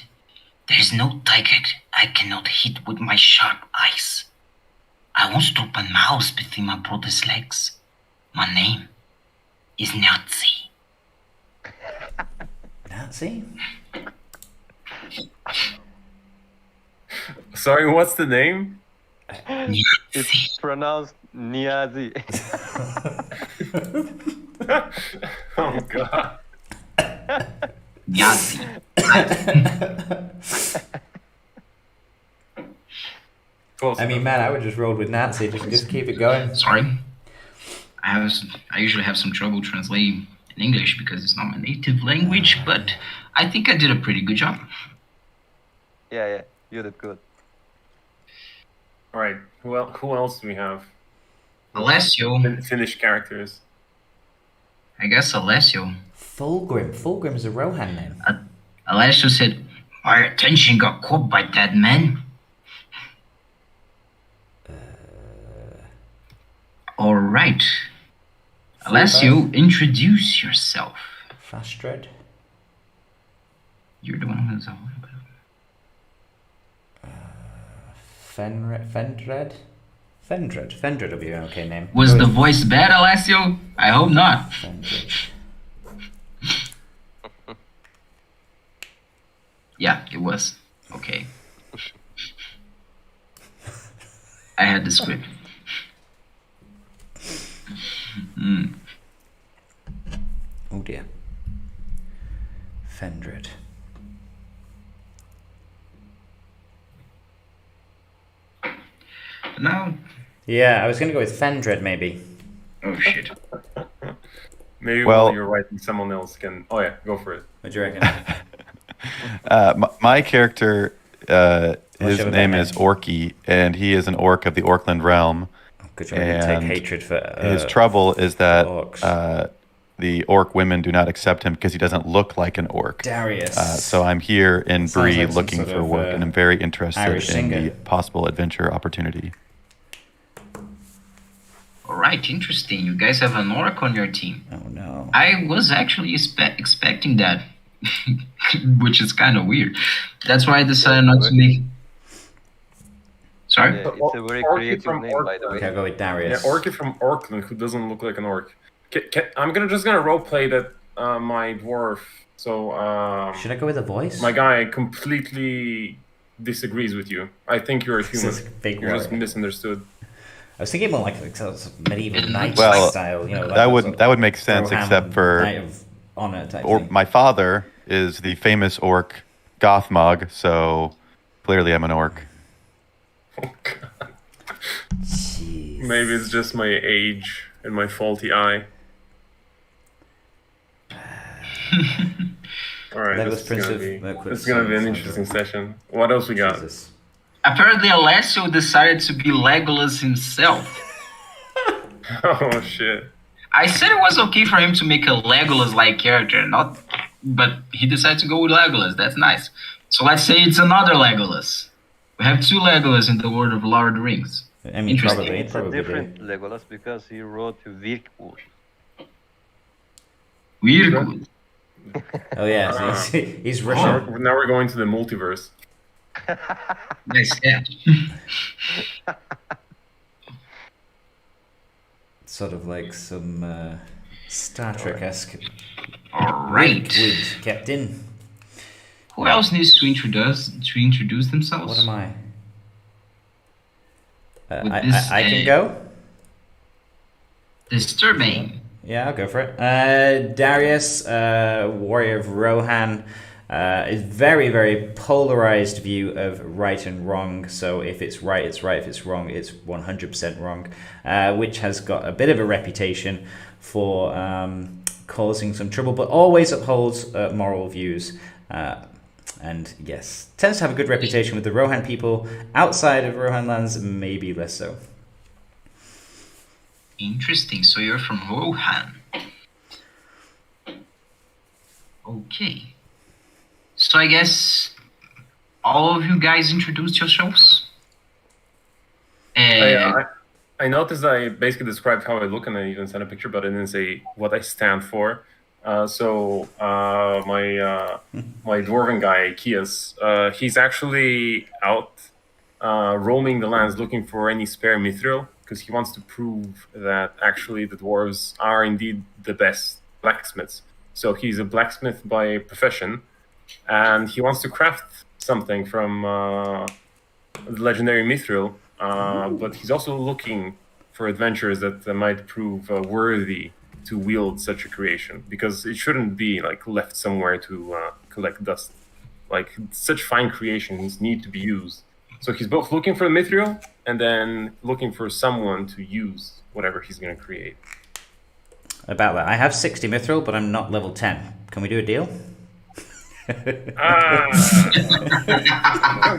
B: There's no tiger I cannot hit with my sharp eyes. I once dropped a mouse between my brother's legs. My name is Nazi.
A: Nazi?
D: Sorry, what's the name?
E: It's pronounced Niyazi.
D: Oh god.
B: Nazi.
D: Close
A: I mean,
D: enough.
A: man, I would just roll with Nazi. Just keep it going.
B: Sorry. I usually have some trouble translating in English because it's not my native language, but I think I did a pretty good job.
E: Yeah, you did good.
D: All right. Who else do we have?
B: Alessio.
D: Finnish characters.
B: I guess Alessio.
A: Fulgrim. Fulgrim is a Rohan name.
B: Alessio said, "My attention got caught by that man." All right. Alessio, introduce yourself.
A: Fastred.
B: You're the one who's
A: Fendred? Fendred will be an okay name.
B: Was
A: Go
B: the
A: with
B: voice bad, Alessio? I hope not.
A: Fendred.
B: Yeah, it was. Okay. I had the script.
A: Oh dear. Fendred.
B: No.
A: Yeah, I was gonna go with Fendred maybe.
B: Oh shit.
D: Maybe
F: Well-
D: while you're writing, someone else can. Oh yeah, go for it.
A: What do you reckon?
F: My character, his
A: you have a
F: name
A: bad
F: is
A: name?
F: Orky, and he is an orc of the Orkland realm.
A: Could you maybe take
F: And
A: hatred for
F: His trouble is that
A: orcs.
F: the orc women do not accept him because he doesn't look like an orc.
A: Darius.
F: So I'm here in
A: Sounds
F: Bree
A: like some
F: looking
A: sort
F: for
A: of,
F: work, and I'm very interested
A: Irish
F: in the
A: singer.
F: possible adventure opportunity.
B: All right, interesting. You guys have an orc on your team.
A: Oh no.
B: I was actually expecting that, which is kind of weird. That's why I decided not to make. Sorry.
E: Yeah, it's a very
D: Orky
E: creative
D: from
E: name, by the way.
A: Okay, I'll go with
D: Yeah,
A: Darius.
D: Orky from Orkland, who doesn't look like an orc. I'm just gonna roleplay that my dwarf. So
A: Should I go with a voice?
D: my guy completely disagrees with you. I think you're a
A: This
D: human.
A: is a big
D: You're just
A: word.
D: misunderstood.
A: I was thinking more like sort of medieval knight
F: Well,
A: style, you know. Like
F: that would make sense,
A: Rohan
F: except for
A: Knight of Honor type
F: or,
A: thing.
F: my father is the famous orc Gothmog, so clearly I'm an orc.
A: Jeez.
D: Maybe it's just my age and my faulty eye. All right,
A: Legolas
D: this is
A: Prince
D: gonna
A: of
D: be
A: Mirkwood,
D: this is gonna be an
A: sounds
D: interesting
A: good.
D: session. What else we got?
A: Jesus.
B: Apparently, Alessio decided to be Legolas himself.
D: Oh shit!
B: I said it was okay for him to make a Legolas-like character, but he decided to go with Legolas. That's nice. So let's say it's another Legolas. We have two Legolas in the world of Lord of the Rings.
A: I mean,
B: Interesting.
A: probably.
E: It's a
A: Probably.
E: different Legolas because he wrote Virkwood.
B: Weird. Good.
A: Oh yeah, so he's Russian.
D: Now we're going to the multiverse.
B: Nice catch.
A: Sort of like some Star Trek-esque.
B: All right.
A: Wood, Captain.
B: Who else needs to introduce themselves?
A: What am I?
B: With this,
A: I can go.
B: Disturbing.
A: Yeah, I'll go for it. Darius, warrior of Rohan, is very, very polarized view of right and wrong. So if it's right, it's right. If it's wrong, it's 100% wrong. Which has got a bit of a reputation for causing some trouble, but always upholds moral views. And yes, tends to have a good reputation with the Rohan people. Outside of Rohan lands, maybe less so.
B: Interesting. So you're from Rohan. Okay. So I guess all of you guys introduced yourselves.
D: I noticed I basically described how I look, and I even sent a picture, but I didn't say what I stand for. My dwarven guy, Kias, he's actually out roaming the lands looking for any spare mithril, because he wants to prove that actually the dwarves are indeed the best blacksmiths. So he's a blacksmith by profession, and he wants to craft something from the legendary mithril, but he's also looking for adventures that might prove worthy to wield such a creation, because it shouldn't be like left somewhere to collect dust. Like, such fine creations need to be used. So he's both looking for the mithril and then looking for someone to use whatever he's going to create.
A: About that, I have 60 mithril, but I'm not level 10. Can we do a deal?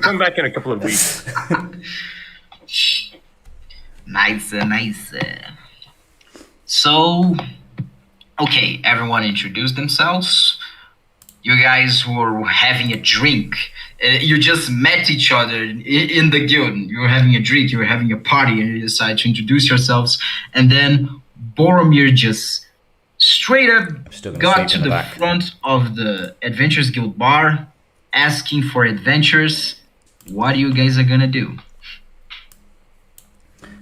D: Come back in a couple of weeks.
B: Nice. So, okay, everyone introduced themselves. You guys were having a drink. You just met each other in the guild. You were having a drink, you were having a party, and you decided to introduce yourselves. And then Boromir just straight up got to the front of the Adventurers Guild bar, asking for adventures. What are you guys gonna do?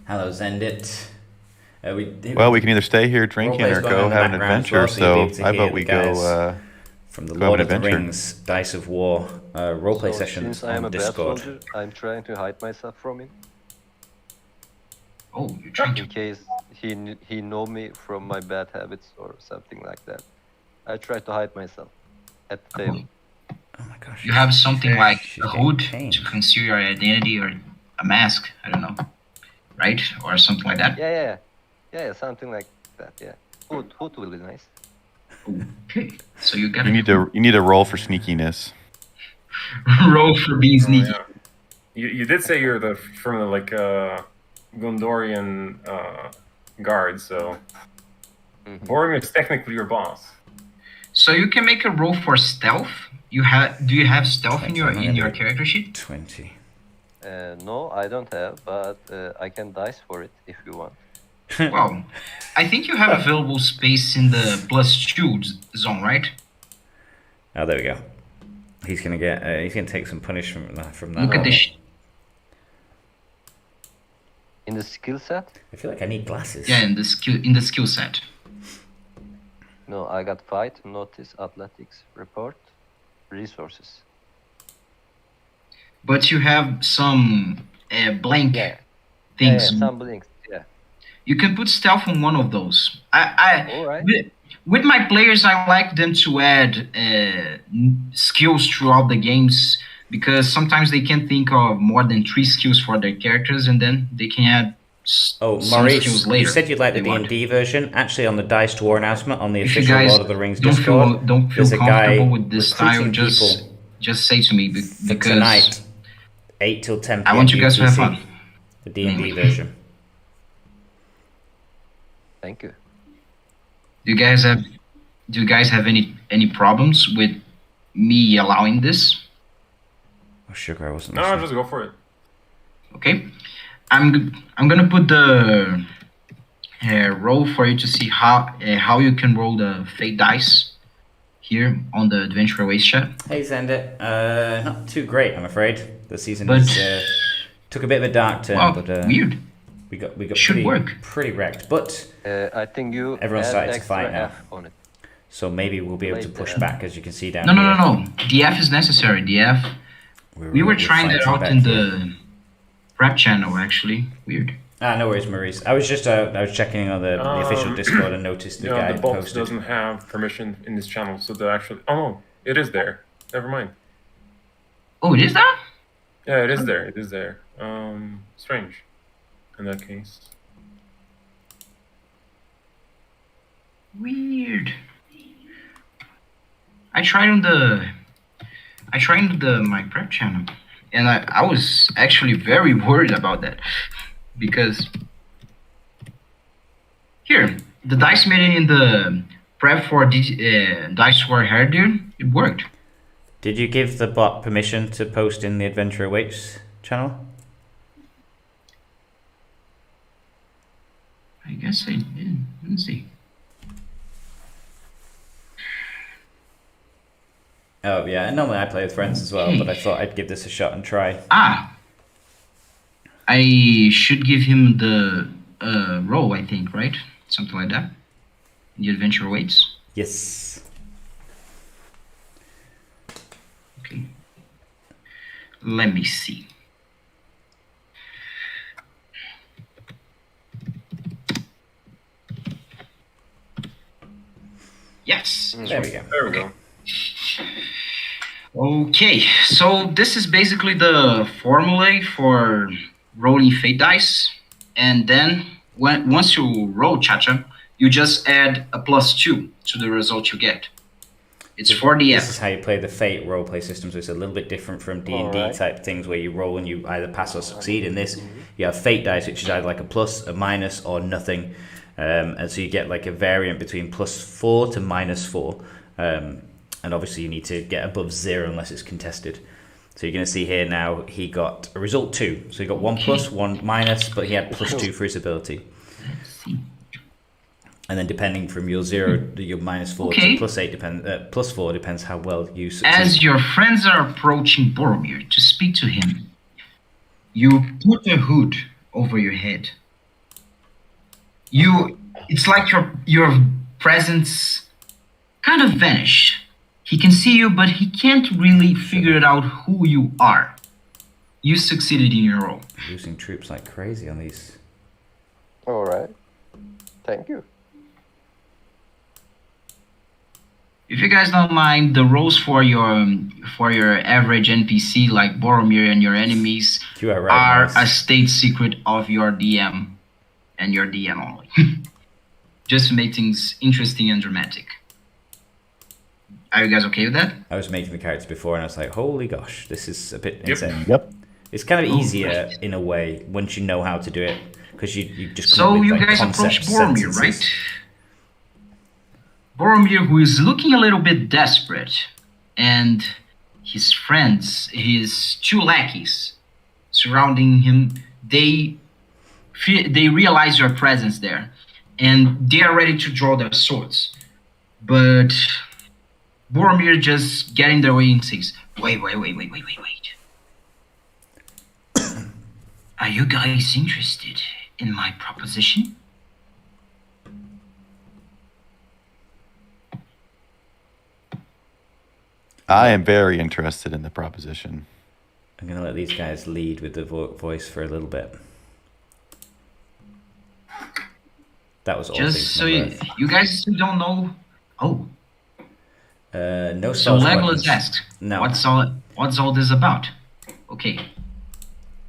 A: Hello, Zendit.
F: We can either stay here drinking or go have an adventure. So how about we go
A: from the Lord of the Rings Dice of War roleplay sessions
E: Since I am
A: on
E: a bad
A: Discord.
E: soldier, I'm trying to hide myself from him.
B: Oh, you're trying to...
E: In case he know me from my bad habits or something like that. I try to hide myself at the table.
A: Oh my gosh.
B: You have something like
A: She's
B: a hood
A: getting
B: to conceal your identity, or a mask, I don't know, right? Or something like that?
E: Yeah, something like that, yeah. Hood will be nice.
B: Okay, so you gotta...
F: You need to roll for sneakiness.
B: roll for being sneaky.
D: Yeah. You did say you're from the Gondorian guard, so Boromir is technically your boss.
B: So you can make a roll for stealth. Do you have stealth in your character sheet?
A: 20.
E: No, I don't have, but I can dice for it if you want.
B: Well, I think you have available space in the +2 zone, right?
A: Oh, there we go. He's gonna get. He's gonna take some punishment from that.
B: Look at this.
E: In the skill set?
A: I feel like I need glasses.
B: Yeah, in the skill set.
E: No, I got fight, notice, athletics, report, resources.
B: But you have some blank things.
E: Yeah, some blinks. Yeah.
B: You can put stealth on one of those.
E: All right.
B: With my players, I like them to add skills throughout the games, because sometimes they can think of more than 3 skills for their characters, and then they can add some
A: Maurice,
B: skills later.
A: you said you'd like the D&D version. Actually, on the Dice to War announcement on the official Lord of the Rings Discord,
B: don't feel
A: there's a guy
B: comfortable with this style,
A: recruiting
B: just say to me,
A: for
B: because
A: tonight, 8 till 10 p.m.
B: I want you guys to have
A: UTC,
B: fun.
A: The D&D version.
E: Thank you.
B: Do you guys have any problems with me allowing this?
A: Oh, sugar, I wasn't
D: No,
A: listening.
D: just go for it.
B: Okay, I'm gonna put the roll for you to see how you can roll the fate dice here on the Adventure Waste chat.
A: Hey, Zendit. Not too great, I'm afraid. The season
B: But-
A: took a bit of a dark turn,
B: Wow,
A: but
B: weird.
A: We got
B: Should work.
A: pretty wrecked, but
C: I think you
A: everyone's
C: add
A: starting to
C: extra
A: fight now.
C: F on it.
A: So maybe we'll be able to
C: Wait,
A: push
C: uh,
A: back, as you can see down
B: No,
A: here.
B: no. The F is necessary. The F. We were trying that
A: fighting
B: out
A: back
B: in
A: here.
B: the prep channel, actually. Weird.
A: No worries, Maurice. I was checking on the official Discord and noticed the guy
D: the bot
A: posted.
D: doesn't have permission in this channel, so the actual. Oh no, it is there. Never mind.
B: Oh, it is that?
D: Yeah, it is there. It is there. Strange. In that case.
B: Weird. I tried on my prep channel, and I was actually very worried about that because here the dice made it in the prep for dice war herder, it worked.
A: Did you give the bot permission to post in the Adventure Awaits channel?
B: I guess I did. Let's see.
A: Oh yeah, normally I play with friends as well, but I thought I'd give this a shot and try.
B: I should give him the role, I think, right? Something like that. The adventure awaits.
A: Yes.
B: Okay. Let me see. Yes.
A: There we go.
D: There we go.
B: Okay, so this is basically the formula for rolling fate dice, and then once you roll Chacha, you just add a +2 to the result you get. It's 40
A: This
B: F.
A: is how you play the Fate roleplay system, so it's a little bit different from D&D
C: Alright.
A: type things where you roll and you either pass or succeed. In this, you have Fate dice, which is either like a plus, a minus, or nothing. And so you get like a variant between +4 to -4. And obviously you need to get above 0 unless it's contested. So you're going to see here now he got a result 2. So he got 1 plus, 1 minus, but he had +2 for his ability. And then depending from your 0, your -4
B: Okay.
A: to +4 depends how well you succeed.
B: As your friends are approaching Boromir to speak to him, you put a hood over your head. It's like your presence kind of vanished. He can see you, but he can't really figure it out who you are. You succeeded in your role.
A: Losing troops like crazy on these.
E: Alright. Thank you.
B: If you guys don't mind, the roles for your average NPC like Boromir and your enemies
A: You are right,
B: are
A: Maurice.
B: a state secret of your DM and your DM only. Just to make things interesting and dramatic. Are you guys okay with that?
A: I was making the characters before and I was like, holy gosh, this is a bit insane.
G: Yep.
A: It's kind of easier in a way once you know how to do it, because you just come
B: So
A: up with,
B: you
A: like,
B: guys
A: concept
B: approach Boromir,
A: sentences.
B: right? Boromir, who is looking a little bit desperate, and his friends, his 2 lackeys surrounding him, they realize your presence there, and they are ready to draw their swords. But Boromir just get in their way and says, wait. Are you guys interested in my proposition?
F: I am very interested in the proposition.
A: I'm going to let these guys lead with the voice for a little bit. That was all
B: Just
A: things
B: so
A: from birth.
B: you guys still don't know. Oh,
A: No
B: so
A: spells,
B: Legolas
A: weapons.
B: asked,
A: No.
B: what's all this about? Okay,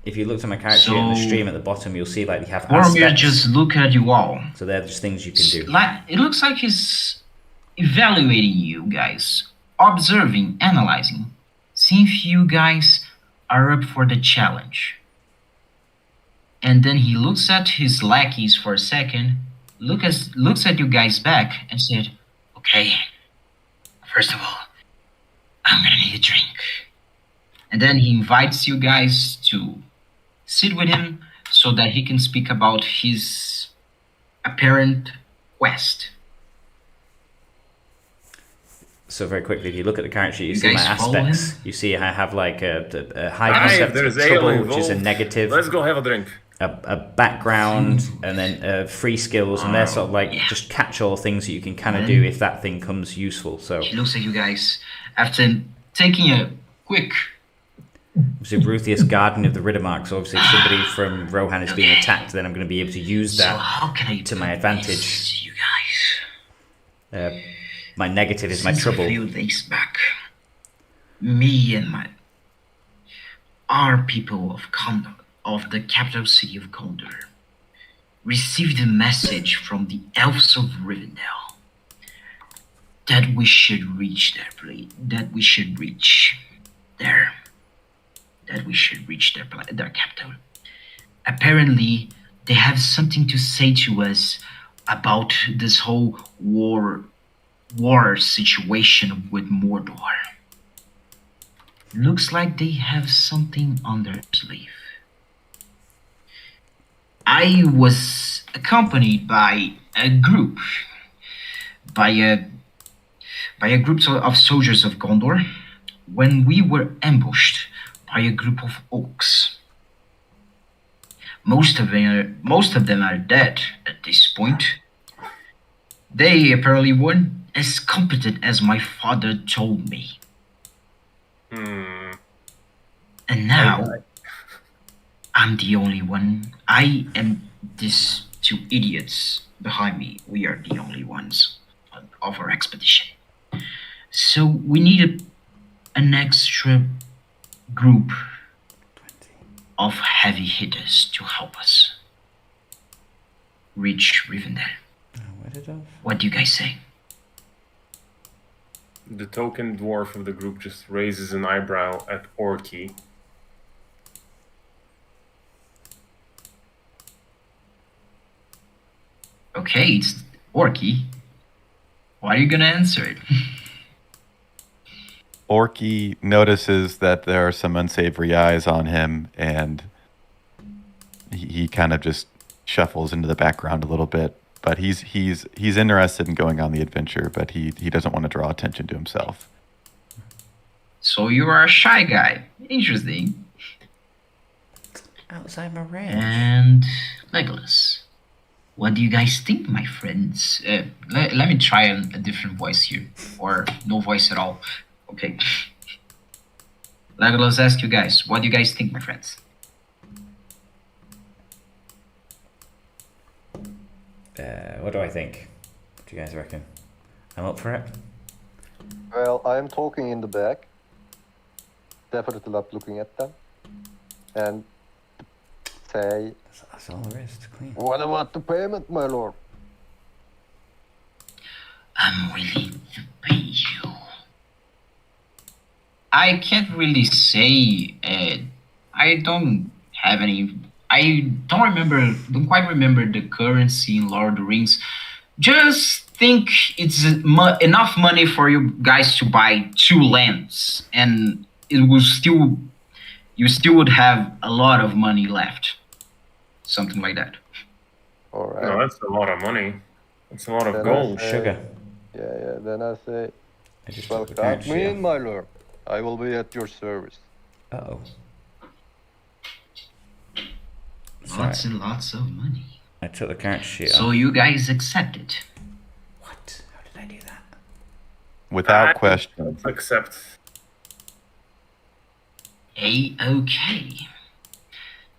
A: If you look at my character in the
B: So-
A: stream at the bottom, you'll see like you have
B: Boromir
A: aspects.
B: just look at you all.
A: So they're just things you can do.
B: Like, it looks like he's evaluating you guys, observing, analyzing, seeing if you guys are up for the challenge. And then he looks at his lackeys for a second, looks at you guys back, and said, "Okay, first of all, I'm gonna need a drink." And then he invites you guys to sit with him so that he can speak about his apparent quest.
A: So very quickly, if you look at the character, you
B: You
A: see my
B: guys follow
A: aspects.
B: him?
A: You see I have like a high
D: Hey,
A: concept
D: there's
A: of
D: ale
A: trouble, which is a
D: involved.
A: negative.
D: Let's go have a drink.
A: a background and then free skills, and they're sort of like just catch-all things that you can kind of do if that thing comes useful. So
B: It looks like you guys, after taking a quick...
A: obviously Ruthius, Guardian of the Riddermark, so obviously if somebody from Rohan is being attacked, then I'm going to be able to use
B: So
A: that
B: how can I
A: to my
B: put
A: advantage.
B: this to you guys?
A: My negative is my
B: Since
A: trouble.
B: a few days back, me and our people of Condor, of the capital city of Condor, received a message from the elves of Rivendell that we should reach their place, that we should reach their capital. Apparently, they have something to say to us about this whole war situation with Mordor. Looks like they have something on their sleeve. I was accompanied by a group of soldiers of Gondor when we were ambushed by a group of orcs. Most of them are dead at this point. They apparently weren't as competent as my father told me. And now, I'm the only one. I and these two idiots behind me, we are the only ones of our expedition. So we need an extra group of heavy hitters to help us reach Rivendell. What do you guys say?
D: The token dwarf of the group just raises an eyebrow at Orky.
B: Okay, it's Orky. Why are you gonna answer it?
F: Orky notices that there are some unsavory eyes on him, and he kind of just shuffles into the background a little bit. But he's interested in going on the adventure, but he doesn't want to draw attention to himself.
B: So you are a shy guy. Interesting.
A: Outside my range.
B: And Legolas, what do you guys think, my friends? Let me try a different voice here, or no voice at all. Okay. Legolas, ask you guys, what do you guys think, my friends?
A: What do I think? What do you guys reckon? I'm up for it.
E: Well, I am talking in the back. Definitely not looking at them. And say,
A: That's all there is to clean.
E: what about the payment, my lord?
B: I'm willing to pay you. I can't really say. I don't have any. I don't quite remember the currency in Lord of the Rings. Just think it's enough money for you guys to buy 2 lands, and you still would have a lot of money left. Something like that.
E: All right.
D: No, that's a lot of money. That's a lot of
E: Then I
D: gold.
E: say-
A: Sugar.
E: Yeah. Then I say,
A: I just
E: well,
A: took the current
E: count me
A: sheet
E: in, my lord. I will be at your service.
A: off. Uh-oh.
B: Lots and lots of money.
A: I took the current sheet
B: So
A: off.
B: you guys accept it.
A: What? How did I do that?
F: Without question.
D: Accept.
B: Okay.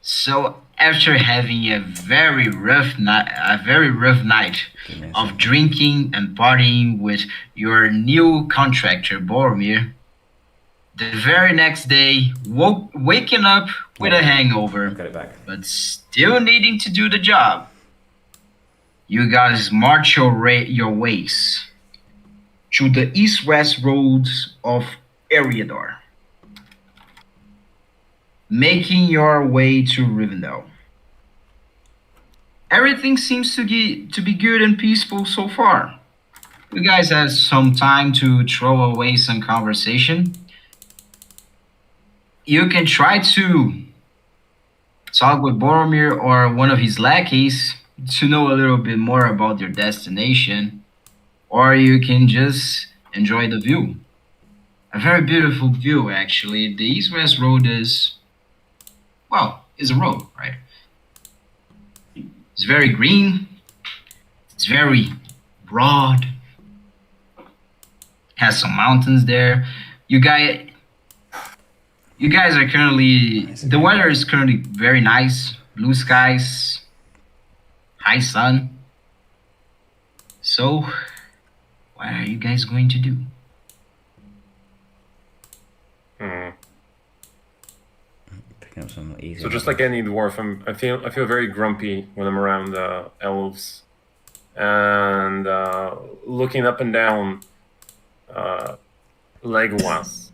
B: So after having a very rough night
A: Give me a
B: of
A: second.
B: drinking and partying with your new contractor Boromir, the very next day, waking up with a hangover,
A: Got it back.
B: but still needing to do the job, you guys march your ways through the east-west roads of Eriador, making your way to Rivendell. Everything seems to be good and peaceful so far. You guys have some time to throw away some conversation. You can try to talk with Boromir or one of his lackeys to know a little bit more about your destination, or you can just enjoy the view. A very beautiful view, actually. The east-west road is a road, right? It's very green. It's very broad. Has some mountains there. You guys are currently, the weather is currently very nice. Blue skies, high sun. So, what are you guys going to do?
A: Picking up some easy.
D: So just like any dwarf, I feel very grumpy when I'm around elves, and looking up and down. Legolas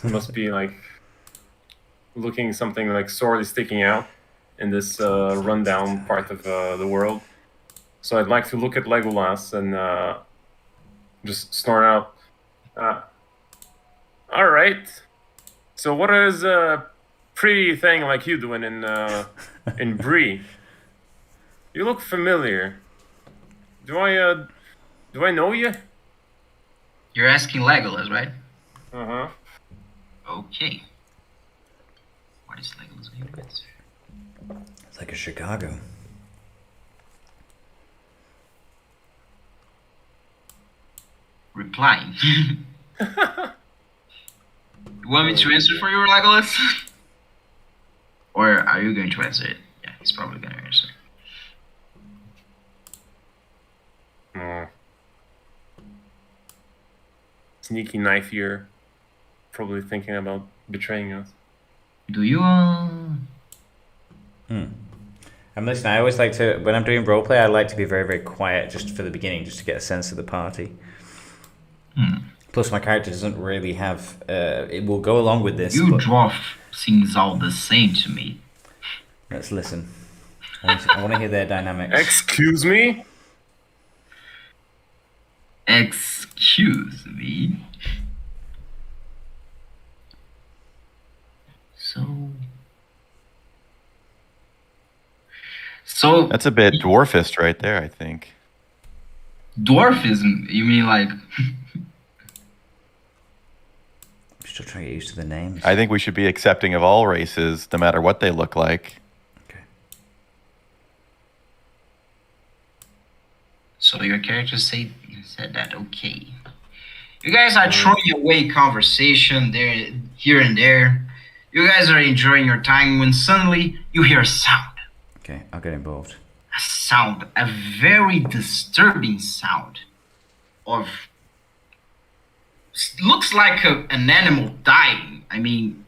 D: must be like looking something like sorely sticking out in this rundown part of the world. So I'd like to look at Legolas and just snort out. All right. So what is a pretty thing like you doing in Bree? You look familiar. Do I know you?
B: You're asking Legolas, right?
D: Uh-huh.
B: Okay. What is Legolas going to answer?
A: It's like a Chicago.
B: Replying. You want me to answer for you, Legolas? Or are you going to answer it? Yeah, he's probably going to answer.
D: Sneaky knife here. Probably thinking about betraying us.
B: Do you,
A: I'm listening. I always like to, when I'm doing roleplay, I like to be very, very quiet just for the beginning, just to get a sense of the party. Plus, my character doesn't really have, it will go along with this.
B: You dwarf seems all the same to me.
A: Let's listen. I want to hear their dynamics.
D: Excuse me?
B: Excuse me? So
F: That's a bit dwarfist right there, I think.
B: Dwarfism? You mean like...
A: I'm still trying to get used to the names.
F: I think we should be accepting of all races, no matter what they look like.
A: Okay.
B: So your character said that, okay. You guys are throwing away conversation there, here and there. You guys are enjoying your time when suddenly you hear a sound.
A: Okay, I'll get involved.
B: A sound, a very disturbing sound of... Looks like an animal dying. I mean,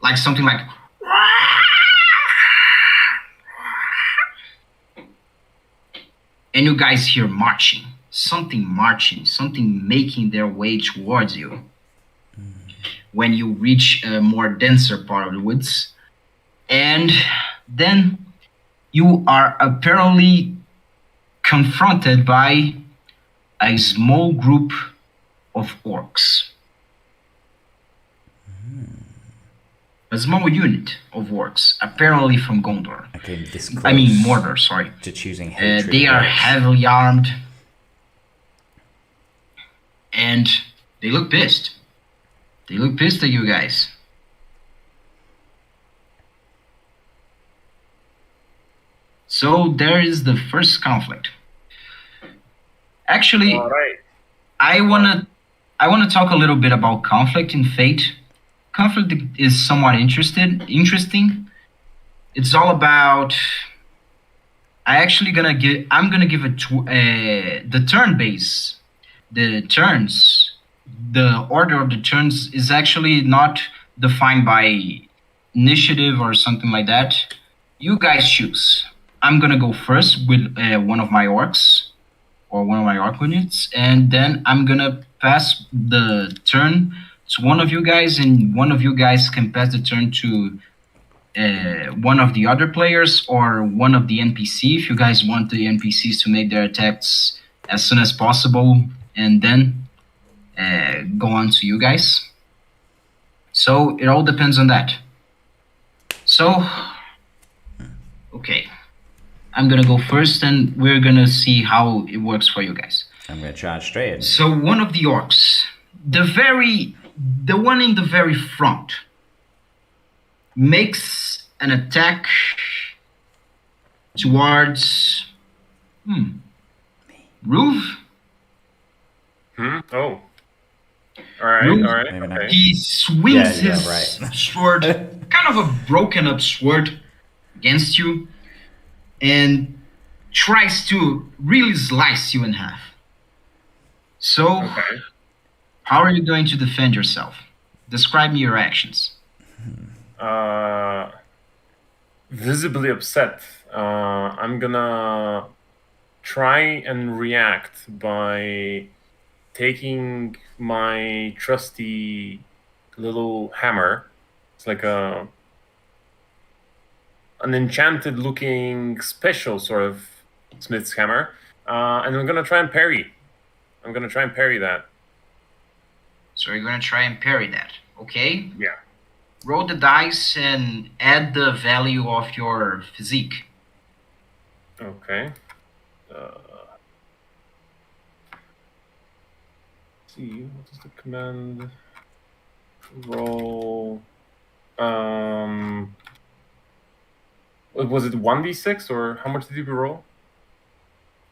B: like something like... And you guys hear marching. Something making their way towards you. When you reach a more denser part of the woods. And then you are apparently confronted by a small group of orcs. A small unit of orcs, apparently from Gondor.
A: Okay, this close
B: I mean Mordor, sorry.
A: to choosing hatred.
B: They are heavily armed. And they look pissed. They look pissed at you guys. So there is the first conflict. Actually,
D: All right.
B: I wanna talk a little bit about conflict in Fate. Conflict is somewhat interesting. It's all about. I'm gonna give the turn base. The turns, the order of the turns is actually not defined by initiative or something like that. You guys choose. I'm gonna go first with one of my orcs or one of my orc units, and then I'm gonna pass the turn to one of you guys, and one of you guys can pass the turn to one of the other players or one of the NPC if you guys want the NPCs to make their attacks as soon as possible, and then go on to you guys. So it all depends on that. So, okay. I'm gonna go first, and we're gonna see how it works for you guys.
A: I'm gonna charge straight in.
B: So one of the orcs, the one in the very front, makes an attack towards Roof.
D: Oh. All right.
B: Roof.
D: All right.
A: Maybe not.
D: Okay.
B: He swings
A: Yeah,
B: his
A: right.
B: sword, kind of a broken up sword, against you, and tries to really slice you in half. So,
D: Okay.
B: how are you going to defend yourself? Describe me your actions.
D: Visibly upset. I'm gonna try and react by taking my trusty little hammer. It's like an enchanted looking special sort of smith's hammer. And I'm gonna try and parry. I'm gonna try and parry that.
B: So you're going to try and parry that, okay?
D: Yeah.
B: Roll the dice and add the value of your physique.
D: Okay. See, what is the command? Roll. Was it 1d6 or how much did you roll?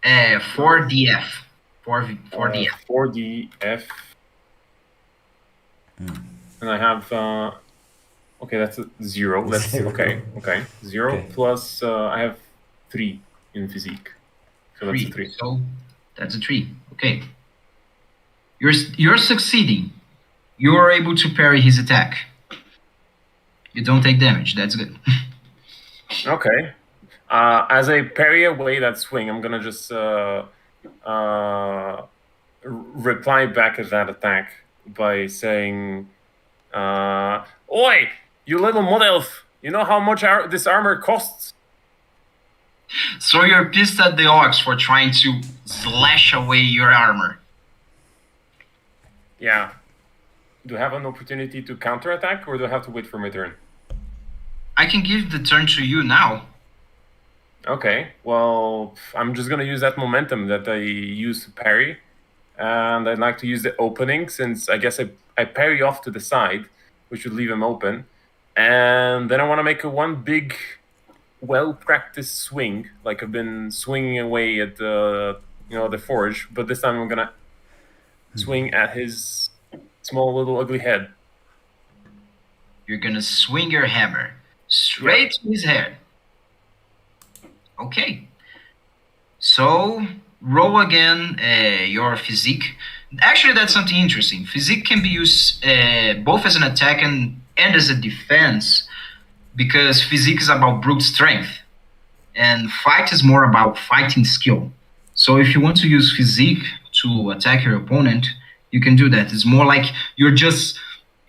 B: 4df. 4df.
D: 4df. And I have. Okay, that's a 0. That's
A: Zero.
D: okay. Okay, 0
A: Okay.
D: plus I have 3 in physique. So that's a 3.
B: So that's a 3. Okay. You're succeeding. You are able to parry his attack. You don't take damage. That's good.
D: Okay. As I parry away that swing, I'm gonna just reply back at that attack by saying, "Oi, you little mud elf! You know how much this armor costs?"
B: So you're pissed at the orcs for trying to slash away your armor.
D: Yeah. Do I have an opportunity to counterattack, or do I have to wait for my turn?
B: I can give the turn to you now.
D: Okay. Well, I'm just gonna use that momentum that I used to parry, and I'd like to use the opening since I guess I parry off to the side, which would leave him open, and then I want to make one big, well-practiced swing, like I've been swinging away at the the forge, but this time I'm gonna swing at his small little ugly head.
B: You're gonna swing your hammer straight to his head. Okay. So roll again your physique. Actually, that's something interesting. Physique can be used both as an attack and as a defense, because physique is about brute strength, and fight is more about fighting skill. So if you want to use physique to attack your opponent, you can do that. It's more like you're just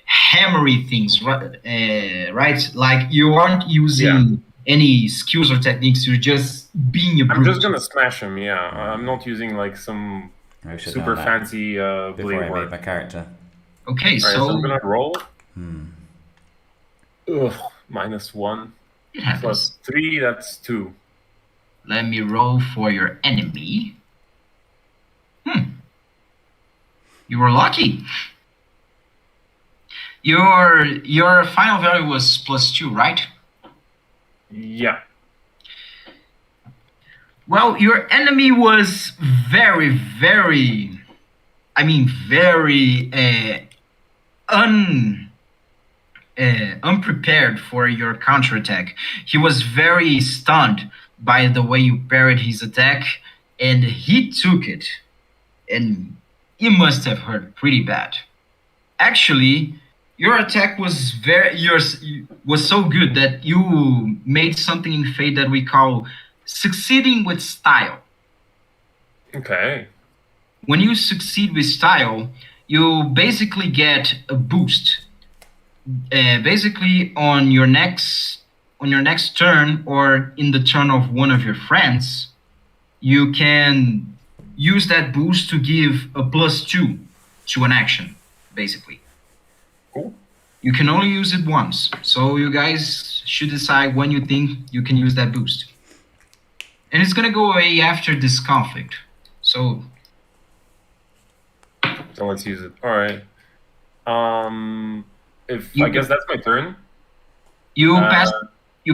B: hammering things, right? Like you aren't using any skills or techniques. You're just being a brute.
D: I'm just gonna smash him. Yeah, I'm not using like some
A: I should
D: super
A: know that
D: fancy
A: before
D: blade
A: I made
D: work.
A: my character.
B: Okay,
D: All right, so I'm gonna roll. Ugh, -1
B: it happens.
D: plus 3. That's 2.
B: Let me roll for your enemy. You were lucky. Your final value was +2, right?
D: Yeah.
B: Well, your enemy was very, very, unprepared for your counterattack. He was very stunned by the way you parried his attack, and he took it. And it must have hurt pretty bad. Actually, your attack was was so good that you made something in Fate that we call succeeding with style.
D: Okay.
B: When you succeed with style, you basically get a boost. Basically, on your next turn or in the turn of one of your friends, you can use that boost to give a +2 to an action, basically.
D: Cool.
B: You can only use it once, so you guys should decide when you think you can use that boost. And it's gonna go away after this conflict. So
D: let's use it. All right. I guess that's my turn.
B: you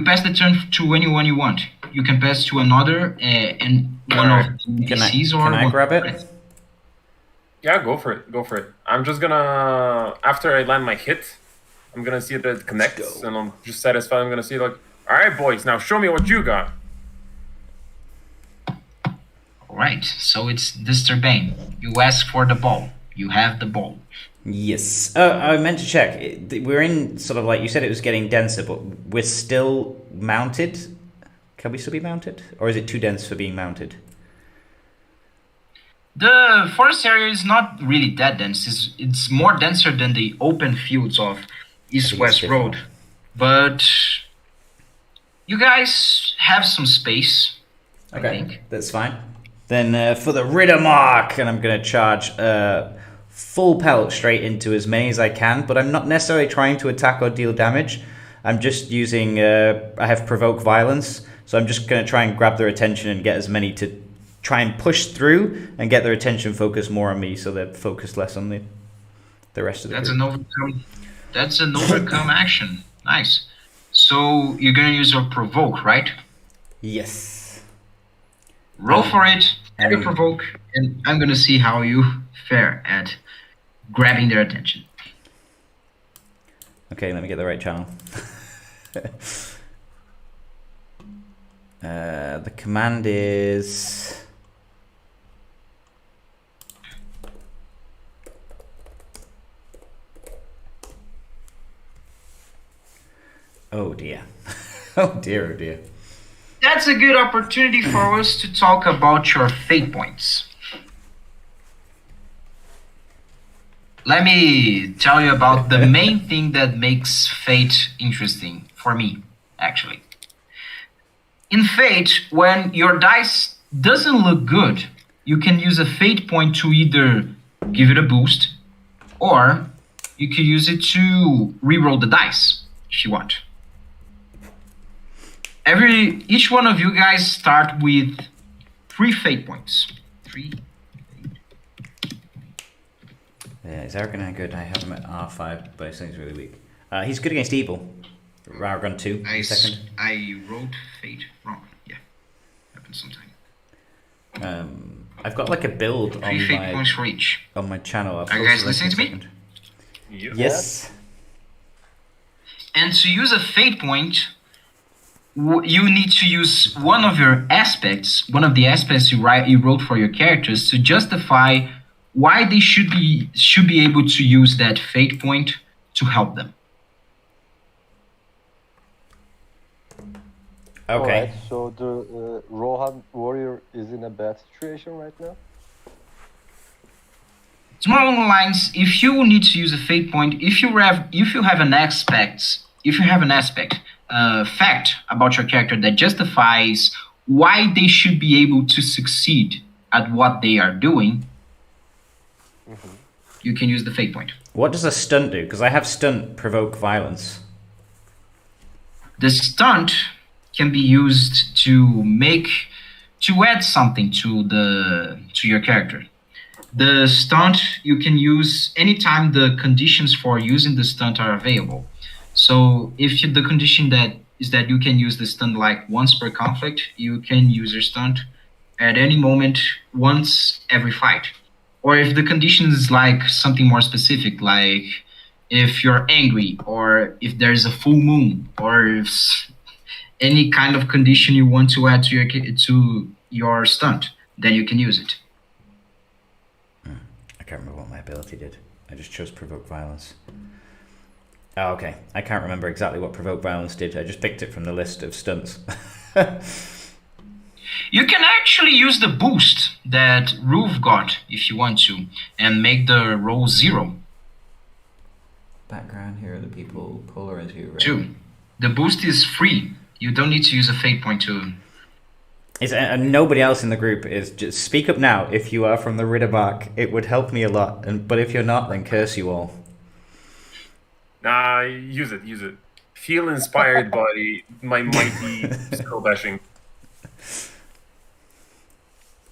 B: pass the turn to anyone you want. you can pass to another and one of the NPCs or
A: Can I
B: one
A: grab it?
B: friend.
D: Yeah, go for it. Go for it. I'm just gonna, after I land my hit, I'm gonna see that it connects, and I'm just satisfied. I'm gonna see like, all right, boys, now show me what you got.
B: All right, so it's Disturbane. You ask for the ball. You have the ball.
A: Yes. I meant to check. We're in sort of like you said. It was getting denser, but we're still mounted. Can we still be mounted, or is it too dense for being mounted?
B: The forest area is not really that dense. It's more denser than the open fields of East-West Road. But you guys have some space, I think.
A: That's fine. Then for the Riddermark, and I'm going to charge full pelt straight into as many as I can, but I'm not necessarily trying to attack or deal damage. I'm just using, I have Provoke Violence, so I'm just going to try and grab their attention and get as many to try and push through and get their attention focused more on me, so they're focused less on the rest of the group.
B: That's an overcome action. Nice. So you're going to use your Provoke, right?
A: Yes.
B: Roll for it, add your Provoke, and I'm going to see how you fare at grabbing their attention.
A: Okay, let me get the right channel. The command is... Oh dear. Oh dear, oh dear.
B: That's a good opportunity for us to talk about your fate points. Let me tell you about the main thing that makes Fate interesting for me, actually. In Fate, when your dice doesn't look good, you can use a Fate point to either give it a boost, or you could use it to reroll the dice if you want. Each one of you guys start with 3 Fate points. 3.
A: Yeah, is Aragon good? I have him at R5, but I think he's really weak. He's good against evil. Aragon 2, second.
B: I wrote Fate wrong. Yeah, happens sometime.
A: I've got like a build
B: 3 Fate points for each.
A: on my channel.
B: Are you guys listening to me?
A: Yes.
B: And to use a Fate point, you need to use one of the aspects you wrote for your characters to justify why they should be able to use that Fate point to help them.
A: Okay.
E: Alright, so the Rohan warrior is in a bad situation right now?
B: It's more along the lines, if you need to use a Fate point, if you have an fact about your character that justifies why they should be able to succeed at what they are doing, you can use the Fate point.
A: What does a stunt do? Because I have stunt provoke violence.
B: The stunt can be used to add something to your character. The stunt you can use anytime the conditions for using the stunt are available. So if the condition that is that you can use the stunt like once per conflict, you can use your stunt at any moment once every fight. Or if the condition is like something more specific, like if you're angry, or if there's a full moon, or if any kind of condition you want to add to your stunt, then you can use it.
A: I can't remember what my ability did. I just chose provoke violence. Oh, okay. I can't remember exactly what provoke violence did. I just picked it from the list of stunts.
B: You can actually use the boost that Roof got if you want to, and make the roll 0.
A: Background, here are the people. Polarize you. Right?
B: 2. The boost is free. You don't need to use a fate point to...
A: Nobody else in the group is just speak up now. If you are from the Riddermark, it would help me a lot. But if you're not, then curse you all.
D: Nah, use it. Feel inspired by my mighty skull bashing.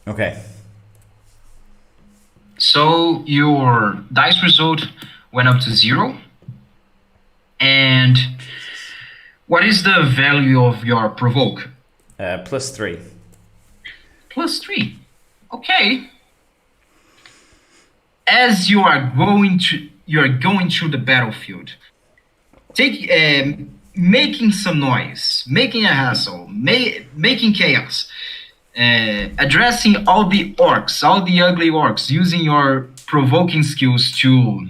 A: Okay.
B: So your dice result went up to 0. And what is the value of your provoke?
A: +3.
B: +3. Okay. As you are going through the battlefield, making some noise, making a hassle, making chaos, addressing all the orcs, all the ugly orcs, using your provoking skills to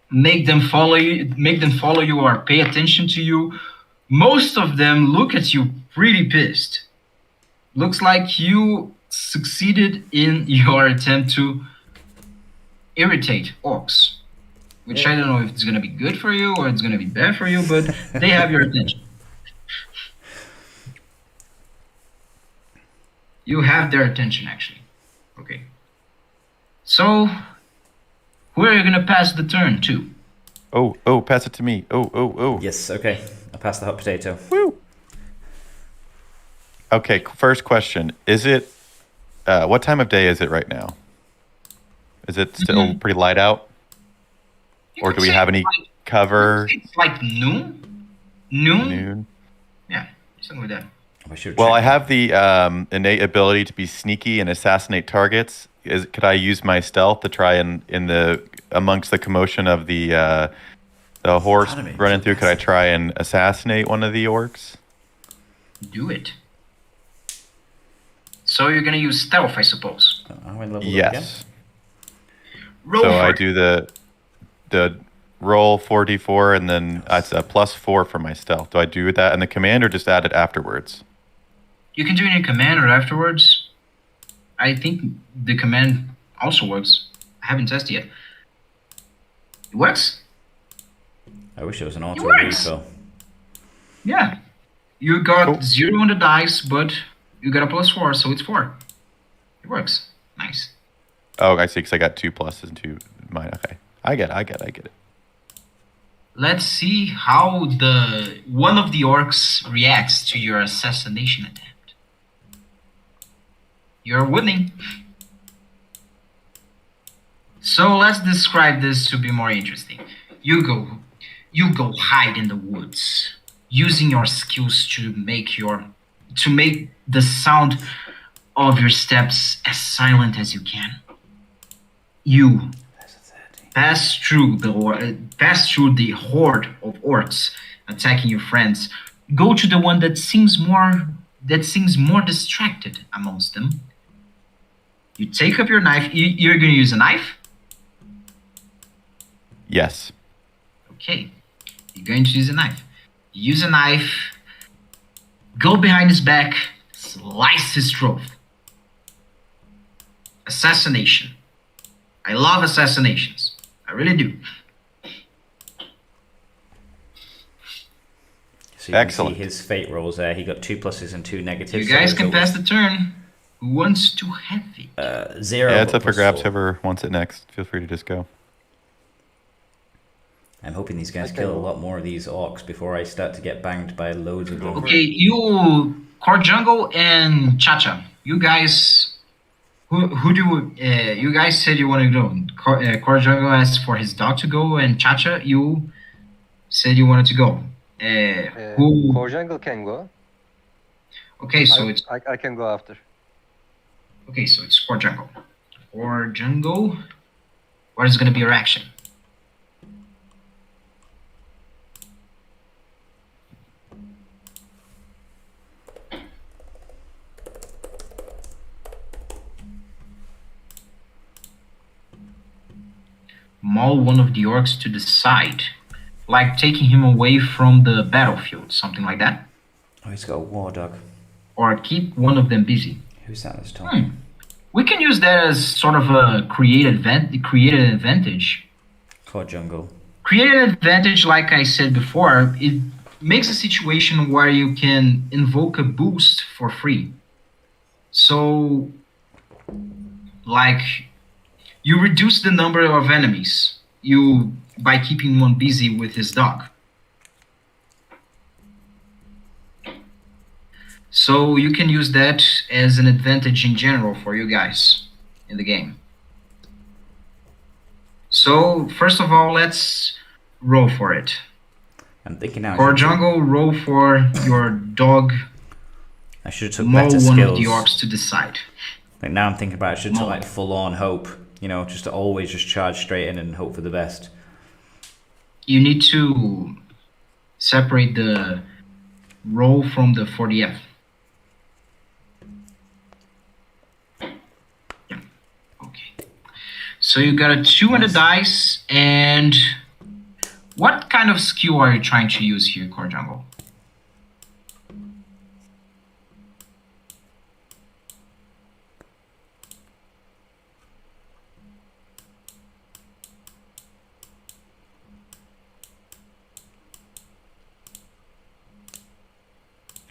B: make them follow you or pay attention to you. Most of them look at you pretty pissed. Looks like you succeeded in your attempt to irritate orcs, which I don't know if it's going to be good for you or it's going to be bad for you, but they have your attention. You have their attention, actually. Okay. So, who are you going to pass the turn to?
F: Oh, pass it to me. Oh.
A: Yes, okay. I'll pass the hot potato.
F: Woo. Okay, first question. Is it, what time of day is it right now? Is it still pretty light out? Or do we have any cover?
B: It's like noon?
F: Noon?
B: Yeah, something like that.
F: Well, I have the innate ability to be sneaky and assassinate targets. Could I use my stealth to try and amongst the commotion of the horse running through? Could I try and assassinate one of the orcs?
B: Do it. So you're gonna use stealth, I suppose.
F: Yes.
B: Roll
F: so
B: for
F: I
B: it.
F: do the roll 4d4 and then it's a +4 for my stealth. Do I do that in the command or just add it afterwards?
B: You can do it in command or afterwards. I think the command also works. I haven't tested yet. It works?
A: I wish it was an auto
B: works.
A: refill.
B: Yeah. You got
F: Cool.
B: 0 on the dice, but you got a +4, so it's 4. It works. Nice.
F: Oh, I see, because I got 2 pluses and 2 mine. Okay. I get it.
B: Let's see how one of the orcs reacts to your assassination attempt. You're winning. So let's describe this to be more interesting. You go hide in the woods, using your skills to make the sound of your steps as silent as you can. You pass through the horde of orcs attacking your friends. Go to the one that seems more distracted amongst them. You take up your knife. You're going to use a knife?
F: Yes.
B: Okay. You're going to use a knife. You use a knife. Go behind his back. Slice his throat. Assassination. I love assassinations. I really do.
A: So you
F: Excellent.
A: can see his fate rolls there. He got 2 pluses and 2 negatives.
B: You
A: so
B: guys
A: those
B: can
A: are
B: pass the turn. Who wants to have it?
A: 0.
F: Yeah, it's
A: but
F: up for grabs.
A: +4.
F: Whoever wants it next, feel free to just go.
A: I'm hoping these guys kill a lot more of these orcs before I start to get banged by loads of them.
B: Okay, you, Core Jungle and Chacha. You guys, who do you guys said you want to go? Core Jungle asked for his dog to go, and Chacha, you said you wanted to go. Who?
E: Core Jungle can go.
B: Okay, so it's
E: I can go after.
B: okay. So it's Core Jungle. Core Jungle. What is going to be your action? Maul one of the orcs to the side, like taking him away from the battlefield, something like that.
A: Oh, he's got a war dog.
B: Or keep one of them busy.
A: Who's that that's talking?
B: We can use that as sort of a created advantage.
A: Core jungle.
B: Created advantage, like I said before, it makes a situation where you can invoke a boost for free. So, like, you reduce the number of enemies by keeping one busy with his dog. So you can use that as an advantage in general for you guys in the game. So first of all, let's roll for it.
A: I'm thinking now.
B: For jungle, roll for your dog
A: I should have took
G: Maul
A: better
G: one of the
A: skills.
G: orcs to decide.
A: Like now I'm thinking about I should have took
G: Maul.
A: like full on hope. You know, just to always just charge straight in and hope for the best.
G: You need to separate the roll from the 40F. Yeah. Okay. So you got a 2 on the dice, and what kind of skill are you trying to use here, Core Jungle?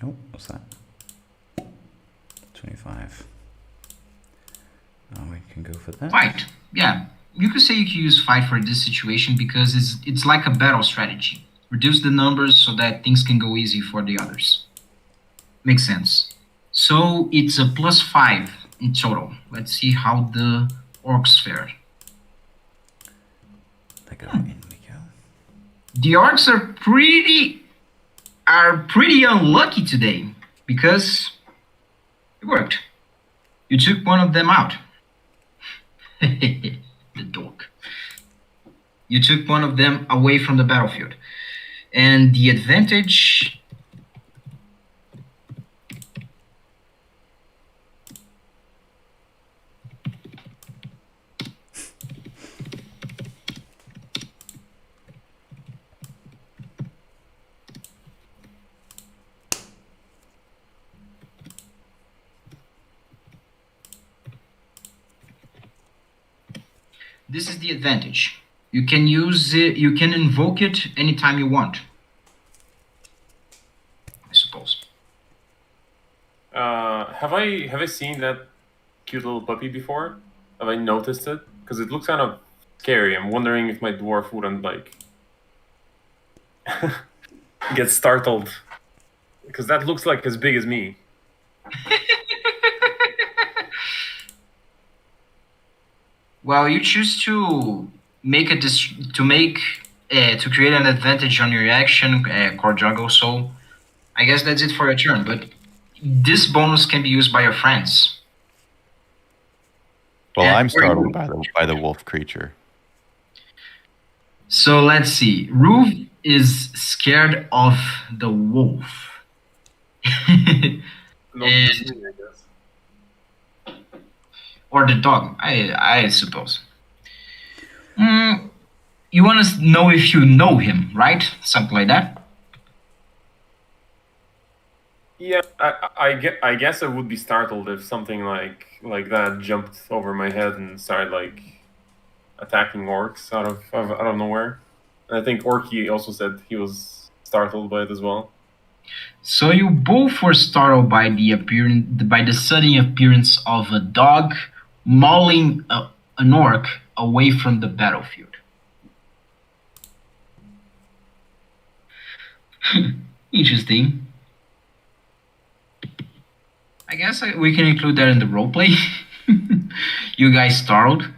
A: Oh, what's that? 25. Oh, we can go for that.
G: Fight. Yeah. You could say you could use fight for this situation because it's like a battle strategy. Reduce the numbers so that things can go easy for the others. Makes sense. So it's a +5 in total. Let's see how the orcs fare.
A: They go in we go.
G: The orcs are pretty unlucky today because it worked. You took one of them out. The dork. You took one of them away from the battlefield. And the advantage... This is the advantage. You can use it, you can invoke it anytime you want. I suppose.
D: Have I seen that cute little puppy before? Have I noticed it? Because it looks kind of scary. I'm wondering if my dwarf wouldn't like get startled. Because that looks like as big as me.
G: Well, you choose to make to create an advantage on your action, Core Jungle. So, I guess that's it for your turn. But this bonus can be used by your friends.
F: Well,
G: And
F: I'm
G: for you-
F: startled by the wolf creature.
G: So let's see. Roof is scared of the wolf.
D: Not
G: And-
D: just me, I guess.
G: Or the dog, I suppose. You want to know if you know him, right? Something like that.
D: Yeah, I guess I would be startled if something like that jumped over my head and started like attacking orcs out of nowhere. And I think Orky also said he was startled by it as well.
G: So you both were startled by the sudden appearance of a dog mauling an orc away from the battlefield. Interesting. I guess we can include that in the roleplay. You guys startled.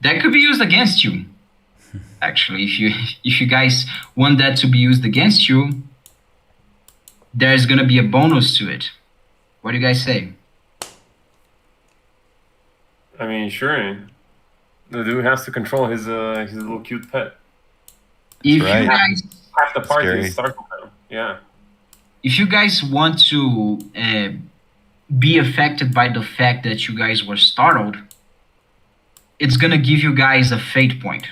G: That could be used against you. Actually, if you guys want that to be used against you, there's gonna be a bonus to it. What do you guys say?
D: I mean, sure. The dude has to control his little cute pet.
G: If
F: right.
G: you guys
D: Half the party
F: Scary.
D: is startled now. Yeah.
G: if you guys want to be affected by the fact that you guys were startled, it's gonna give you guys a fate point.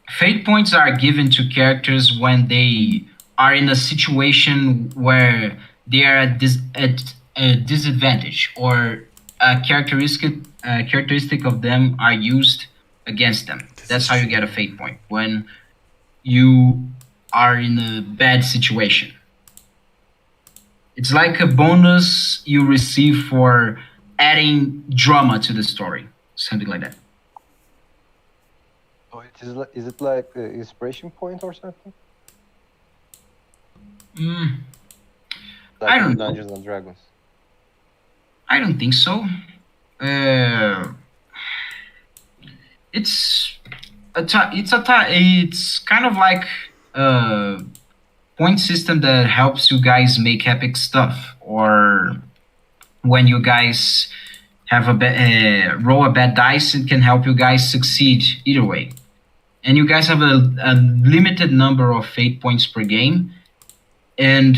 G: Fate points are given to characters when they are in a situation where they are at a disadvantage, or a characteristic of them are used against them. That's how you get a fate point, when you are in a bad situation. It's like a bonus you receive for adding drama to the story, something like that.
E: So is it like an inspiration point or something? Like
G: I don't
E: in
G: know.
E: Dungeons and Dragons.
G: I don't think so. It's kind of like point system that helps you guys make epic stuff, or when you guys have roll a bad dice, it can help you guys succeed either way. And you guys have a limited number of fate points per game. And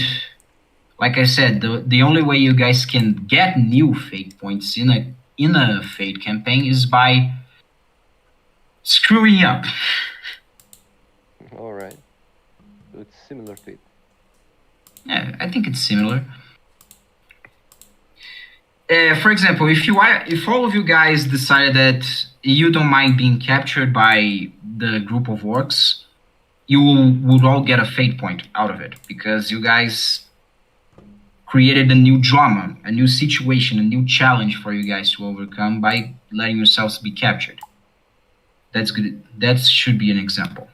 G: like I said, the only way you guys can get new fate points in a fate campaign is by screwing up.
E: All right. So it's similar to it.
G: Yeah, I think it's similar. For example, if all of you guys decided that you don't mind being captured by the group of orcs, you would all get a fate point out of it, because you guys created a new drama, a new situation, a new challenge for you guys to overcome by letting yourselves be captured. That's good. That should be an example.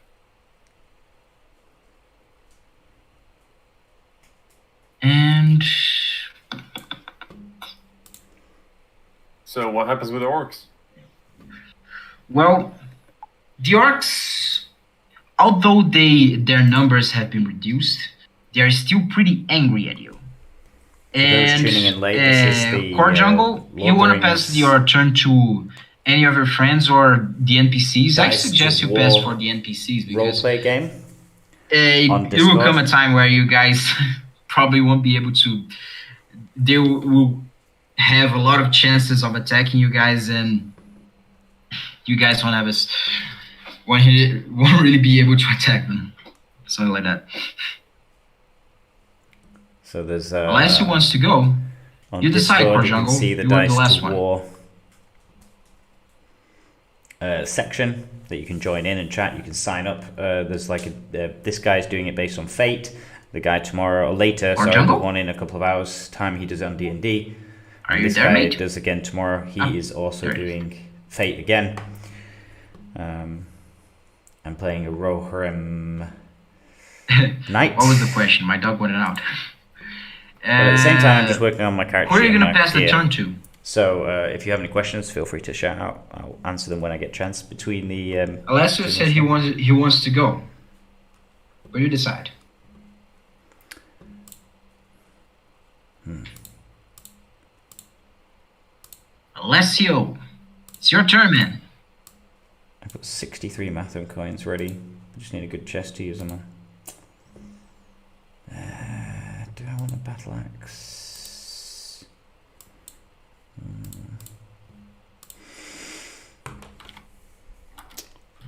G: And
D: So what happens with the orcs?
G: well, the orcs, although their numbers have been reduced, they are still pretty angry at you. And
A: tuning in late, this is the,
G: Core Jungle,
A: Lord
G: you want to
A: of the
G: pass
A: Rings
G: your turn to any of your friends or the NPCs? I
A: Dice
G: suggest
A: to
G: you pass
A: War
G: for the NPCs, because
A: roleplay game. on
G: it will come
A: Discord.
G: a time where you guys probably won't be able to. They will have a lot of chances of attacking you guys, and you guys won't have won't really be able to attack them. Something like that.
A: So there's
G: Unless you wants to go,
A: on
G: you decide,
A: Discord,
G: Core
A: you can
G: Jungle.
A: see the
G: You want the
A: Dice
G: last
A: to
G: one.
A: War section that you can join in and chat. You can sign up. There's like this guy's doing it based on Fate. The guy tomorrow or later,
G: Core
A: so
G: Jungle?
A: the one in a couple of hours time, he does it on D&D.
G: Are you
A: This
G: there,
A: guy
G: mate?
A: does again tomorrow. He
G: Oh,
A: is also
G: there he is.
A: doing Fate again. I'm playing a Rohan Knight.
G: What was the question? My dog went out.
A: But at the same time, I'm just working on my character
G: Who are you
A: sheet and
G: gonna
A: my
G: pass the
A: gear.
G: turn to?
A: So if you have any questions, feel free to shout out. I'll answer them when I get a chance between the.
G: Alessio said he wants to go. What do you decide? Alessio, it's your turn, man.
A: I've got 63 Matham coins ready. I just need a good chest to use them on. Do I want a battle axe?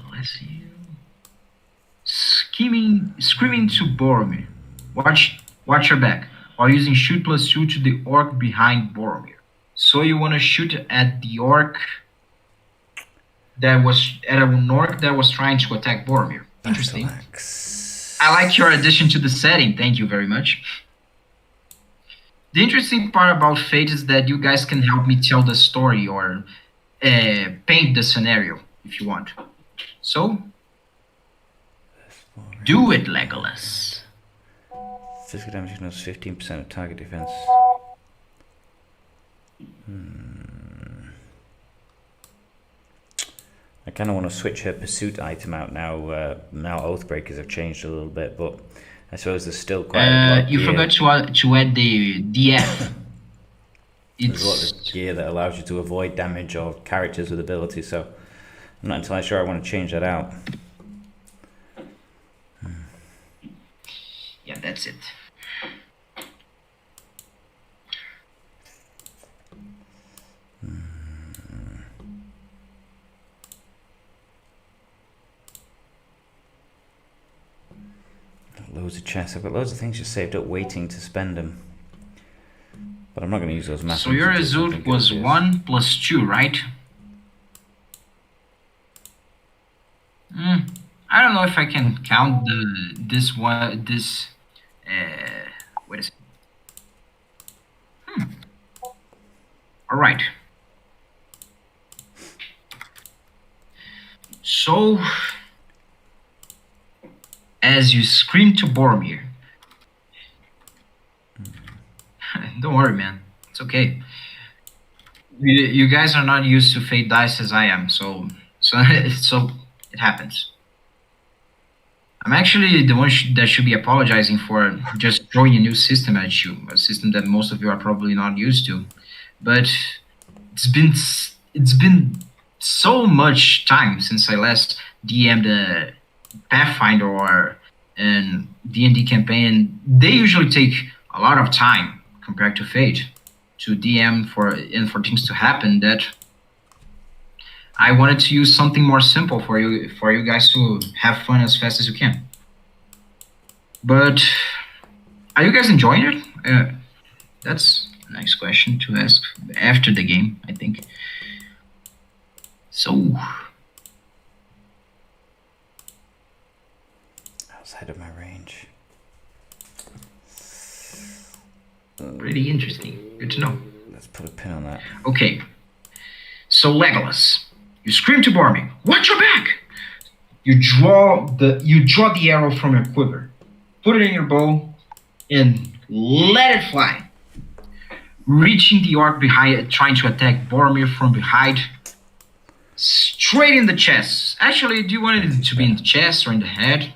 G: Alessio. Screaming to Boromir. Watch your back. While using shoot +2 to the orc behind Boromir. So you want to shoot at the orc that was at an orc that was trying to attack Boromir. Interesting.
A: Battle axe.
G: I like your addition to the setting. Thank you very much. The interesting part about Fate is that you guys can help me tell the story or paint the scenario if you want. So, do it, Legolas.
A: Physical damage equals 15% of target defense. I kind of want to switch her pursuit item out now. Now Oathbreakers have changed a little bit, but I suppose there's still quite a lot of
G: You
A: gear.
G: forgot to add the DF.
A: There's a lot of gear that allows you to avoid damage or characters with abilities, so I'm not entirely sure I want to change that out.
G: Yeah, that's it.
A: Loads of chests. I've got loads of things just saved up waiting to spend them. But I'm not going to use those massive.
G: So your result was 1 + 2, right? I don't know if I can count this one. What is it? All right. So, as you scream to Boromir, don't worry, man. It's okay. You guys are not used to fate dice as I am, so it happens. I'm actually the one that should be apologizing for just throwing a new system at you, a system that most of you are probably not used to. But it's been so much time since I last DM'd a Pathfinder or an D&D campaign. They usually take a lot of time compared to Fate to DM for things to happen, that I wanted to use something more simple for you guys to have fun as fast as you can. But are you guys enjoying it? That's a nice question to ask after the game, I think. So,
A: outside of my range.
G: pretty interesting. Good to know.
A: Let's put a pin on that.
G: Okay. So Legolas, you scream to Boromir, "Watch your back!" You draw the arrow from your quiver, put it in your bow, and let it fly. Reaching the orc behind, trying to attack Boromir from behind, straight in the chest. Actually, do you want it to be in the chest or in the head?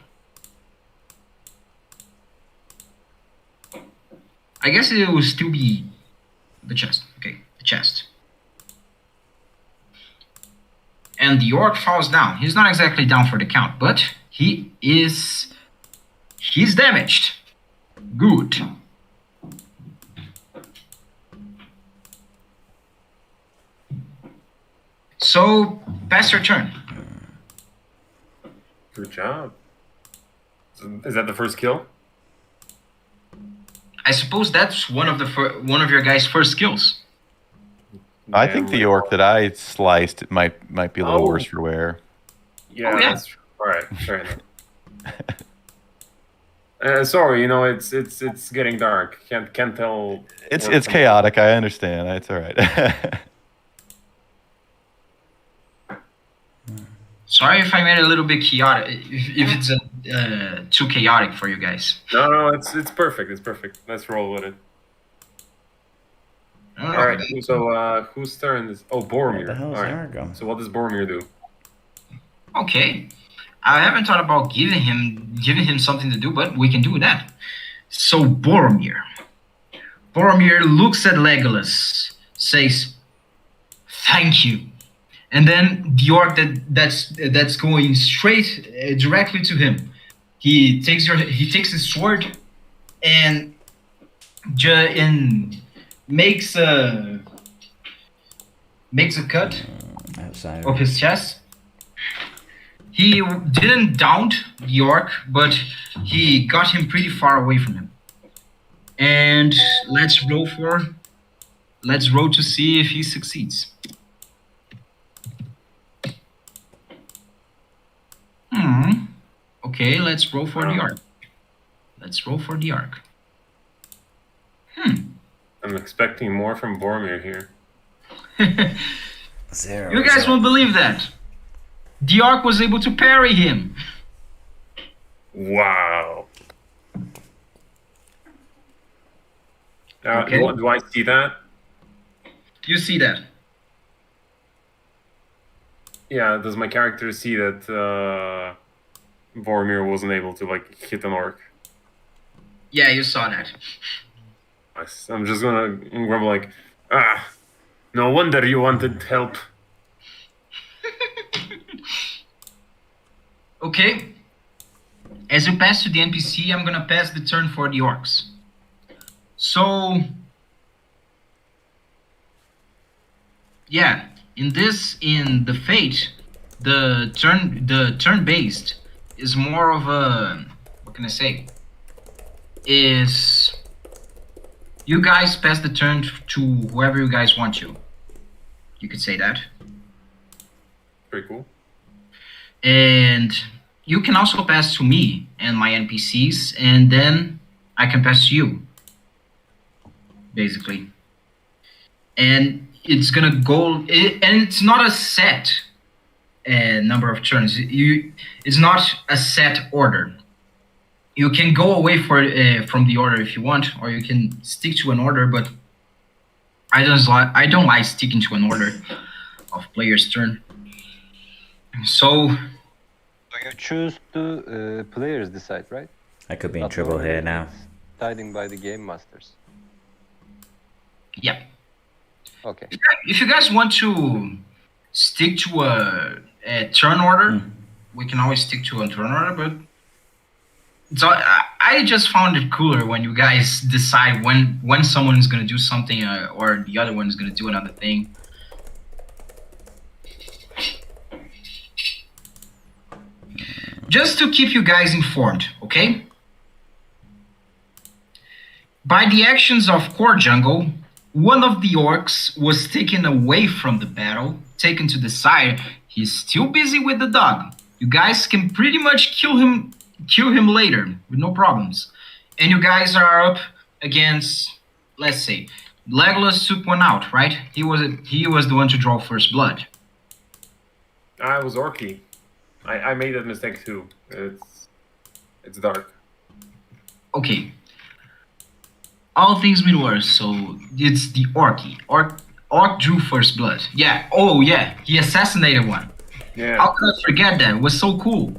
G: I guess it will still be the chest. Okay, the chest. And the orc falls down. He's not exactly down for the count, but he's damaged. Good. So, pass your turn.
D: Good job. Is that the first kill?
G: I suppose that's one of your guys' first skills.
F: I think the orc that I sliced might be a little
D: Oh.
F: worse for wear.
D: Yeah,
G: Oh, yeah.
D: that's all right. Fair enough. Sorry, it's getting dark. Can't tell.
F: It's chaotic. I understand. It's all right.
G: Sorry if I made it a little bit chaotic. If it's too chaotic for you guys.
D: No, it's perfect. It's perfect. Let's roll with it. All right. So whose turn is? Oh, Boromir.
A: What the hell is
D: All right.
A: Aragorn?
D: So what does Boromir do?
G: Okay. I haven't thought about giving him something to do, but we can do that. So Boromir looks at Legolas, says, "Thank you," and then the orc that's going straight directly to him. He takes his sword and makes a cut
A: Outside
G: of his chest. He didn't down the orc, but he got him pretty far away from him. And let's roll to see if he succeeds. Okay, let's roll for the arc.
D: I'm expecting more from Boromir here.
A: Zero.
G: You guys won't believe that. The orc was able to parry him.
D: Wow.
G: Okay.
D: Do I see that?
G: You see that?
D: Yeah. Does my character see that Boromir wasn't able to hit an orc?
G: Yeah, you saw that.
D: I'm just gonna grumble no wonder you wanted help.
G: Okay. As you pass to the NPC, I'm gonna pass the turn for the orcs. So, yeah, in the Fate, the turn based is more of a, what can I say? Is you guys pass the turn to whoever you guys want to. You could say that.
D: Pretty cool.
G: And you can also pass to me and my NPCs, and then I can pass to you, basically. And it's gonna go, and it's not a set number of turns. It's not a set order. You can go away from the order if you want, or you can stick to an order. But I don't like sticking to an order of player's turn. So
C: Do you
E: choose to players decide, right?
A: I could be in
E: Not
A: trouble
E: normally
A: here now.
E: it's deciding by the game masters.
G: Yep.
E: Okay.
G: If you guys want to stick to a turn order, we can always stick to a turn order, but I just found it cooler when you guys decide when someone is going to do something or the other one is going to do another thing. Just to keep you guys informed, okay? By the actions of Core Jungle, one of the orcs was taken away from the battle, taken to the side. He's still busy with the dog. You guys can pretty much kill him later with no problems. And you guys are up against, let's say, Legolas took one out, right? He was the one to draw first blood.
D: I was Orky. I made that mistake too. It's dark.
G: Okay. All things Middle Earth, so it's the Orky. Orc drew first blood. Yeah. Oh yeah. He assassinated one.
D: Yeah.
G: How could I forget that? It was so cool.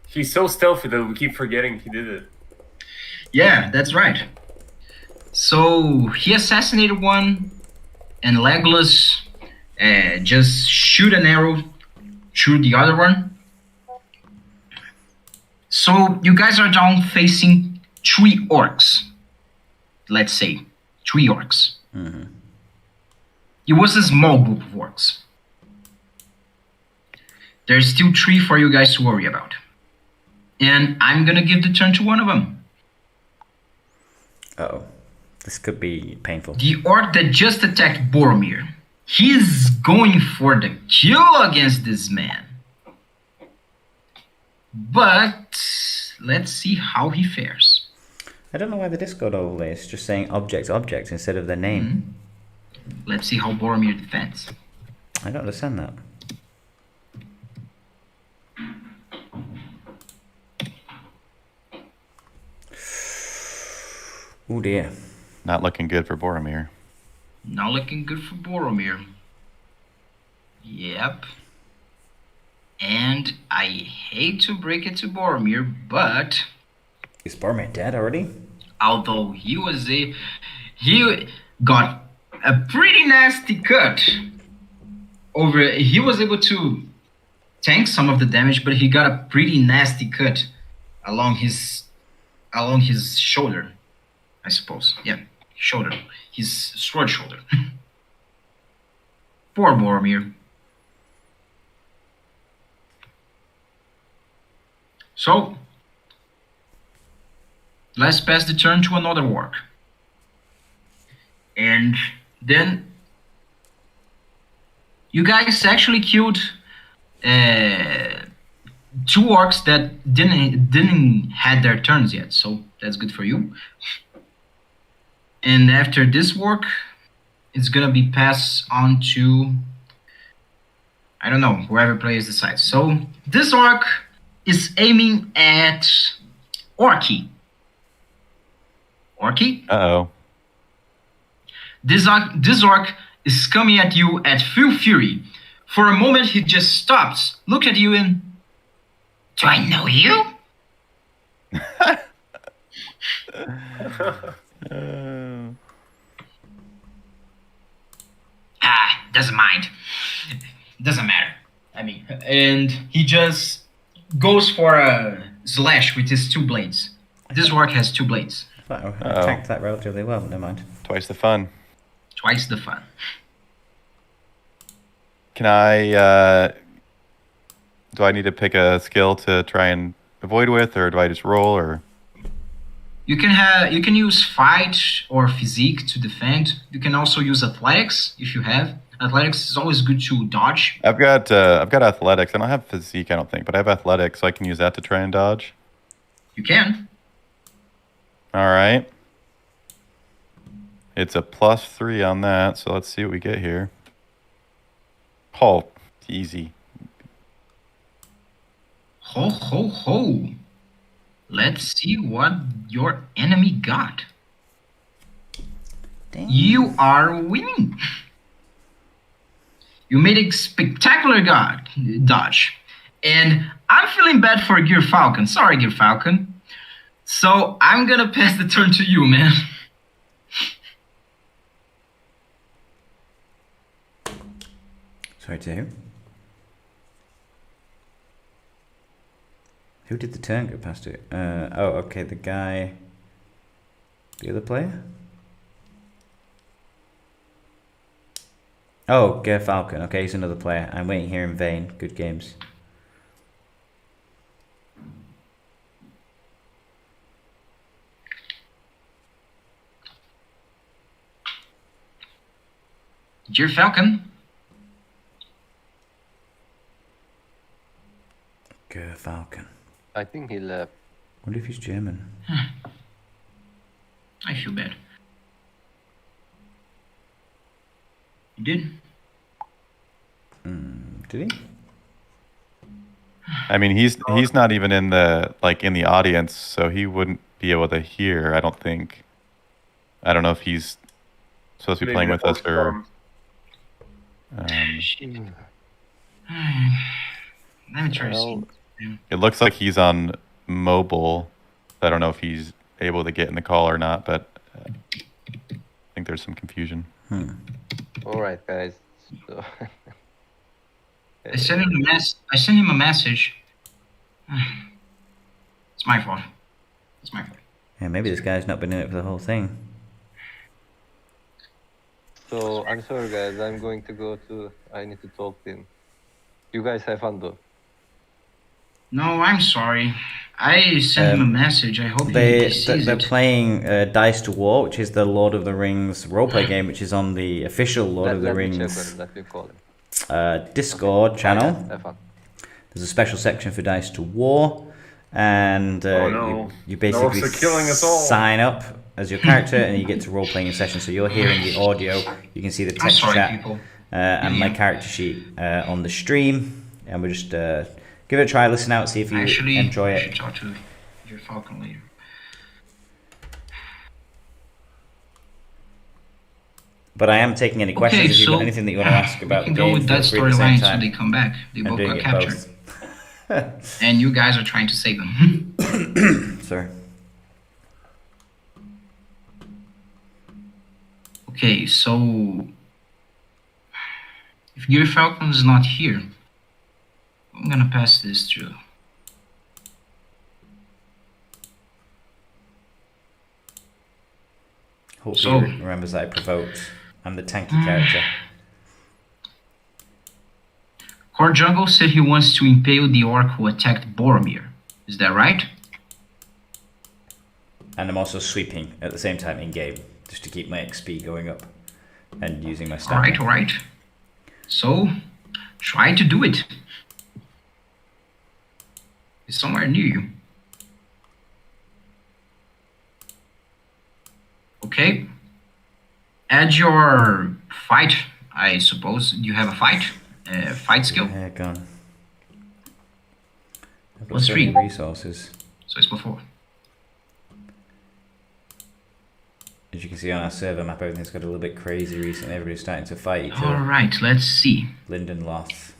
D: He's so stealthy that we keep forgetting he did it.
G: Yeah, that's right. So he assassinated one, and Legolas just shoot an arrow through the other one. So you guys are down facing 3 orcs. Let's say 3 orcs.
A: Mm-hmm.
G: It was a small group of orcs. There's still 3 for you guys to worry about. And I'm gonna give the turn to one of them.
A: Uh-oh. This could be painful.
G: The orc that just attacked Boromir. He's going for the kill against this man. But let's see how he fares.
A: I don't know why the Discord overlay is just saying object instead of their name.
G: Let's see how Boromir defends.
A: I don't understand that. Oh dear.
F: Not looking good for Boromir.
G: Not looking good for Boromir. Yep. And I hate to break it to Boromir, but
A: Is Boromir dead already?
G: although he got a pretty nasty cut over, he was able to tank some of the damage, but he got a pretty nasty cut along his shoulder, I suppose. Yeah, shoulder, his sword shoulder. Poor Boromir. So, let's pass the turn to another orc. And then you guys actually killed 2 orcs that didn't had their turns yet, so that's good for you. And after this orc, it's gonna be passed on to, I don't know, whoever plays decides. So this orc is aiming at Orky. Orky?
F: Uh-oh.
G: This orc is coming at you at full fury. For a moment, he just stops, looks at you, and... Do I know you? Doesn't mind. Doesn't matter. I mean, and he just goes for a slash with his 2 blades. This orc has 2 blades.
A: I attacked that relatively well, never mind.
F: Twice the fun.
G: Twice the fun.
F: Can I, do I need to pick a skill to try and avoid with, or do I just roll, or?
G: You can use fight or physique to defend. You can also use athletics if you have. Athletics is always good to dodge.
F: I've got athletics. I don't have physique, I don't think, but I have athletics, so I can use that to try and dodge.
G: You can.
F: All right. It's a +3 on that, so let's see what we get here. Oh, easy.
G: Ho, ho, ho. Let's see what your enemy got.
A: Damn.
G: You are winning. You made a spectacular dodge. And I'm feeling bad for Gear Falcon. Sorry, Gear Falcon. So I'm gonna pass the turn to you, man.
A: Sorry to hear. Who did the turn go past it? Oh, okay, the guy... The other player? Oh, Ger Falcon. Okay, he's another player. I'm waiting here in vain. Good games.
G: Gear Falcon.
A: Ger Falcon.
E: I think he left.
A: Wonder if he's German.
G: I feel bad. You did?
A: Did he?
F: I mean, he's not even in the audience, so he wouldn't be able to hear. I don't think. I don't know if he's supposed to be playing with us or.
G: Let me try to see.
F: It looks like he's on mobile. I don't know if he's able to get in the call or not, but I think there's some confusion.
E: All right, guys. So
G: I sent him a message. It's my fault. It's my fault.
A: Yeah, maybe this guy's not been in it for the whole thing.
E: So I'm sorry, guys. I'm going to go to. I need to talk to him. You guys have fun though.
G: No, I'm sorry. I sent him a message. I hope he sees
A: they're
G: it.
A: playing Dice to War, which is the Lord of the Rings roleplay game, which is on the official Lord of the Rings
E: Let me call him.
A: Discord channel.
E: Have fun.
A: There's a special section for Dice to War, and you basically
D: killing us all.
A: sign up as your character, and you get to role playing a session. So you're hearing the audio, you can see the text chat,
G: people.
A: and my character sheet on the stream, and we're just give it a try, listen out, see if you enjoy
G: I
A: it.
G: should talk to your Falcon later.
A: But I am taking any questions. If you've got anything that you want to ask about the
G: we can
A: game,
G: go with that
A: feel free at the
G: storyline
A: same
G: so
A: time.
G: they come back. They
A: I'm
G: both
A: doing
G: got
A: it
G: captured.
A: both.
G: And you guys are trying to save them.
A: Sorry.
G: Okay, so if Gear Falcon is not here, I'm gonna pass this through.
A: Hopefully he remembers that I provoked. I'm the tanky character.
G: Core Jungle said he wants to impale the orc who attacked Boromir. Is that right?
A: And I'm also sweeping at the same time in game, just to keep my XP going up and using my stamina.
G: Alright. So, try to do it. It's somewhere near you. Okay. Add your fight, I suppose. You have a fight? Fight skill?
A: Yeah, gone. I've got
G: Plus
A: so
G: 3.
A: many resources.
G: So it's before.
A: As you can see on our server map, everything's got a little bit crazy recently. Everybody's starting to fight each other.
G: Alright, let's see.
A: Lindenloth,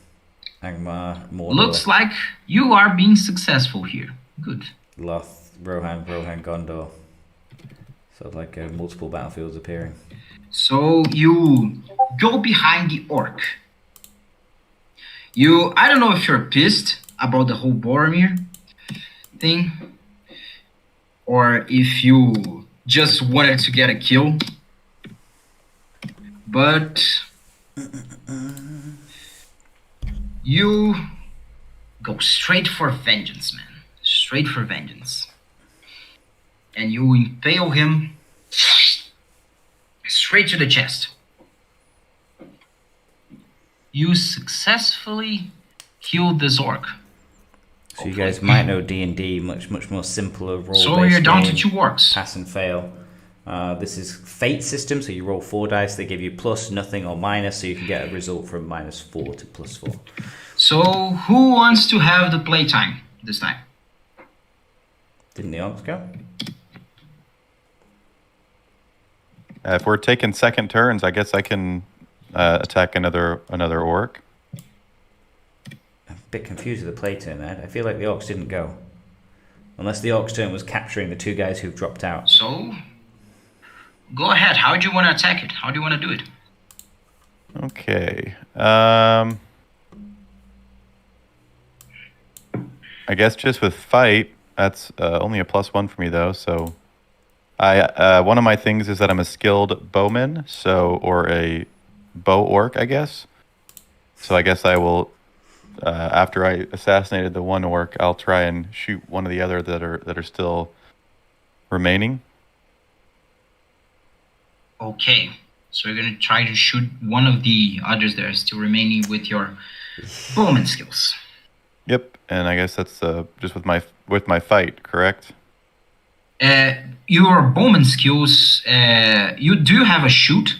A: Angmar, Mordor,
G: Looks like you are being successful here. Good.
A: Loth, Rohan, Gondor. So like multiple battlefields appearing.
G: So you go behind the orc. I don't know if you're pissed about the whole Boromir thing, or if you just wanted to get a kill. But you go straight for vengeance, man. Straight for vengeance. And you impale him straight to the chest. You successfully killed this orc.
A: So you guys might know D&D, much more simpler role-based
G: So you're down to
A: game.
G: 2 orcs.
A: Pass and fail. This is fate system, so you roll 4 dice. They give you plus, nothing, or minus, so you can get a result from -4 to +4.
G: So who wants to have the playtime this time?
A: Didn't the orcs go?
F: If we're taking second turns, I guess I can attack another orc.
A: I'm a bit confused with the play turn there. I feel like the orcs didn't go. Unless the orcs turn was capturing the two guys who've dropped out.
G: So, go ahead. How do you want to attack it? How do you want to do it?
F: Okay. I guess just with fight, that's only a +1 for me though. So, one of my things is that I'm a skilled bowman, or a bow orc, I guess. So I guess I will, after I assassinated the one orc, I'll try and shoot one of the other that are still remaining.
G: Okay. So you're going to try to shoot one of the others that are still remaining with your bowman skills.
F: Yep, and I guess that's just with my fight, correct?
G: Your bowman skills, you do have a shoot.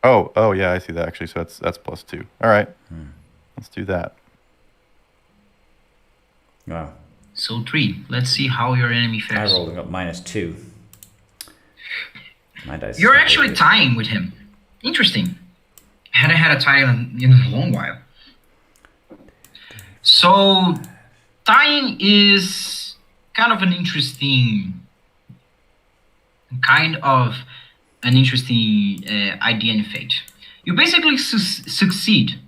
F: Oh yeah, I see that actually. So that's +2. All right, let's do that.
A: Wow.
G: So 3. Let's see how your enemy
A: I
G: fares.
A: rolled up -2. My dice.
G: You're actually tying with him. Interesting. Hadn't had a tie in a long while. So, tying is kind of an interesting idea and fate. You basically succeed,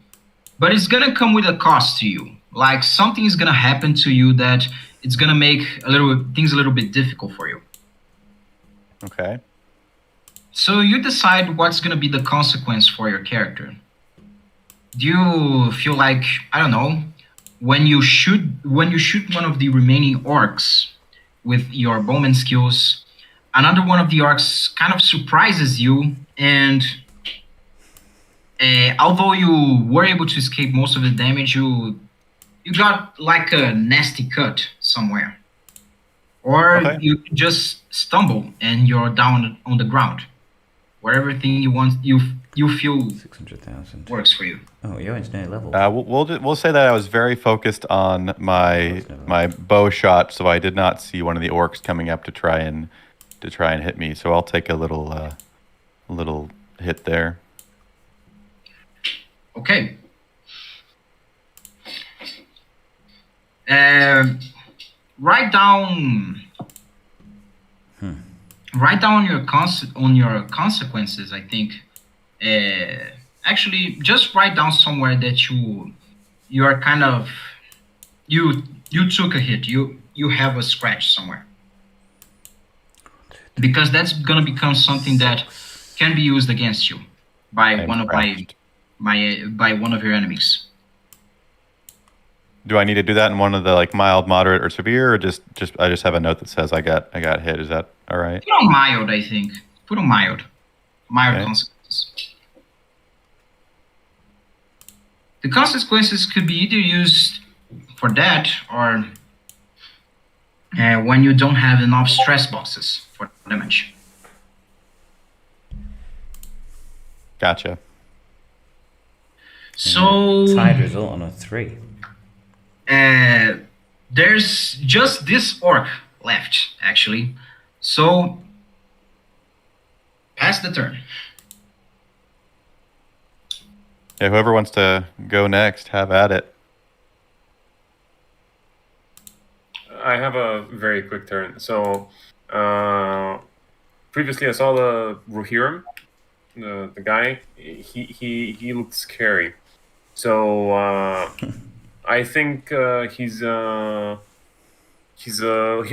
G: but it's gonna come with a cost to you. Like something is gonna happen to you that it's gonna make things a little bit difficult for you.
F: Okay.
G: So you decide what's gonna be the consequence for your character. Do you feel like, I don't know, when you shoot one of the remaining orcs with your bowman skills, another one of the orcs kind of surprises you, and although you were able to escape most of the damage, you got like a nasty cut somewhere, or
F: Okay.
G: you just stumble and you're down on the ground. Whatever thing you want, you feel
A: 600,000.
G: works for you.
A: Oh, you're engineer level.
F: We'll say that I was very focused on my bow shot, so I did not see one of the orcs coming up to try and hit me. So I'll take a little hit there.
G: Okay. Write down. Write down on your consequences. I think. Actually, just write down somewhere that you are kind of you took a hit. You have a scratch somewhere, because that's gonna become something that can be used against you by one of your enemies.
F: Do I need to do that in one of the like mild, moderate, or severe, or just I just have a note that says I got hit? Is that all right?
G: Put on mild, I think. Put on mild. Mild
F: Okay.
G: consequences. The consequences could be either used for that or when you don't have enough stress boxes for damage.
F: Gotcha.
G: So
A: Tied result on a 3.
G: there's just this orc left, actually. So pass the turn.
F: Yeah, whoever wants to go next, have at it.
D: I have a very quick turn. So, previously I saw the Rohirrim, the guy. He looked scary. So I think he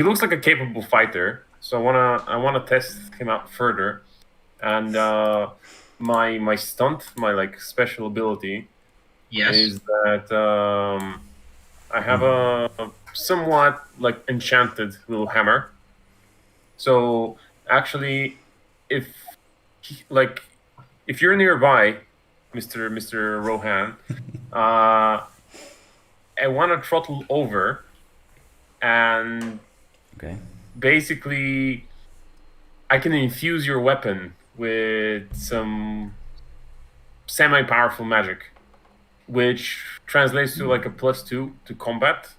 D: looks like a capable fighter. So I wanna test him out further, and my stunt, my like special ability,
G: Yes.
D: is that I have a somewhat like enchanted little hammer. So actually, if you're nearby, Mr. Rohan, I want to throttle over, and
A: Okay.
D: basically I can infuse your weapon with some semi-powerful magic, which translates to like a +2 to combat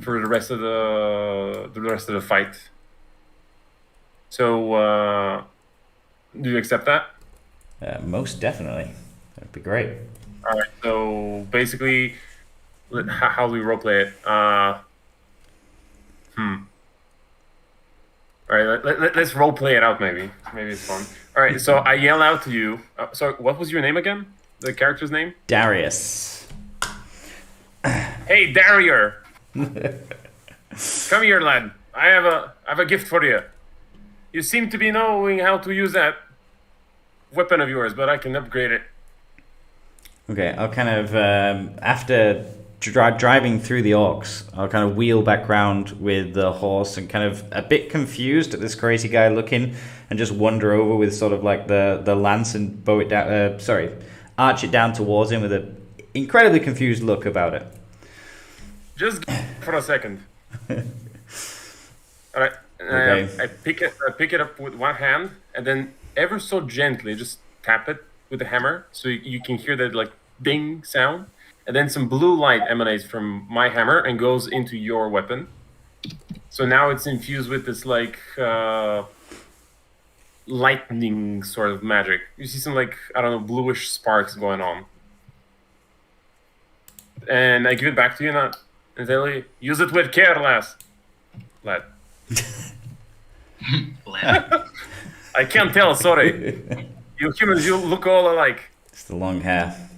D: for the rest of the fight. So do you accept that?
A: Most definitely. That'd be great.
D: All right. So basically, how do we roleplay it? All right. Let's roleplay it out. Maybe it's fun. All right. So I yell out to you. So what was your name again? The character's name?
A: Darius.
D: Hey, Darier. Come here, lad. I have a gift for you. You seem to be knowing how to use that weapon of yours, but I can upgrade it.
A: Okay, I'll kind of, after driving through the orcs, I'll kind of wheel back round with the horse and kind of a bit confused at this crazy guy looking, and just wander over with sort of like the lance and bow it down, arch it down towards him with an incredibly confused look about it.
D: Just for a second. All right.
A: Okay.
D: I pick it up with one hand, and then ever so gently just tap it with the hammer, so you can hear that like ding sound, and then some blue light emanates from my hammer and goes into your weapon. So now it's infused with this like lightning sort of magic. You see some like, I don't know, bluish sparks going on. And I give it back to you and tell you, use it with care, lad. I can't tell, sorry. You humans, you look all alike.
A: It's the long hair.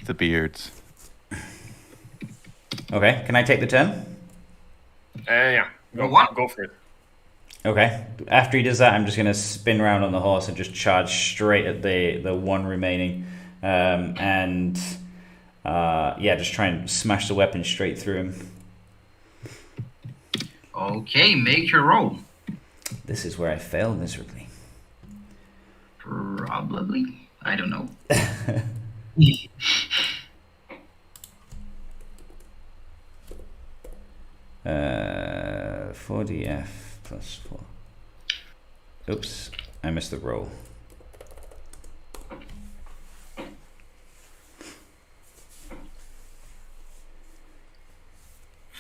F: The beards.
A: Okay, can I take the turn?
D: Yeah,
G: What?
D: go for it.
A: Okay. After he does that, I'm just going to spin round on the horse and just charge straight at the one remaining. Just try and smash the weapon straight through him.
G: Okay, make your roll.
A: This is where I fail miserably.
G: Probably. I don't know.
A: 4df plus 4. Oops, I missed the roll.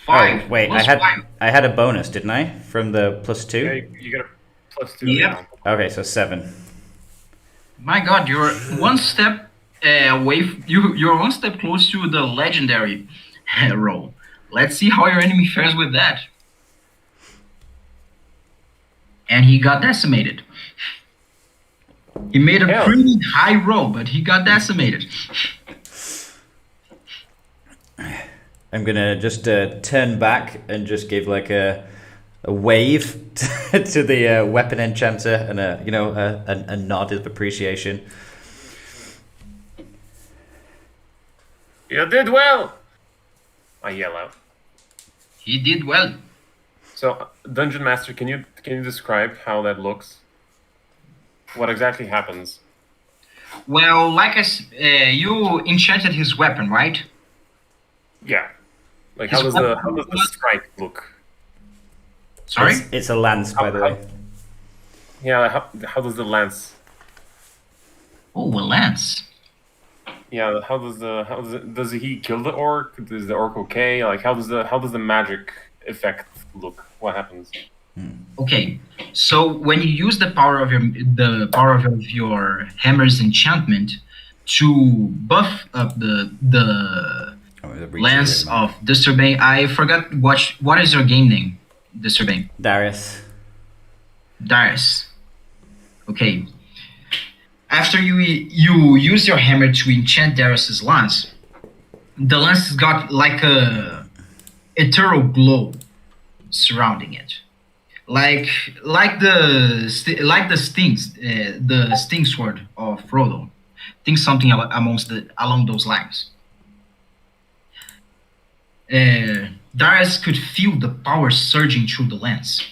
G: Five.
A: Oh, wait,
G: Plus
A: I
G: five.
A: had a bonus, didn't I? From the +2?
D: Yeah, you got a +2.
G: Yeah.
A: Okay, so 7.
G: My God, you're one step away. You're one step close to the legendary roll. Let's see how your enemy fares with that. And he got decimated. He made a pretty high roll, but he got decimated.
A: I'm gonna just turn back and just give like a wave to the weapon enchanter and a nod of appreciation.
D: You did well. I yell out.
G: He did well.
D: So, Dungeon Master, can you describe how that looks? What exactly happens?
G: Well, you enchanted his weapon, right?
D: Yeah. Like how does the strike look?
G: Sorry?
A: It's a lance, by the way.
D: Yeah. How does the lance?
G: Oh, a lance.
D: Yeah. Does he kill the orc? Is the orc okay? Like how does the magic effect look? What happens?
G: Okay, so when you use the power of your hammer's enchantment to buff up the lance of Disturbing, I forgot what is your game name? Disturbing.
A: Darius.
G: Darius. Okay. After you use your hammer to enchant Darius's lance, the lance has got like a ethereal glow surrounding it. Like the sting sword of Frodo. Think something along those lines. Darius could feel the power surging through the lance.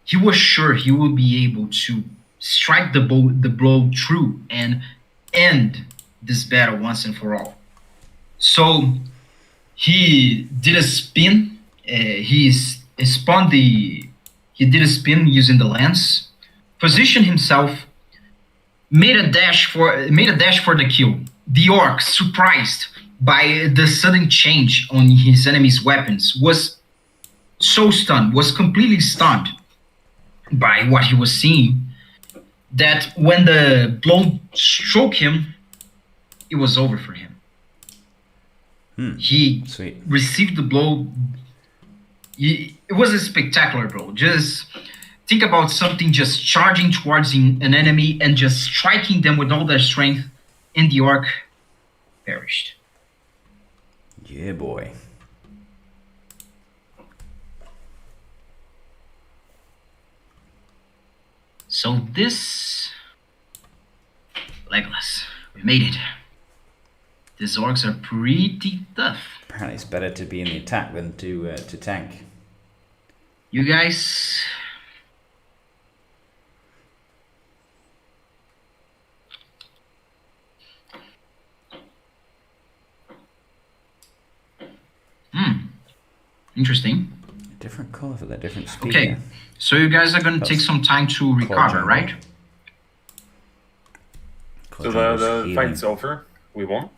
G: He was sure he would be able to strike the blow true and end this battle once and for all. So he did a spin. He did a spin using the lance, positioned himself, made a dash for the kill. The orc, surprised by the sudden change on his enemy's weapons, was completely stunned by what he was seeing. that when the blow struck him, it was over for him. He
A: Sweet.
G: received the blow. It was a spectacular blow. Just think about something just charging towards an enemy and just striking them with all their strength, and the orc perished.
A: Yeah, boy.
G: So this, Legolas, we made it. These orcs are pretty tough.
A: Apparently it's better to be in the attack than to tank.
G: You guys... Interesting.
A: Different colour for that different speed.
G: Okay, so you guys are going to take some time to recover, right?
D: So the fight's over. We won.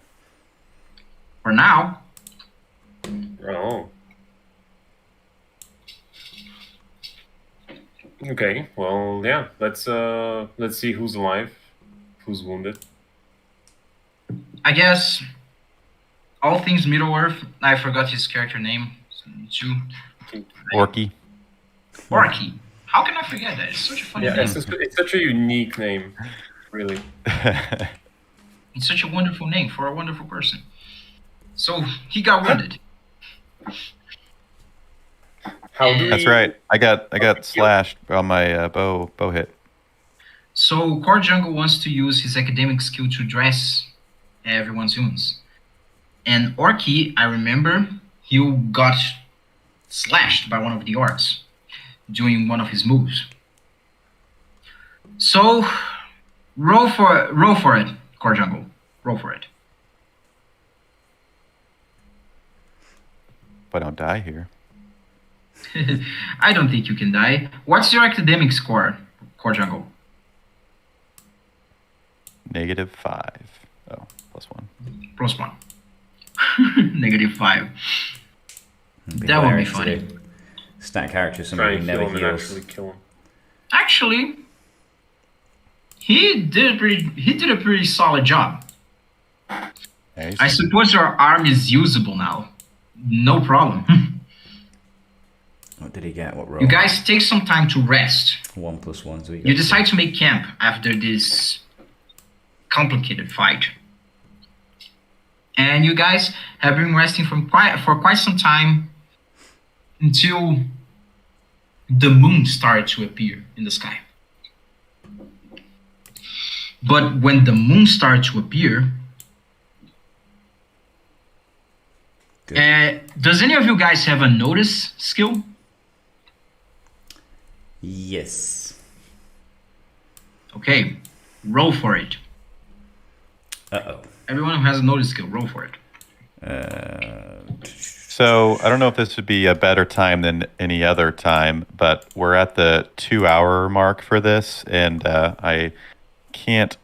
G: For now.
D: Oh. Okay. Well, yeah. Let's see who's alive, who's wounded.
G: I guess all things Middle Earth. I forgot his character name.
F: Orky.
G: Orky. How can I forget that? It's such a funny name.
D: It's such a unique name, really.
G: It's such a wonderful name for a wonderful person. So he got wounded.
F: That's right. I got slashed on my bow hit.
G: So Core Jungle wants to use his academic skill to dress everyone's wounds. And Orky, I remember, he got slashed by one of the orcs doing one of his moves. So roll for it, Core Jungle. Roll for it.
F: If I don't die here.
G: I don't think you can die. What's your academic score, Core Jungle?
F: -5. Oh, +1.
G: +1. -5. That would be funny.
A: Stat character,
D: Try
A: somebody
D: and
A: never
D: kill him and
A: heals.
D: actually kill him.
G: Actually, he did a pretty solid job.
F: Nice.
G: I suppose your arm is usable now. No problem.
A: What did he get? What roll?
G: You guys take some time to rest.
A: 1 + 1. So we
G: You
A: got
G: decide to make camp after this complicated fight. And you guys have been resting for quite some time until the moon started to appear in the sky. But when the moon started to appear, does any of you guys have a notice skill?
A: Yes.
G: Okay, roll for it.
A: Uh-oh.
G: Everyone who has a notice skill, roll for it.
F: So I don't know if this would be a better time than any other time, but we're at the 2-hour mark for this, and I'm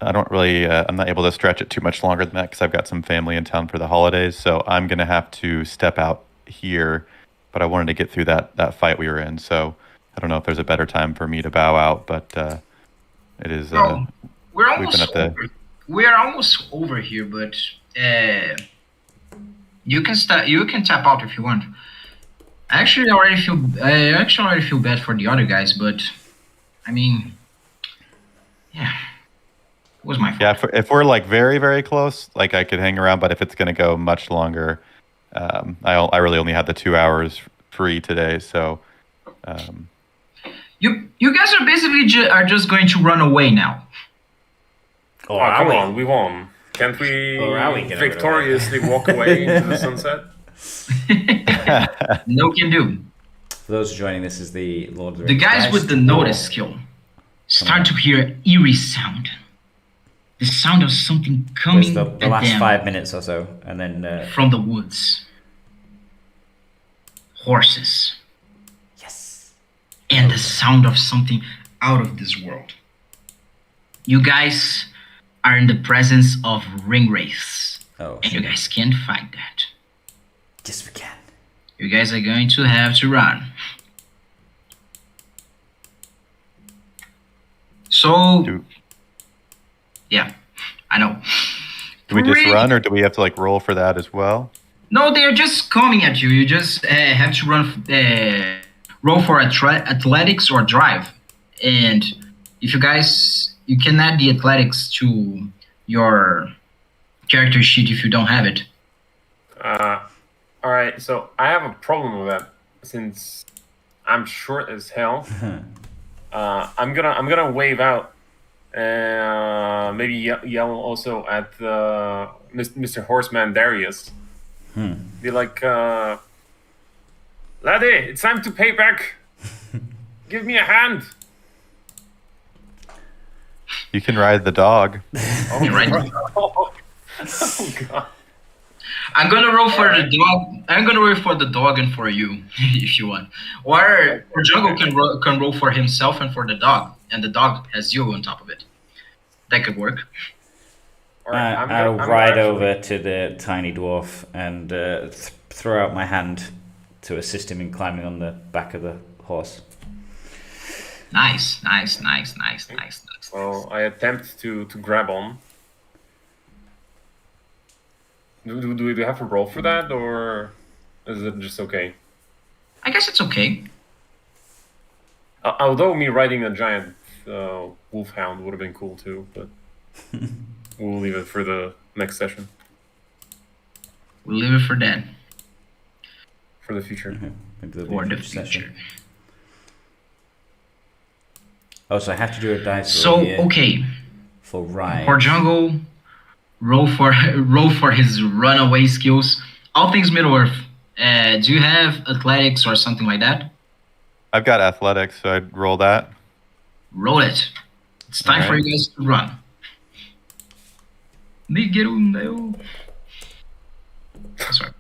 F: not able to stretch it too much longer than that because I've got some family in town for the holidays. So I'm going to have to step out here, but I wanted to get through that fight we were in. So I don't know if there's a better time for me to bow out, but it is.
G: We're almost over here, but you can tap out if you want. I actually already feel bad for the other guys, but I mean, yeah, it was my fault.
F: Yeah, if we're like very, very close, like I could hang around, but if it's going to go much longer, I really only had the 2 hours free today, so.
G: You guys are basically just going to run away now.
A: Oh,
D: come on, we won. Can't we victoriously walk away into the sunset?
G: No can do.
A: For those joining, this is the Lord of the
G: The
A: Rings
G: guys with the
A: War.
G: notice skill start to hear an eerie sound. The sound of something coming
A: the
G: at
A: last
G: them
A: 5 minutes or so, and then
G: from the woods. Horses.
A: yes.
G: And the sound of something out of this world. You guys are in the presence of ring wraiths.
A: Oh,
G: And you guys can't fight that.
A: yes, we can.
G: You guys are going to have to run. So, Yeah, I know.
F: Do we just
G: Pretty-
F: run, or do we have to like roll for that as well?
G: No, they're just coming at you. You just have to roll for athletics or drive. And if you can add the athletics to your character sheet if you don't have it.
D: All right, so I have a problem with that since I'm short as hell. I'm gonna wave out. Maybe yell also at Mr. Horseman Darius. Be like, laddie, it's time to pay back. Give me a hand.
F: You can ride the dog.
D: Oh,
G: Right.
D: oh God.
G: I'm gonna roll for the dog. I'm gonna roll for the dog and for you, if you want. Or Jungle can roll for himself and for the dog, and the dog has you on top of it. That could work.
D: All right,
A: I'll ride over to the tiny dwarf and throw out my hand to assist him in climbing on the back of the horse.
G: Nice.
D: Well, I attempt to grab on. Do we have to roll for that, or is it just okay?
G: I guess it's okay.
D: Although me riding a giant wolfhound would have been cool too, but we'll leave it for the next session,
G: We'll leave it for that.
D: for the future.
A: Maybe there'll be
G: For
A: a
G: the
A: future
G: future.
A: session. Oh, so I have to do a dice
G: So
A: roll here
G: okay,
A: for ride.
G: for Jungle, roll for his runaway skills. All things Middle Earth. Do you have athletics or something like that?
F: I've got athletics, so I'd roll that.
G: Roll it. It's time for
F: Alright.
G: you guys to run. Miguel. Sorry.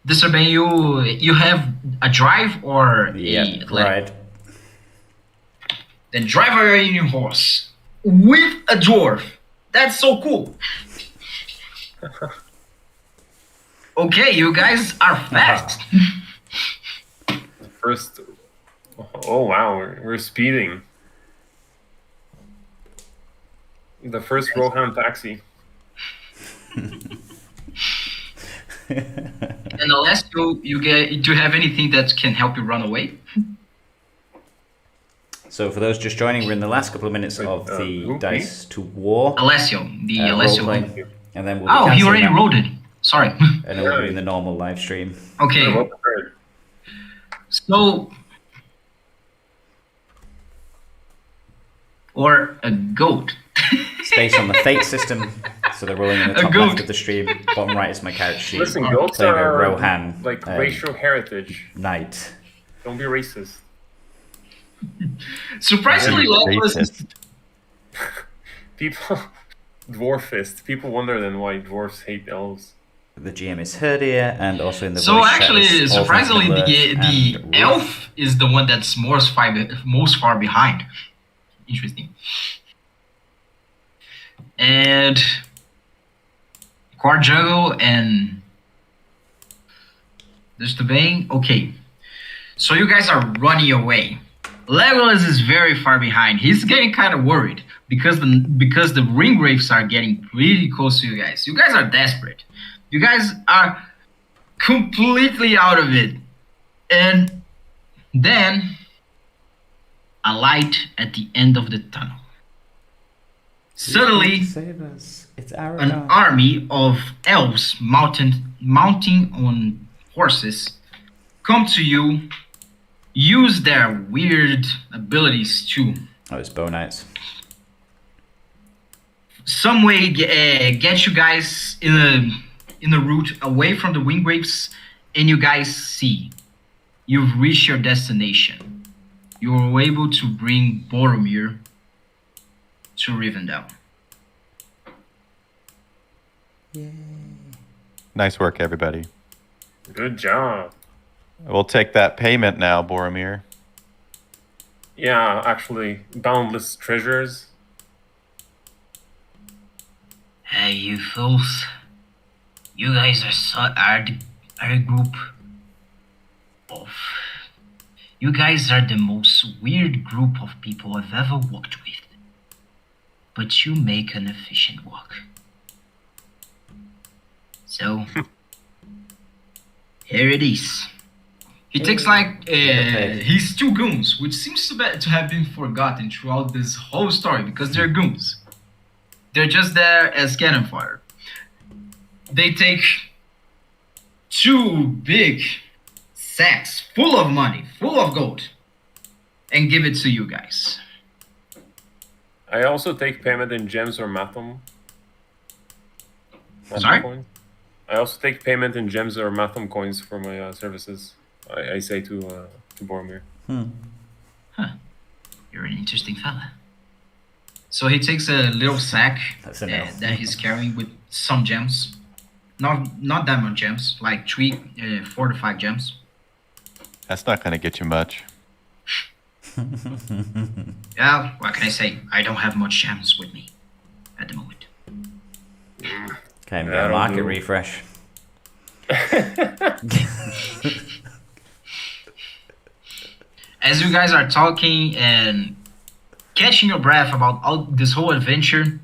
G: The survey you have a drive or a
A: Yeah,
G: athletic?
A: ride.
G: Then drive a union horse with a dwarf. That's so cool. Okay, you guys are fast.
D: First, oh wow, we're speeding. The first Rohan taxi.
G: And unless you get, do you have anything that can help you run away?
A: So for those just joining, we're in the last couple of minutes
D: Wait,
A: of the
D: who, me?
A: Dice to War
G: Alessio, the Alessio.
A: role-playing, and then we'll be
G: Oh, he
A: cancelling
G: already
A: that,
G: wrote it. Sorry.
A: and then we'll be in the normal live stream.
G: Okay,
D: Well prepared.
G: so
A: or a goat. It's based on the fate system, so they're rolling in the
G: A
A: top
G: goat.
A: left of the stream. Bottom right is my character sheet.
D: Listen, goats
A: Playing a
D: are
A: Rohan
D: like racial heritage.
A: knight.
D: Don't be racist.
G: Surprisingly,
F: Racist.
D: People, dwarfist. People wonder then why dwarfs hate elves.
A: The GM is Herdia, and also in the
G: So
A: voice chat
G: actually,
A: is
G: surprisingly,
A: Orphan
G: the
A: and Ruth.
G: elf is the one that's most far behind. Interesting. And Quart Jungle and there's the Bane. Okay, so you guys are running away. Legolas is very far behind. He's getting kind of worried because the ring wraiths are getting pretty close to you guys. You guys are desperate. You guys are completely out of it. And then a light at the end of the tunnel. Suddenly,
A: Save us. It's
G: an
A: Aragorn.
G: army of elves mounting on horses come to you, use their weird abilities to
A: Oh, it's Bow Knights.
G: some way get you guys in a route away from the wind waves, and you guys see you've reached your destination. You were able to bring Boromir to Rivendell.
F: Nice work, everybody.
D: Good job.
F: We'll take that payment now, Boromir.
D: Yeah, actually, boundless treasures.
G: Hey, you fools! You guys are a group of You guys are the most weird group of people I've ever walked with. But you make an efficient walk. So, here it is. He takes like his 2 goons, which seems to have been forgotten throughout this whole story because they're goons. They're just there as cannon fodder. They take 2 big sacks full of money, full of gold, and give it to you guys.
D: I also take payment in gems or mathom.
G: Sorry?
D: Coins. I also take payment in gems or mathom coins for my services. I say to Boromir.
G: Huh. You're an interesting fella. So he takes a little sack that he's carrying with some gems. Not that much gems, like 4 to 5 gems.
F: That's not going to get you much.
G: Yeah, what can I say? I don't have much gems with me at the moment.
A: Okay, get a market refresh.
G: As you guys are talking and catching your breath about all this whole adventure,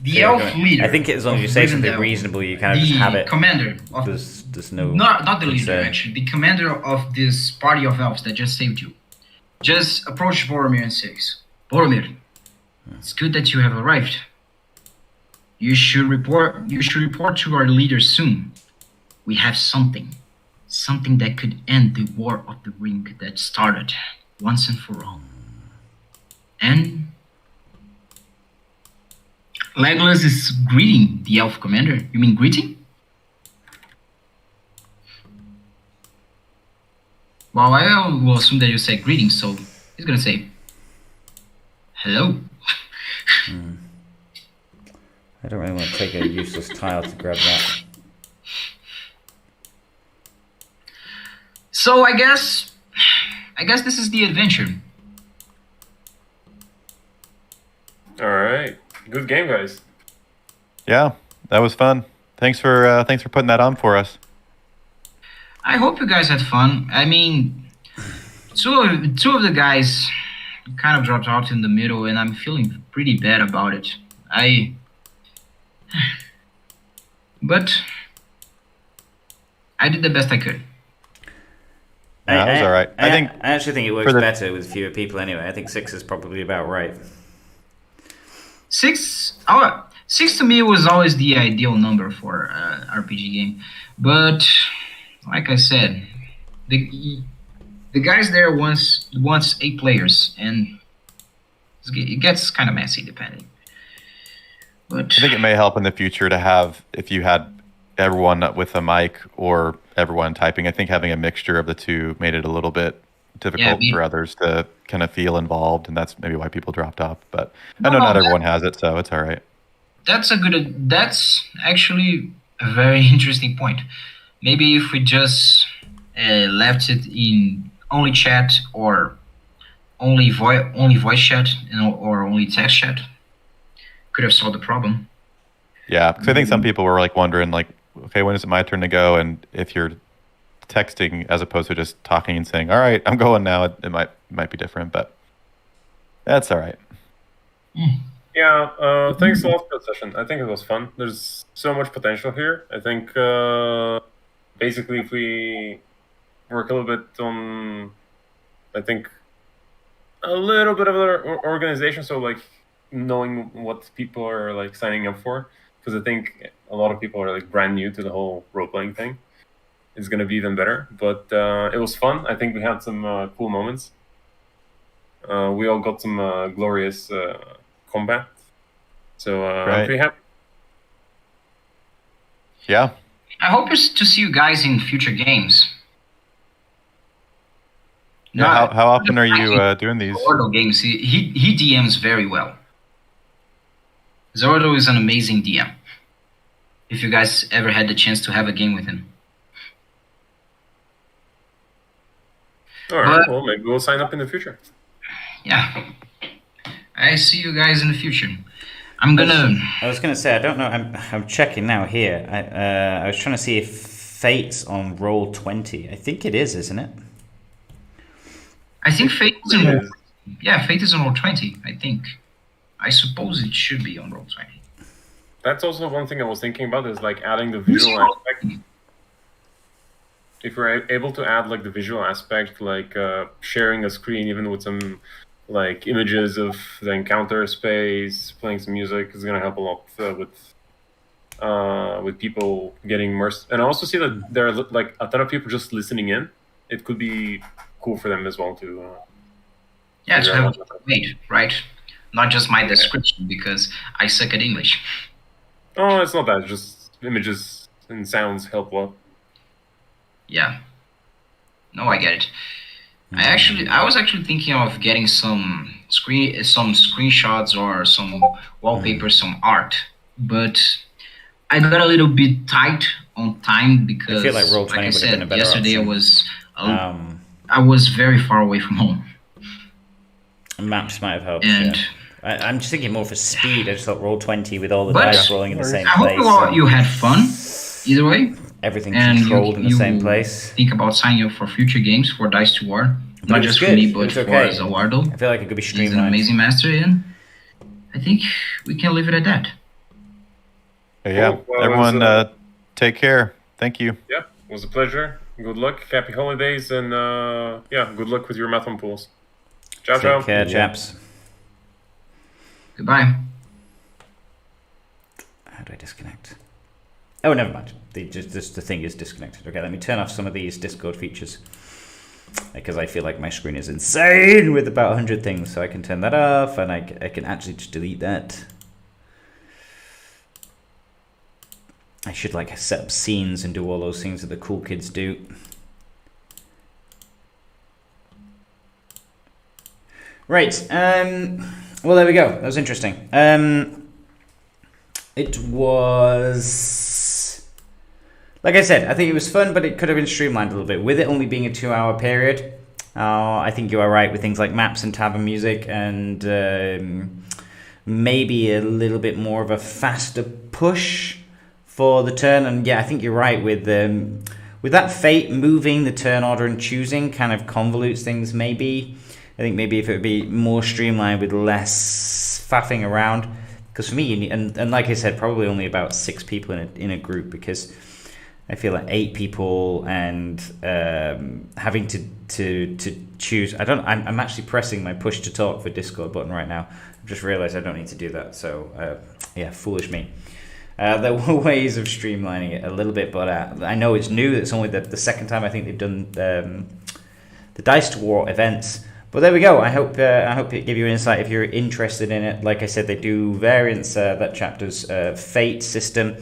G: the elf leader.
A: I think as long as you say something reasonable, you kind of just have it.
G: Commander of
A: there's no.
G: Not the leader, actually. The commander of this party of elves that just saved you. Just approach Boromir and says, Boromir, it's good that you have arrived. You should report to our leader soon. We have something that could end the War of the Ring that started once and for all. And Legolas is greeting the elf commander. You mean greeting? Well, I will assume that you say greetings, so he's gonna say hello.
A: I don't really want to take a useless tile to grab that.
G: So I guess this is the adventure.
D: All right, good game, guys.
F: Yeah, that was fun. Thanks for putting that on for us.
G: I hope you guys had fun. I mean, two of the guys kind of dropped out in the middle, and I'm feeling pretty bad about it. But I did the best I could.
F: Yeah, that was all right. I
A: actually think it works better with fewer people anyway. I think 6 is probably about right.
G: 6 to me was always the ideal number for an RPG game. But like I said, the guys there wants 8 players, and it gets kind of messy depending. But
F: I think it may help in the future to have, if you had everyone with a mic or everyone typing, I think having a mixture of the two made it a little bit difficult for others to kind of feel involved, and that's maybe why people dropped off. But I know not everyone has it, so it's all right. That's
G: actually a very interesting point. Maybe if we just left it in only chat or only voice chat, or only text chat, could have solved the problem.
F: Yeah, because I think some people were like wondering, like, okay, when is it my turn to go? And if you're texting as opposed to just talking and saying, all right, I'm going now, it might be different, but that's all right.
D: Yeah, thanks a lot for the session. I think it was fun. There's so much potential here. I think basically if we work a little bit on, I think, a little bit of an organization, so like knowing what people are like signing up for, because I think a lot of people are like brand new to the whole role-playing thing. It's going to be even better, but it was fun. I think we had some cool moments. We all got some glorious combat, so I'm pretty happy.
F: Yeah.
G: I hope to see you guys in future games.
F: Yeah, how often are you doing these?
G: Zordo games. He DMs very well. Zordo is an amazing DM. If you guys ever had the chance to have a game with him.
D: All right. Well, maybe we'll sign up in the future.
G: Yeah. I see you guys in the future. I was
A: gonna say, I don't know. I'm checking now here. I was trying to see if Fate's on Roll20. I think it is, isn't it?
G: I think Fate is on roll. Yeah, Fate is on roll 20. I think. I suppose it should be on roll 20.
D: That's also one thing I was thinking about is like adding the visual aspect. If we're able to add like the visual aspect, like sharing a screen even with some like images of the encounter space, playing some music is gonna help a lot with people getting immersed. And I also see that there are like a ton of people just listening in. It could be cool for them as well to.
G: Yeah, to have wait, right? Not just my description because I suck at English.
D: Oh, it's not that. Just images and sounds help a lot.
G: Yeah. No, I get it. I was actually thinking of getting some screenshots or some wallpapers, some art, but I got a little bit tight on time because,
A: I feel like Roll20
G: like I
A: would have been a
G: said,
A: better
G: yesterday
A: option.
G: I was very far away from home.
A: Maps might have helped.
G: And
A: yeah. I'm just thinking more for speed. I just thought Roll20 with all the
G: But-
A: dice rolling in the same
G: I hope
A: place.
G: you had fun either way.
A: Everything
G: And
A: controlled in the
G: you
A: same place.
G: think about signing up for future games for Dice to War.
A: But
G: Not
A: it was
G: just for
A: good.
G: me,
A: It
G: but
A: was
G: for
A: okay.
G: Zawardo.
A: I feel like it could be
G: He's an
A: streamlined.
G: amazing master, and I think we can leave it at that.
F: But yeah,
D: Cool. Well,
F: everyone,
D: it was,
F: take care. Thank you.
D: Yeah, it was a pleasure. Good luck. Happy holidays, and yeah, good luck with your math pools. Ciao, ciao.
A: Take care, chaps.
G: Goodbye.
A: How do I disconnect? Oh, never mind. The thing is disconnected. Okay, let me turn off some of these Discord features because I feel like my screen is insane with about 100 things. So I can turn that off, and I can actually just delete that. I should like set up scenes and do all those things that the cool kids do. Right. Well, there we go. That was interesting. It was, like I said, I think it was fun, but it could have been streamlined a little bit. With it only being a 2-hour period, I think you are right with things like maps and tab and music, and maybe a little bit more of a faster push for the turn. And yeah, I think you're right with that Fate moving the turn order and choosing kind of convolutes things. Maybe I think maybe if it would be more streamlined with less faffing around. Because for me, you need, and like I said, probably only about 6 people in a group, because I feel like 8 people and having to choose. I'm actually pressing my push to talk for Discord button right now. I've just realized I don't need to do that. So yeah, foolish me. There were ways of streamlining it a little bit, but I know it's new. It's only the second time I think they've done the Dice to War events. But there we go. I hope it gave you an insight if you're interested in it. Like I said, they do variants. That chapter's Fate system.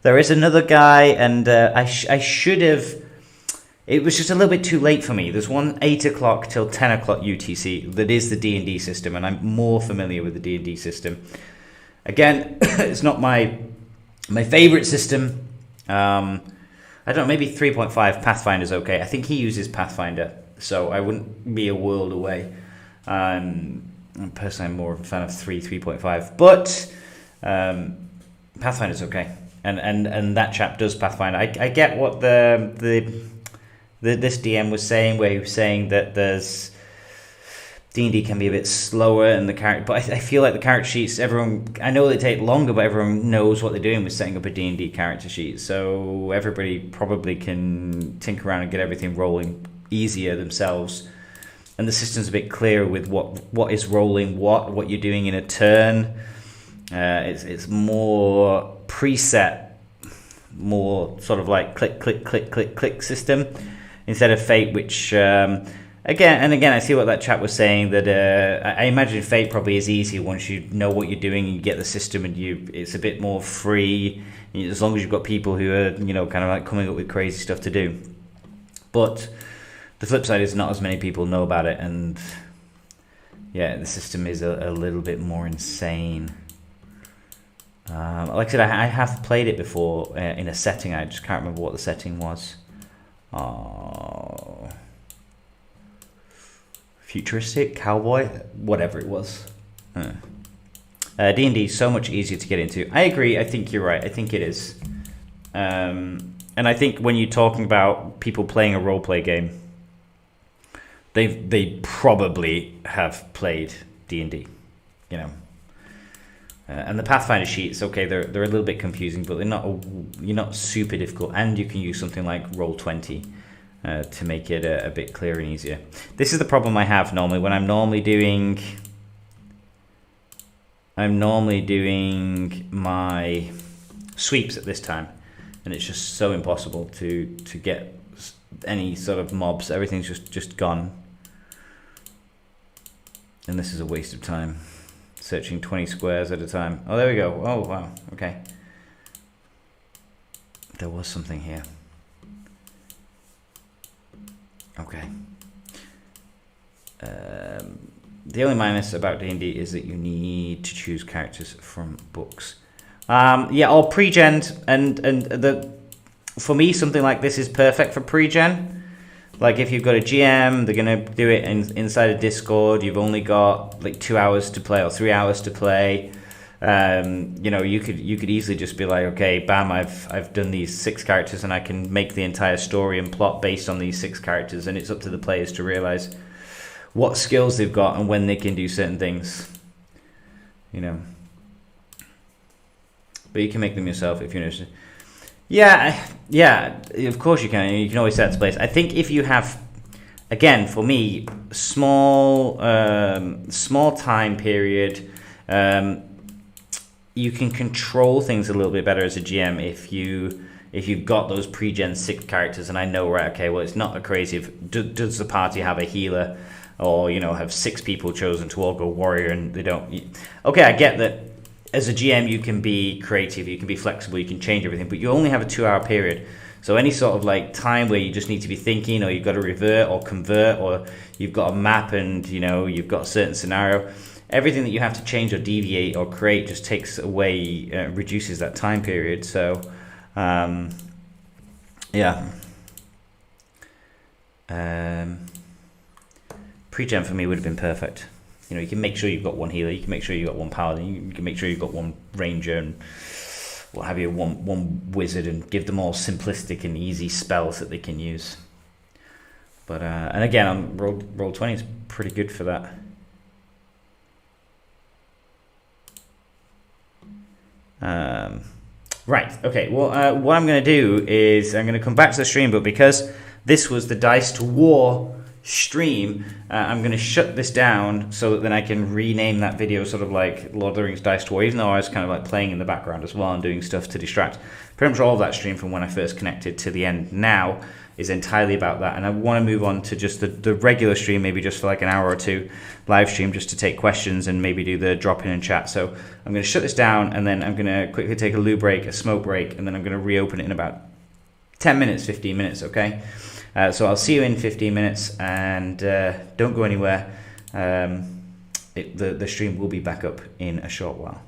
A: There is another guy, and I should have. It was just a little bit too late for me. There's one 8 o'clock till 10 o'clock UTC. That is the D&D system, and I'm more familiar with the D&D system. Again, it's not my favorite system. I don't know. Maybe 3.5 Pathfinder's okay. I think he uses Pathfinder, so I wouldn't be a world away. Personally, I'm more of a fan of 3.5, but Pathfinder's okay, and that chap does Pathfinder. I get what this DM was saying, where he was saying that there's D&D can be a bit slower, and the character, but I feel like the character sheets, I know they take longer, but everyone knows what they're doing with setting up a D&D character sheet, so everybody probably can tinker around and get everything rolling easier themselves, and the system's a bit clearer with what is rolling, what you're doing in a turn. It's more preset, more sort of like click system instead of Fate, which again I see what that chap was saying, that I imagine Fate probably is easier once you know what you're doing and you get the system, and it's a bit more free as long as you've got people who are kind of like coming up with crazy stuff to do. But the flip side is not as many people know about it, and yeah, the system is a little bit more insane. Like I said, I have played it before in a setting. I just can't remember what the setting was. Futuristic, cowboy, whatever it was. D&D is so much easier to get into. I agree. I think you're right. I think it is. I think when you're talking about people playing a role-play game, they probably have played D&D, you know. And the Pathfinder sheets, okay, they're a little bit confusing, but you're not super difficult, and you can use something like Roll20 to make it a bit clearer and easier. This is the problem I have normally when I'm normally doing my sweeps at this time, and it's just so impossible to get any sort of mobs. Everything's just gone, and this is a waste of time. Searching 20 squares at a time. Oh, there we go. Oh, wow. Okay. There was something here. Okay. The only minus about D&D is that you need to choose characters from books. Yeah, or pre-gen, and for me, something like this is perfect for pre-gen. Like if you've got a GM, they're gonna do it inside a Discord. You've only got like 2 hours to play or 3 hours to play. You know, you could easily just be like, okay, bam, I've done these 6 characters, and I can make the entire story and plot based on these 6 characters, and it's up to the players to realize what skills they've got and when they can do certain things. You know, but you can make them yourself if you're interested. Yeah, of course you can. You can always set to place. I think if you have, again, for me, small time period, you can control things a little bit better as a GM if you've got those pre-gen 6 characters, and I know, right, okay, well, it's not a crazy. Does the party have a healer, or you know, have 6 people chosen to all go warrior, and they don't? Okay, I get that. As a GM, you can be creative, you can be flexible, you can change everything, but you only have a 2-hour period. So any sort of like time where you just need to be thinking, or you've got to revert or convert, or you've got a map and you know you've got a certain scenario, everything that you have to change or deviate or create just takes away, reduces that time period. So, yeah. Pre-gen for me would have been perfect. You know, you can make sure you've got one healer, you can make sure you've got one paladin, you can make sure you've got one ranger and what have you, one wizard, and give them all simplistic and easy spells that they can use. But and again, Roll20 is pretty good for that. Right, okay, well, what I'm going to do is I'm going to come back to the stream, but because this was the Dice to War stream, I'm going to shut this down so that then I can rename that video sort of like Lord of the Rings Dice to War, even though I was kind of like playing in the background as well and doing stuff to distract. Pretty much all of that stream from when I first connected to the end now is entirely about that, and I want to move on to just the regular stream, maybe just for like an hour or two, live stream, just to take questions and maybe do the drop in and chat. So I'm going to shut this down, and then I'm going to quickly take a loo break, a smoke break, and then I'm going to reopen it in about 10 minutes, 15 minutes, okay? So I'll see you in 15 minutes, and don't go anywhere. The stream will be back up in a short while.